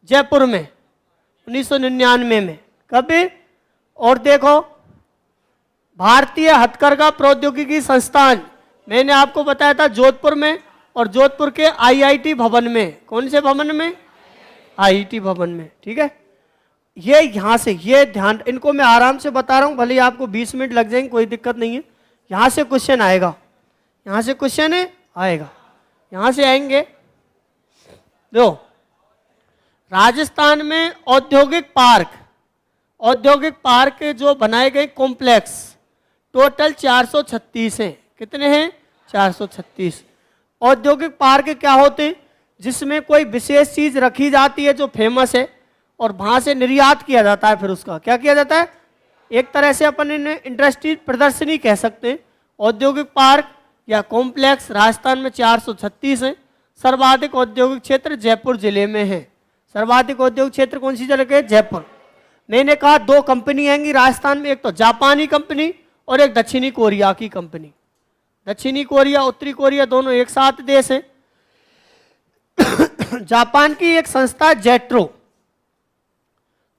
A: जयपुर में 1999 में। कब, और देखो भारतीय हथकरघा प्रौद्योगिकी संस्थान, मैंने आपको बताया था जोधपुर में, और जोधपुर के आईआईटी भवन में। कौन से भवन में, आईआईटी भवन में। ठीक है, ये यहाँ से ये ध्यान, इनको मैं आराम से बता रहा हूँ, भले आपको 20 मिनट लग जाएंगे कोई दिक्कत नहीं है। यहाँ से क्वेश्चन आएगा, यहाँ से क्वेश्चन आएगा, यहाँ से आएंगे। दो, राजस्थान में औद्योगिक पार्क जो बनाए गए कॉम्प्लेक्स टोटल 436 हैं। कितने हैं, 436। औद्योगिक पार्क क्या होते हैं, जिसमें कोई विशेष चीज रखी जाती है जो फेमस है और वहां से निर्यात किया जाता है। फिर उसका क्या किया जाता है, एक तरह से अपन इन्हें इंडस्ट्री प्रदर्शनी कह सकते हैं। औद्योगिक पार्क या कॉम्प्लेक्स राजस्थान में 436 हैं। सर्वाधिक औद्योगिक क्षेत्र जयपुर जिले में है। सर्वाधिक औद्योगिक क्षेत्र कौन सी जगह है, जयपुर। मैंने कहा 2 कंपनी आएंगी राजस्थान में, एक तो जापानी कंपनी और एक दक्षिणी कोरिया की कंपनी। दक्षिणी कोरिया उत्तरी कोरिया दोनों एक साथ देश हैं। जापान की एक संस्था जेट्रो,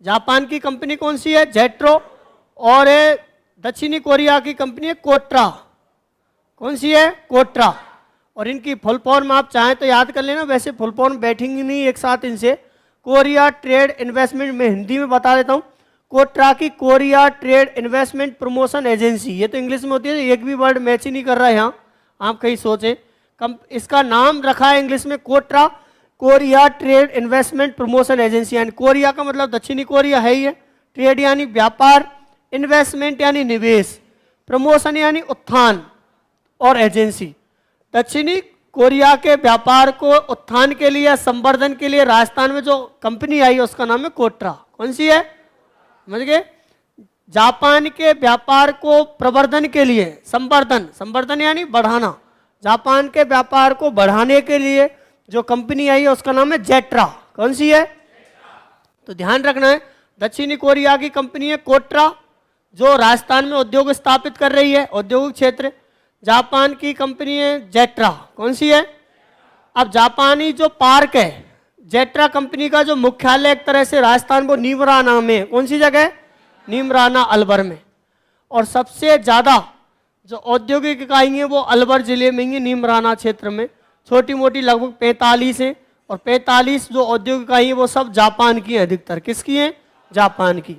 A: जापान की कंपनी कौन सी है, जेट्रो। और दक्षिणी कोरिया की कंपनी है कोट्रा। कौन सी है, कोट्रा। और इनकी फुल फॉर्म आप चाहें तो याद कर लेना, वैसे फुल फॉर्म बैठेंगी नहीं एक साथ इनसे। कोरिया ट्रेड इन्वेस्टमेंट, में हिंदी में बता देता हूँ, कोट्रा की Korea trade investment promotion agency. ये तो इंग्लिश में होती है, एक भी वर्ड मैच ही नहीं कर रहा है यहाँ, आप कहीं सोचें। इसका नाम रखा है इंग्लिश में KOTRA. Korea trade investment promotion agency, यानी कोरिया का मतलब दक्षिणी कोरिया है ही है, ट्रेड यानी व्यापार, इन्वेस्टमेंट यानी निवेश, प्रमोशन यानी उत्थान, और एजेंसी। दक्षिणी कोरिया के व्यापार को उत्थान के लिए, संवर्धन के लिए राजस्थान में जो कंपनी आई उसका नाम है कोट्रा। कौन सी है, समझ गए? जापान के व्यापार को प्रवर्धन के लिए, संवर्धन, संवर्धन यानी बढ़ाना, जापान के व्यापार को बढ़ाने के लिए जो कंपनी आई है उसका नाम है जेट्रा। कौन सी है? तो ध्यान रखना है, दक्षिणी कोरिया की कंपनी है कोट्रा जो राजस्थान में उद्योग स्थापित कर रही है, औद्योगिक क्षेत्र। जापान की कंपनी है जेट्रा। कौन सी है? अब जापानी जो पार्क है, जेट्रा कंपनी का जो मुख्यालय एक तरह से राजस्थान को नीमराना में, कौन सी जगह है? नीमराना अलवर में। और सबसे ज़्यादा जो औद्योगिक इकाई है वो अलवर जिले में ही, नीमराना क्षेत्र में। छोटी मोटी लगभग 45 हैं, और 45 जो औद्योगिक इकाई है वो सब जापान की है अधिकतर। किसकी हैं? जापान की।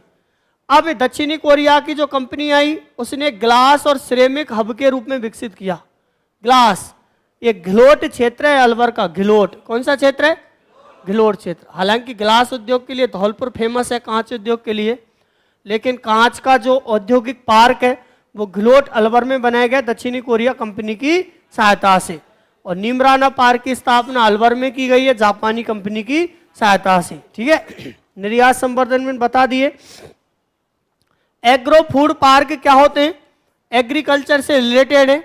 A: अब दक्षिणी कोरिया की जो कंपनी आई उसने ग्लास और सिरेमिक हब के रूप में विकसित किया। ग्लास, ये घिलोट क्षेत्र है अलवर का, घिलोट। कौन सा क्षेत्र है? घिलोट क्षेत्र। हालांकि ग्लास उद्योग के लिए धौलपुर फेमस है, कांच उद्योग के लिए, लेकिन कांच का जो औद्योगिक पार्क है वो घिलोट अलवर में बनाया गया दक्षिणी कोरिया कंपनी की सहायता से। और नीमराना पार्क की स्थापना अलवर में की गई है जापानी कंपनी की सहायता से। ठीक है, निर्यात संवर्धन में बता दिए। एग्रो फूड पार्क क्या होते हैं? एग्रीकल्चर से रिलेटेड है,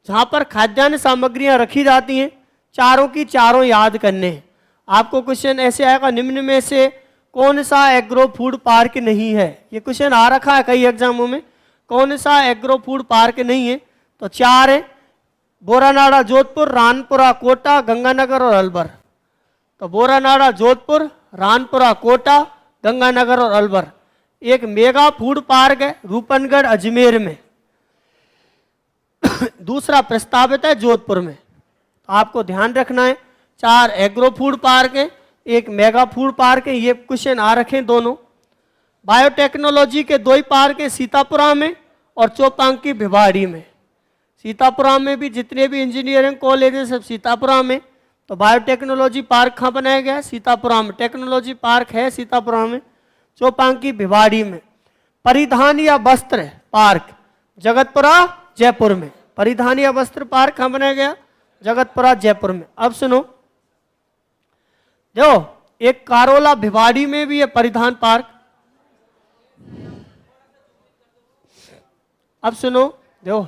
A: जहाँ पर खाद्यान्न सामग्रियाँ रखी जाती हैं। चारों की चारों याद करने हैं। आपको क्वेश्चन ऐसे आएगा, निम्न में से कौन सा एग्रो फूड पार्क नहीं है? ये क्वेश्चन आ रखा है कई एग्जामों में, कौन सा एग्रो फूड पार्क नहीं है? तो 4 है, बोरानाड़ा जोधपुर, रानपुरा कोटा, गंगानगर और अलवर। तो बोरानाड़ा जोधपुर, रानपुरा कोटा, गंगानगर और अलवर। एक मेगा फूड पार्क है रूपनगढ़ अजमेर में। दूसरा प्रस्तावित है जोधपुर में। तो आपको ध्यान रखना है, 4 एग्रो फूड पार्क है, एक मेगा फूड पार्क है। ये क्वेश्चन आ रखे हैं दोनों। बायोटेक्नोलॉजी के 2 ही पार्क हैं, सीतापुरा में और चौपांकी भिवाड़ी में। सीतापुरा में भी जितने भी इंजीनियरिंग कॉलेज हैं सब सीतापुरा में। तो बायोटेक्नोलॉजी पार्क कहाँ बनाया गया है? सीतापुरा में। टेक्नोलॉजी पार्क है सीतापुरा में, चौपांकी भिवाड़ी में। परिधान या वस्त्र पार्क जगतपुरा जयपुर में। परिधान या वस्त्र पार्क कहाँ बनाया गया? जगतपुरा जयपुर में। अब सुनो, देखो एक कारोला भिवाड़ी में भी है परिधान पार्क। अब सुनो, देखो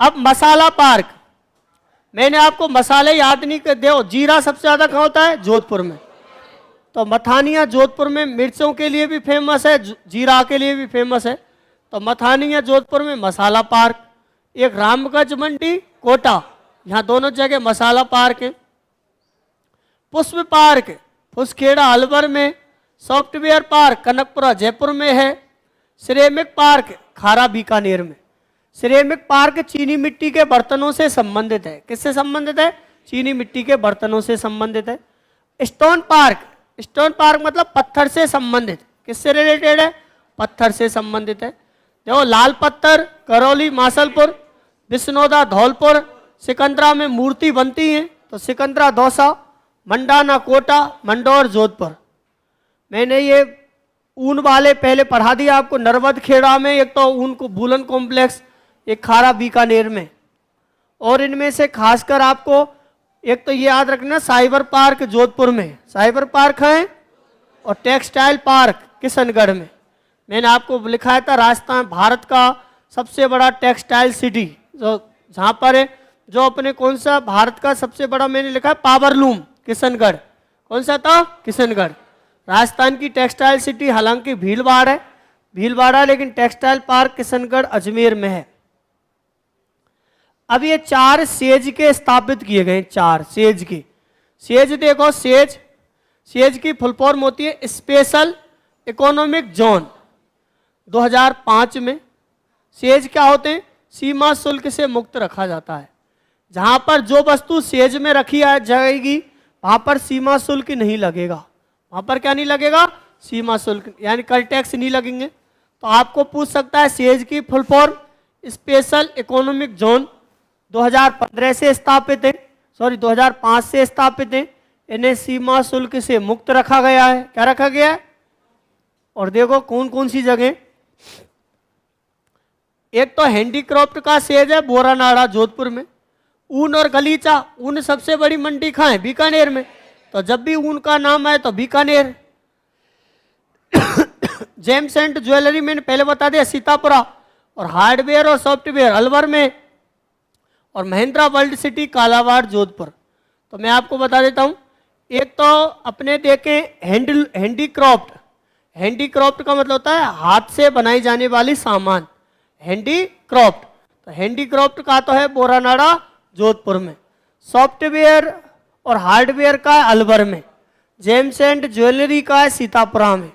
A: अब मसाला पार्क, मैंने आपको मसाले याद नहीं कर, देखो जीरा सबसे ज्यादा कहाँ होता है? जोधपुर में। तो मथानिया जोधपुर में मिर्चों के लिए भी फेमस है, जीरा के लिए भी फेमस है। तो मथानिया जोधपुर में मसाला पार्क। एक रामगंज मंडी कोटा, यहाँ दोनों जगह मसाला पार्क है। पुष्प पार्क फुसखेड़ा अलवर में। सॉफ्टवेयर पार्क कनकपुरा जयपुर में है। सिरेमिक पार्क खारा बीकानेर में। सिरेमिक पार्क चीनी मिट्टी के बर्तनों से संबंधित है। किससे संबंधित है? चीनी मिट्टी के बर्तनों से संबंधित है। स्टोन पार्क, स्टोन पार्क मतलब पत्थर से संबंधित। किससे रिलेटेड है? पत्थर से संबंधित है। देखो लाल पत्थर करौली मासलपुर, बिस्नोदा धौलपुर, सिकंदरा में मूर्ति बनती है तो सिकंदरा दौसा, मंडाना कोटा, मंडौर जोधपुर। मैंने ये ऊन वाले पहले पढ़ा दिया आपको, नरवद खेड़ा में एक तो ऊन को भूलन कॉम्प्लेक्स, एक खारा बीकानेर में। और इनमें से खासकर आपको एक तो ये याद रखना साइबर पार्क जोधपुर में, साइबर पार्क है, और टेक्सटाइल पार्क किशनगढ़ में। मैंने आपको लिखाया था राजस्थान भारत का सबसे बड़ा टेक्सटाइल सिटी, जो जहाँ पर है, जो अपने कौन सा भारत का सबसे बड़ा मैंने लिखा है पावरलूम किशनगढ़। कौन सा था? किशनगढ़। राजस्थान की टेक्सटाइल सिटी हालांकि भीलवाड़ा है, भीलवाड़ा, लेकिन टेक्सटाइल पार्क किशनगढ़ अजमेर में है। अब ये 4 सेज के स्थापित किए गए, 4 सेज के। सेज देखो, सेज, सेज की फुल फॉर्म होती है स्पेशल इकोनॉमिक जोन। 2005 में सेज क्या होते हैं? सीमा शुल्क से मुक्त रखा जाता है। जहां पर जो वस्तु सेज में रखी जाएगी वहां पर सीमा शुल्क नहीं लगेगा। वहां पर क्या नहीं लगेगा? सीमा शुल्क, यानी कर टैक्स नहीं लगेंगे। तो आपको पूछ सकता है सेज की full form special economic zone 2015 से स्थापित है। 2005 से स्थापित हैं। इन्हें सीमा शुल्क से मुक्त रखा गया है। क्या रखा गया है? और देखो कौन कौन सी जगह। एक तो हैंडीक्राफ्ट का सेज है बोरानाड़ा जोधपुर में। ऊन और गलीचा, ऊन सबसे बड़ी मंडी कहाँ है? बीकानेर में। तो जब भी ऊन का नाम आए तो बीकानेर। जेम्स एंड ज्वेलरी मैंने पहले बता दिया सीतापुरा। और हार्डवेयर और सॉफ्टवेयर अलवर में। और महिंद्रा वर्ल्ड सिटी कालावाड़ जोधपुर। तो मैं आपको बता देता हूं, एक तो अपने देखें हैंडीक्राफ्ट। हैंडीक्राफ्ट का मतलब होता है हाथ से बनाई जाने वाली सामान, हैंडीक्राफ्ट। तो हैंडीक्राफ्ट का तो है बोरानाड़ा जोधपुर में। सॉफ्टवेयर और हार्डवेयर का है अलवर में। जेम्स एंड ज्वेलरी का है सीतापुरा में।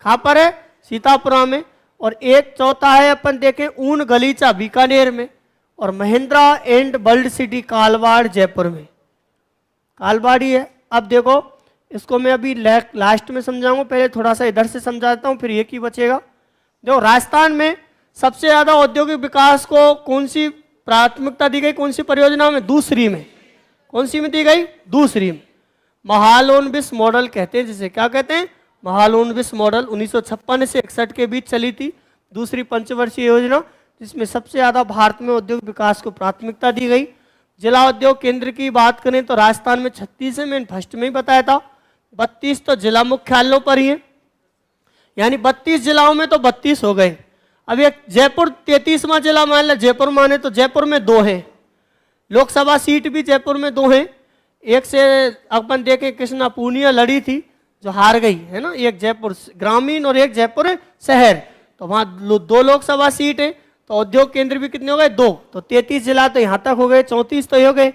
A: कहाँ पर है? सीतापुरा में। और एक चौथा है अपन देखें ऊन गलीचा बीकानेर में। और Mahindra and world city Kalwar Jaipur में। कालवाड़ ही है। अब देखो इसको मैं अभी लास्ट में समझाऊंगा, पहले थोड़ा सा इधर से समझाता हूँ, फिर एक ही बचेगा। देखो राजस्थान में सबसे ज़्यादा औद्योगिक विकास को कौन सी प्राथमिकता दी गई? कौन सी परियोजना में? दूसरी में। कौन सी में दी गई? दूसरी में। महालोनबिस मॉडल कहते हैं जिसे। क्या कहते हैं? महालोनबिस मॉडल 1956 से 61 के बीच चली थी दूसरी पंचवर्षीय योजना, जिसमें सबसे ज़्यादा भारत में औद्योगिक विकास को प्राथमिकता दी गई। जिला उद्योग केंद्र की बात करें तो राजस्थान में 36 है, मैंने फर्स्ट में ही बताया था। 32 तो जिला मुख्यालयों पर ही है, यानी 32 जिलाओं में तो 32 हो गए। अब एक जयपुर 33वां जिला मान लो, जयपुर माने तो जयपुर में 2 हैं। लोकसभा सीट भी जयपुर में 2 हैं। एक से अपन देखें कृष्णा पूनिया लड़ी थी जो हार गई है ना, एक जयपुर ग्रामीण और एक जयपुर शहर। तो वहाँ 2 लोकसभा सीट है। तो उद्योग केंद्र भी कितने हो गए? 2। तो 33 जिला तो यहाँ तक हो गए, 34 तो हो गए।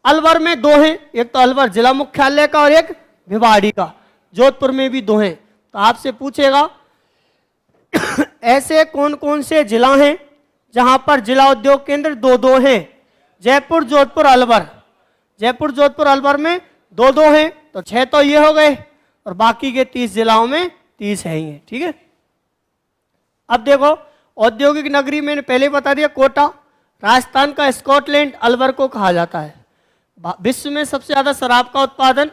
A: अलवर में 2 हैं, एक तो अलवर जिला मुख्यालय का और एक भिवाड़ी का। जोधपुर में भी 2 हैं। तो आपसे पूछेगा ऐसे कौन कौन से जिला हैं जहां पर जिला उद्योग केंद्र 2-2 हैं? जयपुर जोधपुर अलवर। जयपुर जोधपुर अलवर में 2-2 हैं, तो 6 तो ये हो गए। और बाकी के 30 जिलाओं में 30 है ही। ठीक है। अब देखो औद्योगिक नगरी मैंने पहले बता दिया कोटा। राजस्थान का स्कॉटलैंड अलवर को कहा जाता है। विश्व में सबसे ज्यादा शराब का उत्पादन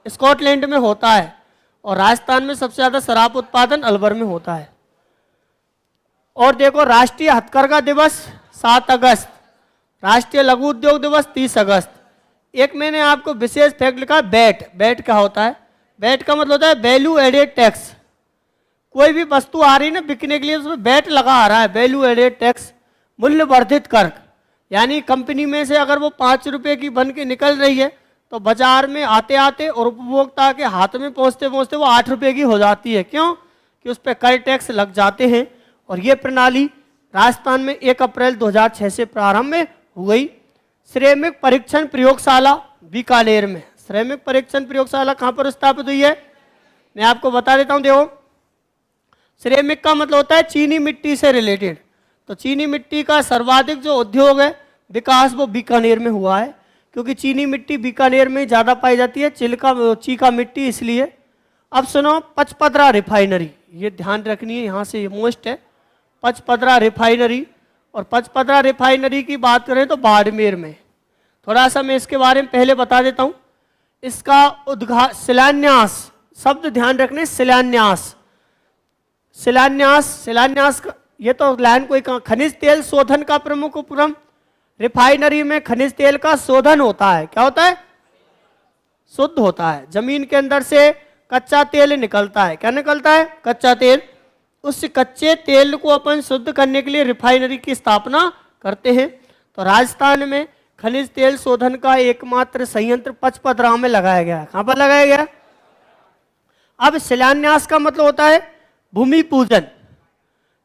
A: स्कॉटलैंड में होता है और राजस्थान में सबसे ज्यादा शराब उत्पादन अलवर में होता है। और देखो राष्ट्रीय हथकरघा दिवस 7 अगस्त, राष्ट्रीय लघु उद्योग दिवस 30 अगस्त। एक मैंने आपको विशेष फैक्ट लिखा, बैट। बैट क्या होता है? बैट का मतलब होता है वैल्यू एडेड टैक्स। कोई भी वस्तु आ रही है ना बिकने के लिए, उसमें बैट लगा आ रहा है, वैल्यू एडेड टैक्स, मूल्य वर्धित कर। यानी कंपनी में से अगर वो 5 रुपए की बन के निकल रही है तो बाजार में आते आते और उपभोक्ता के हाथ में पहुंचते पहुंचते वो 8 रुपए की हो जाती है। क्यों? कि उस पर कर टैक्स लग जाते हैं। और ये प्रणाली राजस्थान में 1 अप्रैल 2006 से प्रारंभ में हो गई। श्रमिक परीक्षण प्रयोगशाला बीकानेर में। श्रमिक परीक्षण प्रयोगशाला कहाँ पर स्थापित हुई है? मैं आपको बता देता हूँ। देखो श्रमिक का मतलब होता है चीनी मिट्टी से रिलेटेड। तो चीनी मिट्टी का सर्वाधिक जो उद्योग है विकास वो बीकानेर में हुआ है, क्योंकि चीनी मिट्टी बीकानेर में ज़्यादा पाई जाती है, चीका मिट्टी इसलिए। अब सुनो पचपदरा रिफाइनरी, ये ध्यान रखनी है, यहाँ से ये मोस्ट है पचपदरा रिफाइनरी। और पचपदरा रिफाइनरी की बात करें तो बाड़मेर में। थोड़ा सा मैं इसके बारे में पहले बता देता हूँ। इसका शिलान्यास, शब्द ध्यान रखने, शिलान्यास। शिलान्यास, शिलान्यास ये तो लाइन कोई खनिज तेल शोधन का प्रमुख उपक्रम। रिफाइनरी में खनिज तेल का शोधन होता है। क्या होता है? शुद्ध होता है। जमीन के अंदर से कच्चा तेल निकलता है। क्या निकलता है? कच्चा तेल। उस कच्चे तेल को अपन शुद्ध करने के लिए रिफाइनरी की स्थापना करते हैं। तो राजस्थान में खनिज तेल शोधन का एकमात्र संयंत्र पचपदरा में लगाया गया है। कहाँ पर लगाया गया? अब शिलान्यास का मतलब होता है भूमि पूजन।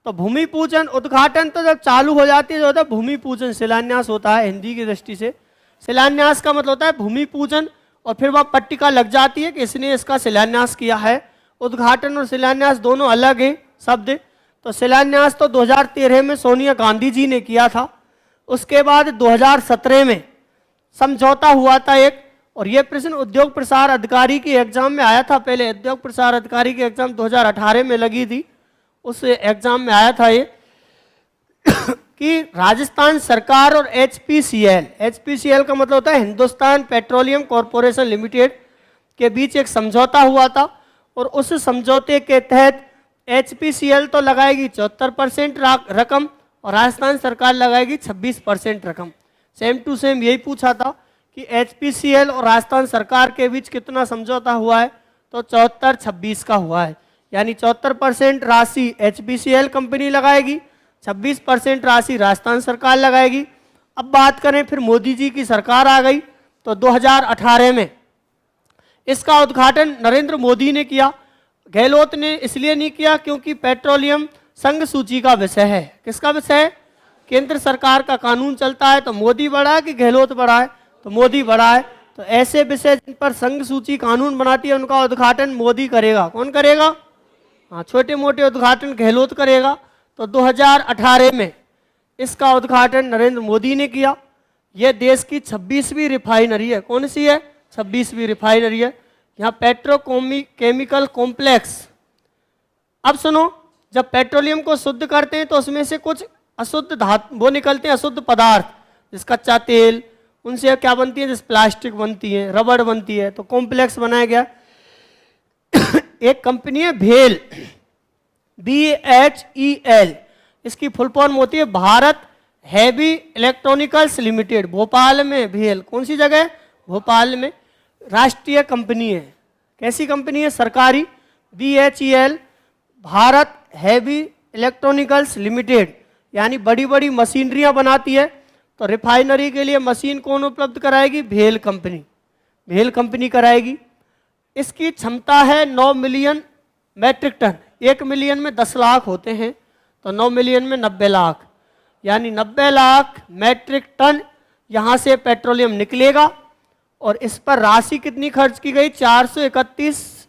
A: तो भूमि पूजन उद्घाटन तो जब चालू हो जाती है तो होता है भूमि पूजन। शिलान्यास होता है हिंदी की दृष्टि से। शिलान्यास का मतलब होता है भूमि पूजन, और फिर वह पट्टिका लग जाती है कि इसने इसका शिलान्यास किया है। उद्घाटन और शिलान्यास दोनों अलग हैं शब्द। तो शिलान्यास तो 2013 में सोनिया गांधी जी ने किया था। उसके बाद 2017 में समझौता हुआ था एक, और ये प्रश्न उद्योग प्रसार अधिकारी की एग्जाम में आया था। पहले उद्योग प्रसार अधिकारी की एग्जाम 2018 में लगी थी, उस एग्जाम में आया था ये कि राजस्थान सरकार और एचपीसीएल, एचपीसीएल का मतलब होता है हिंदुस्तान पेट्रोलियम कॉरपोरेशन लिमिटेड, के बीच एक समझौता हुआ था और उस समझौते के तहत एचपीसीएल तो लगाएगी 74% रकम और राजस्थान सरकार लगाएगी 26% रकम। सेम टू सेम यही पूछा था कि एचपीसीएल और राजस्थान सरकार के बीच कितना समझौता हुआ है, तो 74-26 का हुआ है, यानी 74% राशि एचपीसीएल कंपनी लगाएगी, 26% राशि राजस्थान सरकार लगाएगी। अब बात करें फिर मोदी जी की सरकार आ गई तो 2018 में इसका उद्घाटन नरेंद्र मोदी ने किया। गहलोत ने इसलिए नहीं किया क्योंकि पेट्रोलियम संघ सूची का विषय है। किसका विषय है? केंद्र सरकार का कानून चलता है, तो मोदी बड़ा है कि गहलोत बड़ा है? तो मोदी बड़ा है। तो ऐसे विषय जिन पर संघ सूची कानून बनाती है उनका उद्घाटन मोदी करेगा। कौन करेगा? हाँ, छोटे मोटे उद्घाटन गहलोत करेगा। तो 2018 में इसका उद्घाटन नरेंद्र मोदी ने किया। यह देश की 26वीं रिफाइनरी है। कौन सी है? 26वीं रिफाइनरी है। यहाँ पेट्रोकेमिकल कॉम्प्लेक्स। अब सुनो, जब पेट्रोलियम को शुद्ध करते हैं तो उसमें से कुछ अशुद्ध धातु वो निकलते हैं, अशुद्ध पदार्थ, जिस कच्चा तेल, उनसे क्या बनती है? जैसे प्लास्टिक बनती है, रबड़ बनती है। तो कॉम्प्लेक्स बनाया गया। एक कंपनी है भेल, BHEL, इसकी फुल फॉर्म होती है भारत हैवी इलेक्ट्रॉनिकल्स लिमिटेड, भोपाल में भेल। कौन सी जगह? भोपाल में। राष्ट्रीय कंपनी है। कैसी कंपनी है? सरकारी। BHEL भारत हैवी इलेक्ट्रॉनिकल्स लिमिटेड, यानी बड़ी बड़ी मशीनरियां बनाती है। तो रिफाइनरी के लिए मशीन कौन उपलब्ध कराएगी? भेल कंपनी। भेल कंपनी कराएगी। इसकी क्षमता है 9 मिलियन मैट्रिक टन। 1 मिलियन में 10 लाख होते हैं, तो 9 मिलियन में 90 लाख, यानी 90 लाख मैट्रिक टन यहाँ से पेट्रोलियम निकलेगा। और इस पर राशि कितनी खर्च की गई? 431,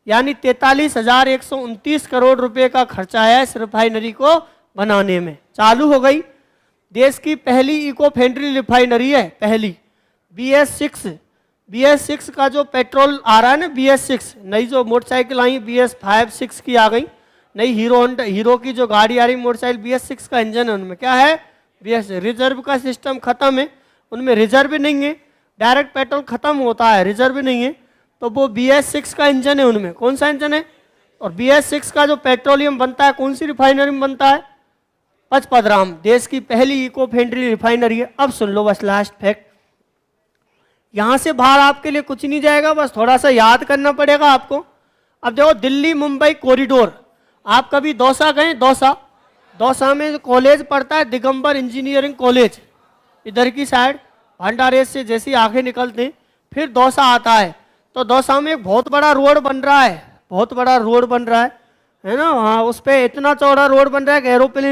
A: यानी 43,129 करोड़ रुपए का खर्चा आया इस रिफाइनरी को बनाने में। चालू हो गई। देश की पहली इको फ्रेंडली रिफाइनरी है, पहली। BS6 का जो पेट्रोल आ रहा है ना, BS6, नई जो मोटरसाइकिल आई BS5, 6 की आ गई, नई हीरो की जो गाड़ी आ रही मोटरसाइकिल, BS6 का इंजन है उनमें। क्या है? BS। रिजर्व का सिस्टम खत्म है, उनमें रिजर्व नहीं है, डायरेक्ट पेट्रोल खत्म होता है, रिजर्व नहीं है। तो वो BS6 का इंजन है उनमें। कौन सा इंजन है? और BS6 का जो पेट्रोलियम बनता है कौन सी रिफाइनरी में बनता है? पचपदराम, देश की पहली इको फ्रेंडली रिफाइनरी है। अब सुन लो बस लास्ट फैक्ट, यहां से बाहर आपके लिए कुछ नहीं जाएगा, बस थोड़ा सा याद करना पड़ेगा आपको। अब देखो, दिल्ली मुंबई कॉरिडोर, आप कभी दौसा गए? दौसा में कॉलेज पढ़ता है दिगंबर इंजीनियरिंग कॉलेज, इधर की साइड भंडारेश से जैसे ही आगे निकलते फिर दौसा आता है। तो दौसा में एक बहुत बड़ा रोड बन रहा है, बहुत बड़ा रोड बन रहा है ना। हाँ, उस पर इतना चौड़ा रोड बन रहा है कि एरोप्लेन